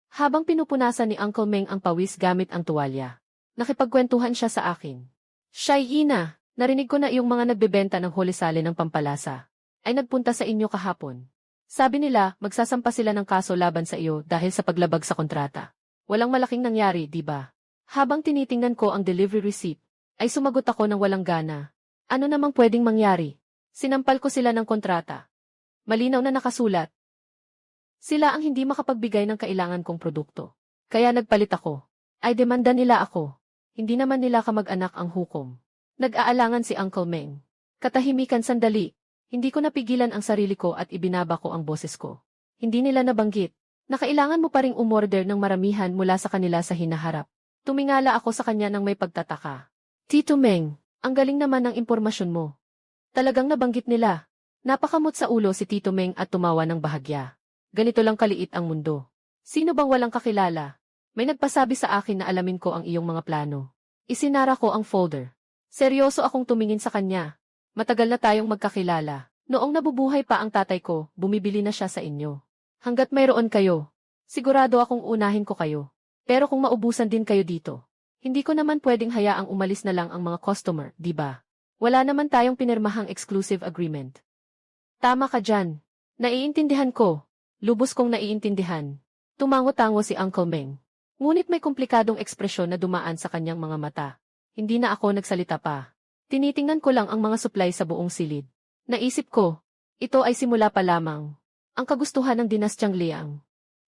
Habang pinupunasan ni Uncle Meng ang pawis gamit ang tuwalya, nakipagkwentuhan siya sa akin. Shai Ina, narinig ko na iyong mga nagbebenta ng holisale ng pampalasa ay nagpunta sa inyo kahapon. Sabi nila, magsasampa sila ng kaso laban sa iyo dahil sa paglabag sa kontrata. Walang malaking nangyari, di ba? Habang tinitingnan ko ang delivery receipt, ay sumagot ako ng walang gana. Ano namang pwedeng mangyari? Sinampal ko sila ng kontrata. Malinaw na nakasulat. Sila ang hindi makapagbigay ng kailangan kong produkto. Kaya nagpalit ako. Ay demanda nila ako. Hindi naman nila kamag-anak ang hukom. Nag-aalangan si Uncle Meng. Katahimikan sandali. Hindi ko napigilan ang sarili ko at ibinaba ko ang boses ko. Hindi nila nabanggit na kailangan mo pa ring umorder ng maramihan mula sa kanila sa hinaharap. Tumingala ako sa kanya ng may pagtataka. Tito Meng, ang galing naman ng impormasyon mo. Talagang nabanggit nila. Napakamot sa ulo si Tito Meng at tumawa ng bahagya. Ganito lang kaliit ang mundo. Sino bang walang kakilala? May nagpasabi sa akin na alamin ko ang iyong mga plano. Isinara ko ang folder. Seryoso akong tumingin sa kanya. Matagal na tayong magkakilala. Noong nabubuhay pa ang tatay ko, bumibili na siya sa inyo. Hanggat mayroon kayo, sigurado akong unahin ko kayo. Pero kung maubusan din kayo dito, hindi ko naman pwedeng hayaang umalis na lang ang mga customer, di ba? Wala naman tayong pinirmahang exclusive agreement. Tama ka dyan. Naiintindihan ko. Lubos kong naiintindihan. Tumango-tango si Uncle Meng. Ngunit may komplikadong ekspresyon na dumaan sa kanyang mga mata. Hindi na ako nagsalita pa. Tinitingnan ko lang ang mga supply sa buong silid. Naisip ko, ito ay simula pa lamang. Ang kagustuhan ng dinastyang Liang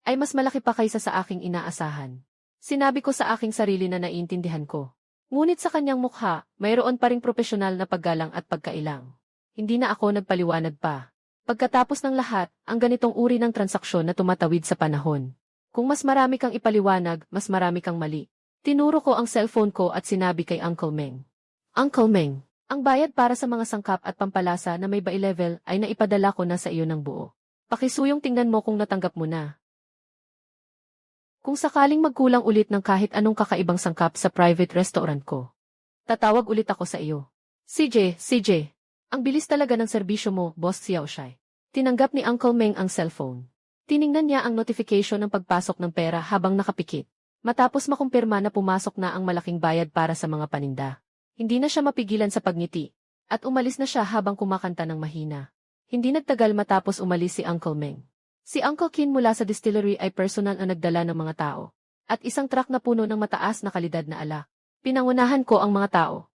ay mas malaki pa kaysa sa aking inaasahan. Sinabi ko sa aking sarili na naiintindihan ko. Ngunit sa kanyang mukha, mayroon pa ring propesyonal na paggalang at pagkailang. Hindi na ako nagpaliwanag pa. Pagkatapos ng lahat, ang ganitong uri ng transaksyon na tumatawid sa panahon. Kung mas marami kang ipaliwanag, mas marami kang mali. Tinuro ko ang cellphone ko at sinabi kay Uncle Meng. Uncle Meng, Ang bayad para sa mga sangkap at pampalasa na may level ay naipadala ko na sa iyo ng buo. Pakisuyong tingnan mo kung natanggap mo na. Kung sakaling magkulang ulit ng kahit anong kakaibang sangkap sa private restaurant ko, tatawag ulit ako sa iyo. CJ, ang bilis talaga ng serbisyo mo, Boss Xiaoshai. Tinanggap ni Uncle Meng ang cellphone. Tiningnan niya ang notification ng pagpasok ng pera habang nakapikit. Matapos makumpirma na pumasok na ang malaking bayad para sa mga paninda. Hindi na siya mapigilan sa pagngiti, at umalis na siya habang kumakanta ng mahina. Hindi nagtagal matapos umalis si Uncle Meng. Si Uncle Qin mula sa distillery ay personal na nagdala ng mga tao, at isang truck na puno ng mataas na kalidad na alak. Pinangunahan ko ang mga tao.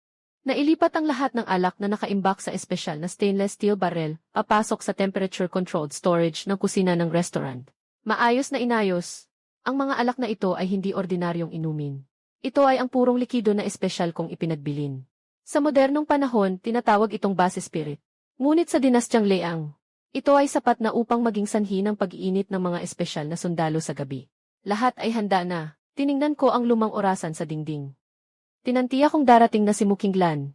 Nailipat ang lahat ng alak na nakaimbak sa espesyal na stainless steel barrel, papasok sa temperature-controlled storage ng kusina ng restaurant. Maayos na inayos. Ang mga alak na ito ay hindi ordinaryong inumin. Ito ay ang purong likido na espesyal kong ipinagbilin. Sa modernong panahon, tinatawag itong base spirit. Ngunit sa dinastyang Liang, ito ay sapat na upang maging sanhi ng pag-iinit ng mga espesyal na sundalo sa gabi. Lahat ay handa na. Tiningnan ko ang lumang orasan sa dingding. Tinantiya kong darating na si Mukinglan.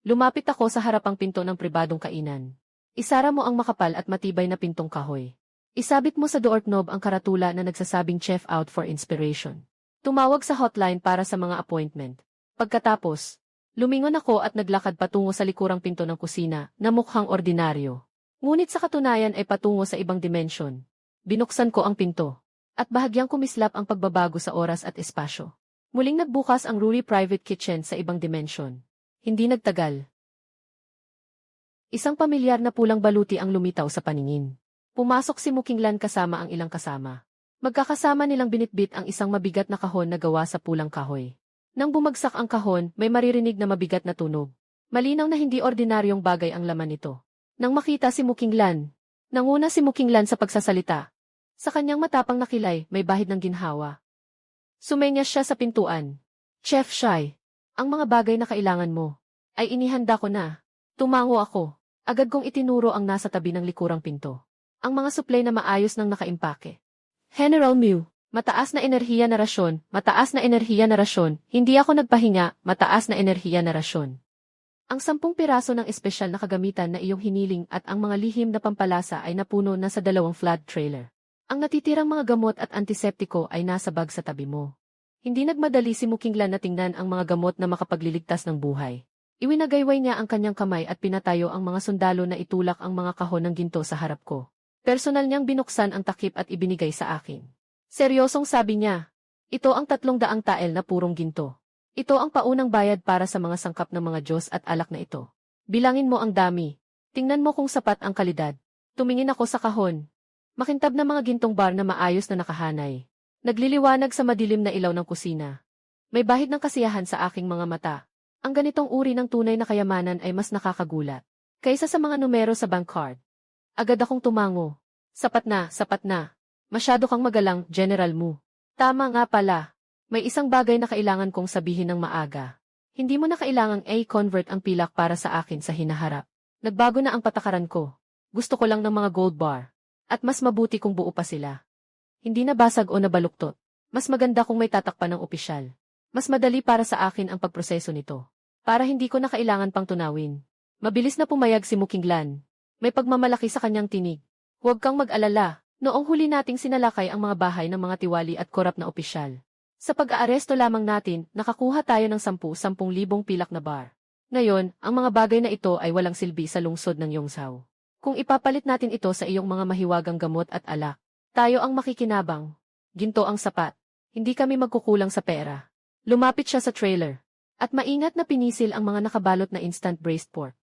Lumapit ako sa harapang pinto ng pribadong kainan. Isara mo ang makapal at matibay na pintong kahoy. Isabit mo sa doorknob ang karatula na nagsasabing chef out for inspiration. Tumawag sa hotline para sa mga appointment. Pagkatapos, lumingon ako at naglakad patungo sa likurang pinto ng kusina na mukhang ordinaryo. Ngunit sa katunayan ay patungo sa ibang dimensyon. Binuksan ko ang pinto. At bahagyang kumislap ang pagbabago sa oras at espasyo. Muling nagbukas ang Ruri Private Kitchen sa ibang dimensyon. Hindi nagtagal. Isang pamilyar na pulang baluti ang lumitaw sa paningin. Pumasok si Mukinglan kasama ang ilang kasama. Magkakasama nilang binitbit ang isang mabigat na kahon na gawa sa pulang kahoy. Nang bumagsak ang kahon, may maririnig na mabigat na tunog. Malinaw na hindi ordinaryong bagay ang laman nito. Nang makita si Mukinglan, nanguna si Mukinglan sa pagsasalita. Sa kanyang matapang na kilay, may bahid ng ginhawa. Sumenyas siya sa pintuan. Chef Shai, ang mga bagay na kailangan mo, ay inihanda ko na. Tumango ako. Agad kong itinuro ang nasa tabi ng likurang pinto. Ang mga suplay na maayos nang nakaimpake. General Mew, mataas na enerhiya na rasyon, mataas na enerhiya na rasyon, hindi ako nagpahinga, mataas na enerhiya na rasyon. Ang 10 piraso ng espesyal na kagamitan na iyong hiniling at ang mga lihim na pampalasa ay napuno na sa 2 flood trailer. Ang natitirang mga gamot at antiseptiko ay nasa bag sa tabi mo. Hindi nagmadali si Mukinglan na tingnan ang mga gamot na makapagliligtas ng buhay. Iwinagayway niya ang kanyang kamay at pinatayo ang mga sundalo na itulak ang mga kahon ng ginto sa harap ko. Personal niyang binuksan ang takip at ibinigay sa akin. Seryosong sabi niya, ito ang 300 tael na purong ginto. Ito ang paunang bayad para sa mga sangkap ng mga Diyos at alak na ito. Bilangin mo ang dami. Tingnan mo kung sapat ang kalidad. Tumingin ako sa kahon. Makintab na mga gintong bar na maayos na nakahanay. Nagliliwanag sa madilim na ilaw ng kusina. May bahid ng kasiyahan sa aking mga mata. Ang ganitong uri ng tunay na kayamanan ay mas nakakagulat kaysa sa mga numero sa bank card. Agad akong tumango. Sapat na, sapat na. Masyado kang magalang, General Mu. Tama nga pala. May isang bagay na kailangan kong sabihin ng maaga. Hindi mo na kailangang convert ang pilak para sa akin sa hinaharap. Nagbago na ang patakaran ko. Gusto ko lang ng mga gold bar. At mas mabuti kung buo pa sila. Hindi na basag o nabaluktot. Mas maganda kung may tatakpan ng opisyal. Mas madali para sa akin ang pagproseso nito. Para hindi ko na kailangan pang tunawin. Mabilis na pumayag si Mukinglan. May pagmamalaki sa kanyang tinig. Huwag kang mag-alala. Noong huli nating sinalakay ang mga bahay ng mga tiwali at korap na opisyal. Sa pag-aaresto lamang natin, nakakuha tayo ng 10,000 pilak na bar. Ngayon, ang mga bagay na ito ay walang silbi sa lungsod ng Yongzhou. Kung ipapalit natin ito sa iyong mga mahiwagang gamot at alak, tayo ang makikinabang. Ginto ang sapat. Hindi kami magkukulang sa pera. Lumapit siya sa trailer. At maingat na pinisil ang mga nakabalot na instant braised pork.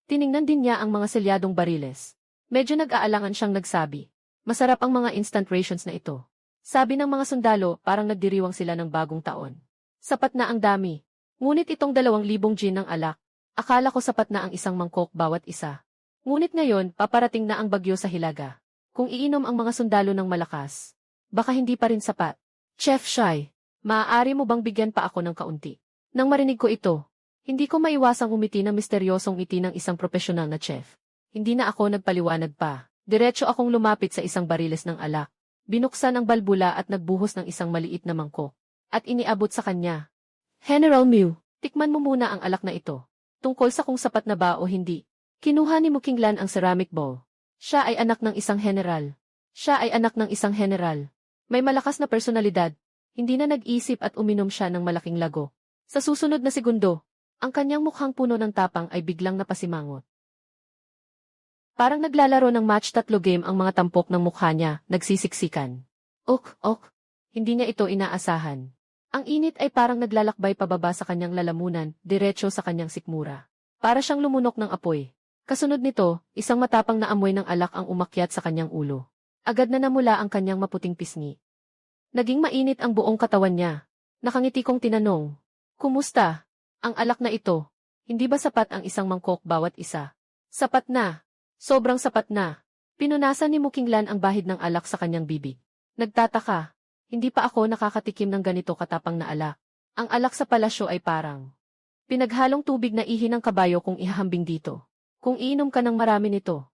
Tiningnan din niya ang mga selyadong bariles. Medyo nag-aalangan siyang nagsabi. Masarap ang mga instant rations na ito. Sabi ng mga sundalo, parang nagdiriwang sila ng bagong taon. Sapat na ang dami. Ngunit itong 2,000 gin ng alak. Akala ko sapat na ang isang mangkok bawat isa. Ngunit ngayon, paparating na ang bagyo sa Hilaga. Kung iinom ang mga sundalo ng malakas, baka hindi pa rin sapat. Chef Shai, maaari mo bang bigyan pa ako ng kaunti? Nang marinig ko ito, hindi ko maiwasang umiti ng misteryosong ngiti ng isang profesional na chef. Hindi na ako nagpaliwanag pa. Diretso akong lumapit sa isang bariles ng alak. Binuksan ang balbula at nagbuhos ng isang maliit na mangkok. At iniabot sa kanya. General Mew, tikman mo muna ang alak na ito. tungkol sa kung sapat na ba o hindi. Kinuha ni Mukinglan ang ceramic bowl. Siya ay anak ng isang general. Siya ay anak ng isang general. May malakas na personalidad. Hindi na nag-isip at uminom siya ng malaking lago. Sa susunod na segundo, ang kanyang mukhang puno ng tapang ay biglang napasimangot. Parang naglalaro ng match 3 game ang mga tampok ng mukha niya, nagsisiksikan. Ok. Hindi niya ito inaasahan. Ang init ay parang naglalakbay pababa sa kanyang lalamunan, diretso sa kanyang sikmura. Para siyang lumunok ng apoy. Kasunod nito, isang matapang na amoy ng alak ang umakyat sa kanyang ulo. Agad na namula ang kanyang maputing pisngi. Naging mainit ang buong katawan niya. Nakangiti kong tinanong, "Kumusta? Ang alak na ito, hindi ba sapat ang isang mangkok bawat isa?" "Sapat na. Sobrang sapat na." Pinunasan ni Mukinglan ang bahid ng alak sa kanyang bibig. Nagtataka. Hindi pa ako nakakatikim ng ganito katapang na alak. Ang alak sa palasyo ay parang pinaghalong tubig na ihi ng kabayo kung ihahambing dito. Kung iinom ka ng marami nito,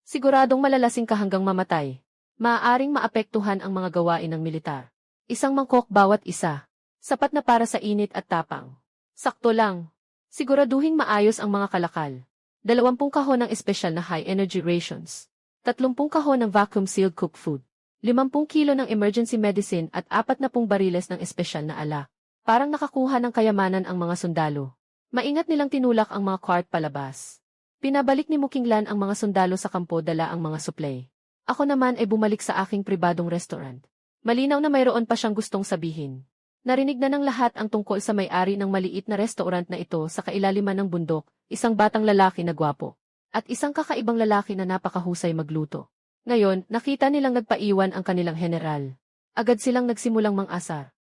siguradong malalasing ka hanggang mamatay. Maaaring maapektuhan ang mga gawain ng militar. Isang mangkok bawat isa. Sapat na para sa init at tapang. Sakto lang. Siguraduhing maayos ang mga kalakal. 20 kahon ng espesyal na high-energy rations. 30 kahon ng vacuum-sealed cooked food. 50 kilo ng emergency medicine at 40 bariles ng espesyal na alak. Parang nakakuha ng kayamanan ang mga sundalo. Maingat nilang tinulak ang mga cart palabas. Pinabalik ni Mukinglan ang mga sundalo sa kampo dala ang mga supply. Ako naman ay bumalik sa aking pribadong restaurant. Malinaw na mayroon pa siyang gustong sabihin. Narinig na ng lahat ang tungkol sa may-ari ng maliit na restaurant na ito sa kailaliman ng bundok, isang batang lalaki na gwapo, at isang kakaibang lalaki na napakahusay magluto. Ngayon, nakita nilang nagpaiwan ang kanilang general. Agad silang nagsimulang mang-asar.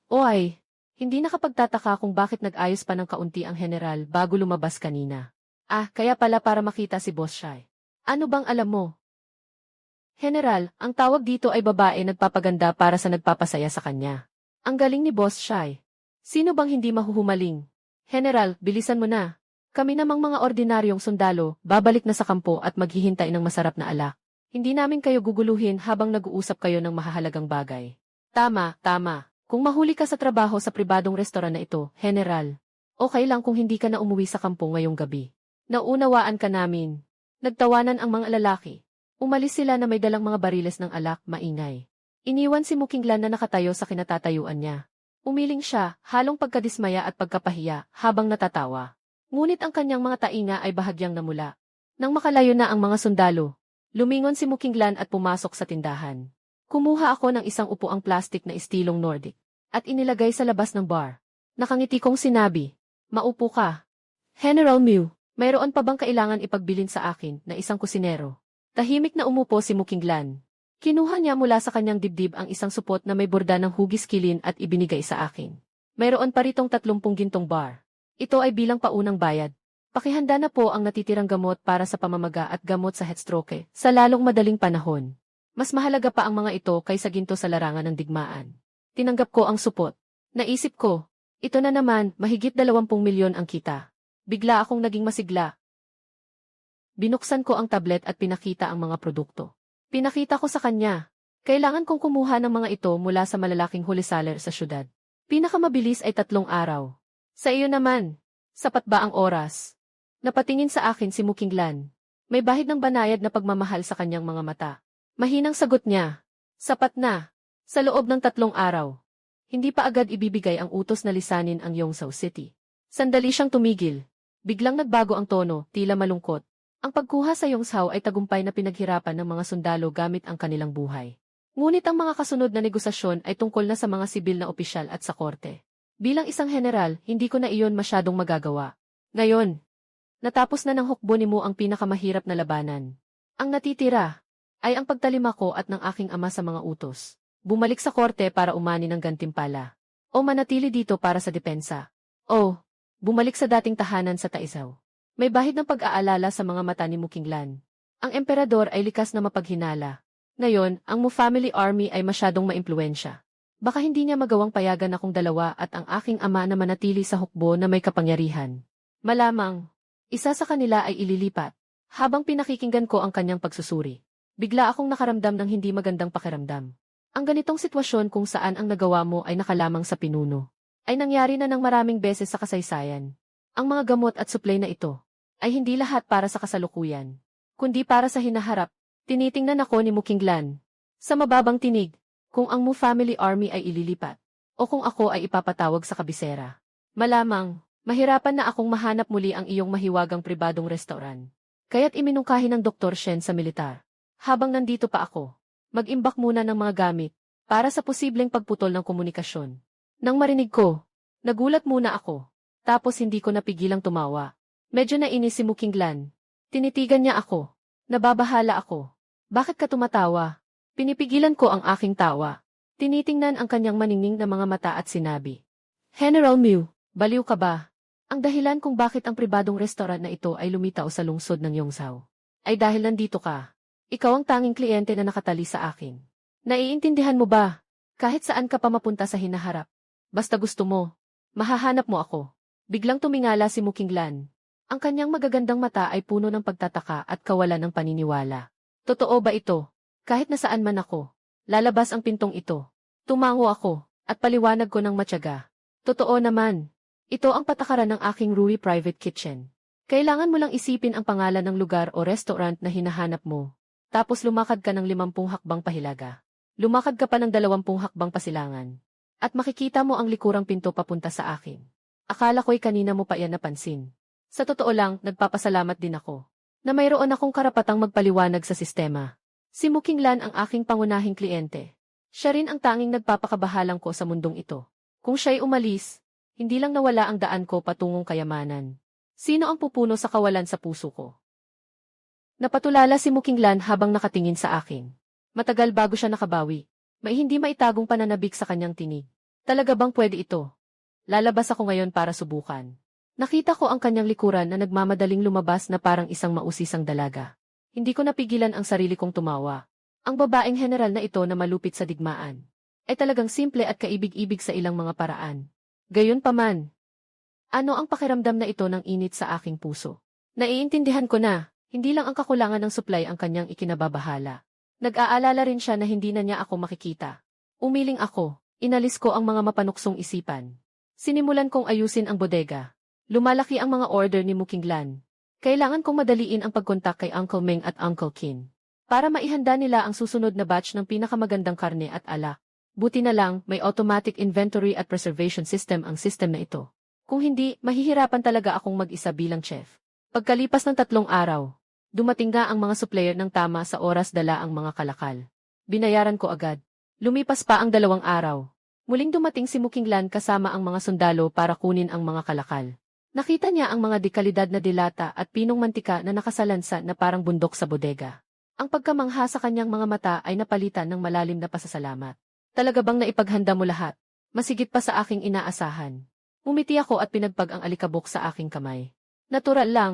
Oy, hindi nakapagtataka kung bakit nag-ayos pa ng kaunti ang general bago lumabas kanina. Kaya pala para makita si Boss Shai. Ano bang alam mo? General, ang tawag dito ay babae nagpapaganda para sa nagpapasaya sa kanya. Ang galing ni Boss Shai. Sino bang hindi mahuhumaling? General, bilisan mo na. Kami namang mga ordinaryong sundalo, babalik na sa kampo at maghihintay ng masarap na alak. Hindi namin kayo guguluhin habang nag-uusap kayo ng mahahalagang bagay. Tama. Kung mahuli ka sa trabaho sa pribadong restoran na ito, General, okay lang kung hindi ka na umuwi sa kampo ngayong gabi. Naunawaan ka namin. Nagtawanan ang mga lalaki. Umalis sila na may dalang mga bariles ng alak, maingay. Iniwan si Mukinglan na nakatayo sa kinatatayuan niya. Umiling siya, halong pagkadismaya at pagkapahiya, habang natatawa. Ngunit ang kanyang mga tainga ay bahagyang namula. Nang makalayo na ang mga sundalo, lumingon si Mukinglan at pumasok sa tindahan. Kumuha ako ng isang upuang plastik na estilong Nordic at inilagay sa labas ng bar. Nakangiti kong sinabi, "Maupo ka." "General Mew, mayroon pa bang kailangan ipagbilin sa akin na isang kusinero?" Tahimik na umupo si Mukinglan. Kinuha niya mula sa kanyang dibdib ang isang supot na may borda ng hugis kilin at ibinigay sa akin. "Mayroon pa ritong 30 gintong bar. Ito ay bilang paunang bayad. Pakihanda na po ang natitirang gamot para sa pamamaga at gamot sa heatstroke sa lalong madaling panahon. Mas mahalaga pa ang mga ito kaysa ginto sa larangan ng digmaan." Tinanggap ko ang supot. Naisip ko, ito na naman, mahigit 20 milyon ang kita. Bigla akong naging masigla. Binuksan ko ang tablet at pinakita ang mga produkto. Pinakita ko sa kanya. Kailangan kong kumuha ng mga ito mula sa malalaking wholesaler sa syudad. Pinakamabilis ay 3 araw. Sa iyo naman, sapat ba ang oras? Napatingin sa akin si Mukinglan. May bahid ng banayad na pagmamahal sa kanyang mga mata. Mahinang sagot niya, "Sapat na. Sa loob ng 3 araw." Hindi pa agad ibibigay ang utos na lisanin ang Yongzhou City. Sandali siyang tumigil. Biglang nagbago ang tono, tila malungkot. Ang pagkuha sa Yongzhou ay tagumpay na pinaghirapan ng mga sundalo gamit ang kanilang buhay. Ngunit ang mga kasunod na negosasyon ay tungkol na sa mga sibil na opisyal at sa korte. Bilang isang general, hindi ko na iyon masyadong magagawa. Ngayon, natapos na ng hukbo ni Mo ang pinakamahirap na labanan. Ang natitira ay ang pagtalima ko at ng aking ama sa mga utos. Bumalik sa korte para umani ng gantimpala. O manatili dito para sa depensa. O, bumalik sa dating tahanan sa Taizao. May bahid ng pag-aalala sa mga mata ni Mukinglan. Ang emperador ay likas na mapaghinala. Ngayon, ang Mu family army ay masyadong maimpluwensya. Baka hindi niya magawang payagan akong dalawa at ang aking ama na manatili sa hukbo na may kapangyarihan. Malamang, isa sa kanila ay ililipat. Habang pinakikinggan ko ang kanyang pagsusuri, bigla akong nakaramdam ng hindi magandang pakiramdam. Ang ganitong sitwasyon kung saan ang nagawa mo ay nakalamang sa pinuno, ay nangyari na ng maraming beses sa kasaysayan. Ang mga gamot at supply na ito ay hindi lahat para sa kasalukuyan, kundi para sa hinaharap. Tinitingnan ako ni Mukinglan sa mababang tinig kung ang Mu Family Army ay ililipat o kung ako ay ipapatawag sa kabisera. Malamang, mahirapan na akong mahanap muli ang iyong mahiwagang pribadong restaurant. Kaya't iminungkahi ng Dr. Shen sa militar. Habang nandito pa ako, mag-imbak muna ng mga gamit para sa posibleng pagputol ng komunikasyon. Nang marinig ko, nagulat muna ako. Tapos hindi ko napigilang tumawa. Medyo nainis si Mukinglan. Tinitigan niya ako. Nababahala ako. Bakit ka tumatawa? Pinipigilan ko ang aking tawa. Tinitingnan ang kanyang maningning na mga mata at sinabi, General Mew, baliw ka ba? Ang dahilan kung bakit ang pribadong restaurant na ito ay lumitaw sa lungsod ng Yongzhou ay dahil nandito ka. Ikaw ang tanging kliyente na nakatali sa akin. Naiintindihan mo ba? Kahit saan ka pa mapunta sa hinaharap. Basta gusto mo, mahahanap mo ako. Biglang tumingala si Mukinglan. Ang kanyang magagandang mata ay puno ng pagtataka at kawalan ng paniniwala. Totoo ba ito? Kahit nasaan man ako, lalabas ang pintong ito. Tumango ako, at paliwanag ko ng matyaga. Totoo naman. Ito ang patakaran ng aking Rui Private Kitchen. Kailangan mo lang isipin ang pangalan ng lugar o restaurant na hinahanap mo. Tapos lumakad ka ng 50 hakbang pahilaga. Lumakad ka pa ng 20 hakbang pasilangan. At makikita mo ang likurang pinto papunta sa akin. Akala ko'y kanina mo pa yan napansin. Sa totoo lang, nagpapasalamat din ako na mayroon akong karapatang magpaliwanag sa sistema. Si Mukinglan ang aking pangunahing kliyente. Siya rin ang tanging nagpapakabahalang ko sa mundong ito. Kung siya'y umalis, hindi lang nawala ang daan ko patungong kayamanan. Sino ang pupuno sa kawalan sa puso ko? Napatulala si Mukinglan habang nakatingin sa akin. Matagal bago siya nakabawi. May hindi maitagong pananabik sa kanyang tinig. Talaga bang pwede ito? Lalabas ako ngayon para subukan. Nakita ko ang kanyang likuran na nagmamadaling lumabas na parang isang mausisang dalaga. Hindi ko napigilan ang sarili kong tumawa. Ang babaeng general na ito na malupit sa digmaan ay talagang simple at kaibig-ibig sa ilang mga paraan. Gayunpaman, ano ang pakiramdam na ito ng init sa aking puso? Naiintindihan ko na, hindi lang ang kakulangan ng supply ang kanyang ikinababahala. Nag-aalala rin siya na hindi na niya ako makikita. Umiling ako, inalis ko ang mga mapanuksong isipan. Sinimulan kong ayusin ang bodega. Lumalaki ang mga order ni Mukinglan. Kailangan kong madaliin ang pagkontak kay Uncle Meng at Uncle Qin para maihanda nila ang susunod na batch ng pinakamagandang karne at alak. Buti na lang, may automatic inventory at preservation system ang system na ito. Kung hindi, mahihirapan talaga akong mag-isa bilang chef. Pagkalipas ng 3 araw, dumating nga ang mga supplier ng tama sa oras dala ang mga kalakal. Binayaran ko agad. Lumipas pa ang 2 araw. Muling dumating si Mukinglan kasama ang mga sundalo para kunin ang mga kalakal. Nakita niya ang mga dekalidad na dilata at pinong mantika na nakasalansa na parang bundok sa bodega. Ang pagkamangha sa kanyang mga mata ay napalitan ng malalim na pasasalamat. Talaga bang naipaghanda mo lahat? Masigit pa sa aking inaasahan. Umiti ako at pinagpag ang alikabok sa aking kamay. Natural lang.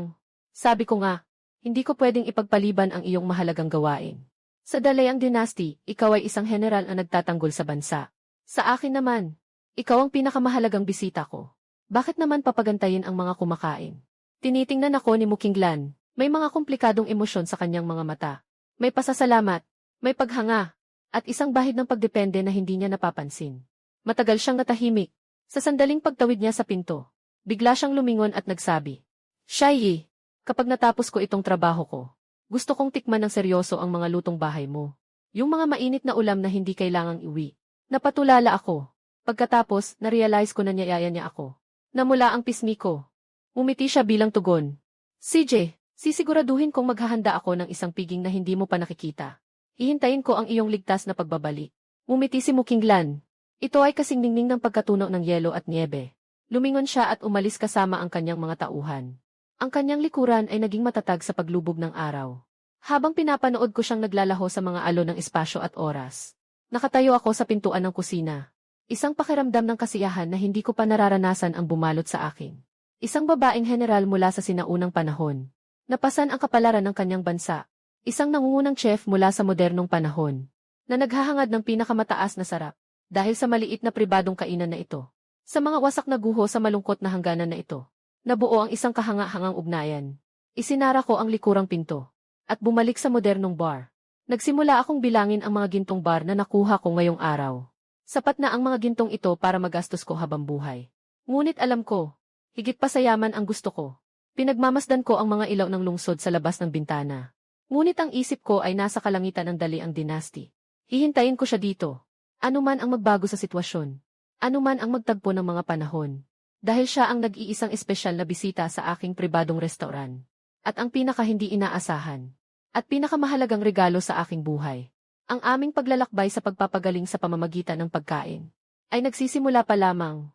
Sabi ko nga, hindi ko pwedeng ipagpaliban ang iyong mahalagang gawain. Sa Dalayang Dynasty, ikaw ay isang general na nagtatanggol sa bansa. Sa akin naman, ikaw ang pinakamahalagang bisita ko. Bakit naman papagantayin ang mga kumakain? Tinitingnan ako ni Mukinglan. May mga komplikadong emosyon sa kanyang mga mata. May pasasalamat, may paghanga, at isang bahid ng pagdepende na hindi niya napapansin. Matagal siyang natahimik. Sa sandaling pagtawid niya sa pinto, bigla siyang lumingon at nagsabi, Shai, kapag natapos ko itong trabaho ko, gusto kong tikman ng seryoso ang mga lutong bahay mo. Yung mga mainit na ulam na hindi kailangang iwi. Napatulala ako. Pagkatapos, narealize ko na niyaya niya ako. Namula ang pismi ko. Umiti siya bilang tugon. CJ, sisiguraduhin kong maghahanda ako ng isang piging na hindi mo pa nakikita. Hihintayin ko ang iyong ligtas na pagbabalik. Umiti si Mukinglan. Ito ay kasing ningning ng pagkatunaw ng yelo at niebe. Lumingon siya at umalis kasama ang kanyang mga tauhan. Ang kanyang likuran ay naging matatag sa paglubog ng araw. Habang pinapanood ko siyang naglalaho sa mga alon ng espasyo at oras, nakatayo ako sa pintuan ng kusina. Isang pakiramdam ng kasiyahan na hindi ko pa nararanasan ang bumalot sa akin. Isang babaeng general mula sa sinaunang panahon. Napasan ang kapalaran ng kanyang bansa. Isang nangungunang chef mula sa modernong panahon. Na naghahangad ng pinakamataas na sarap. Dahil sa maliit na pribadong kainan na ito. Sa mga wasak na guho sa malungkot na hangganan na ito. Nabuo ang isang kahanga-hangang ugnayan. Isinara ko ang likurang pinto. At bumalik sa modernong bar. Nagsimula akong bilangin ang mga gintong bar na nakuha ko ngayong araw. Sapat na ang mga gintong ito para magastos ko habang buhay. Ngunit alam ko, Higit pa sa yaman ang gusto ko. Pinagmamasdan ko ang mga ilaw ng lungsod sa labas ng bintana. Ngunit ang isip ko ay nasa kalangitan ng Daliang Dynasty. Hihintayin ko siya dito. Ano man ang magbago sa sitwasyon. Ano man ang magtagpo ng mga panahon. Dahil siya ang nag-iisang espesyal na bisita sa aking pribadong restauran. At ang pinaka hindi inaasahan. At pinakamahalagang regalo sa aking buhay. Ang aming paglalakbay sa pagpapagaling sa pamamagitan ng pagkain ay nagsisimula pa lamang.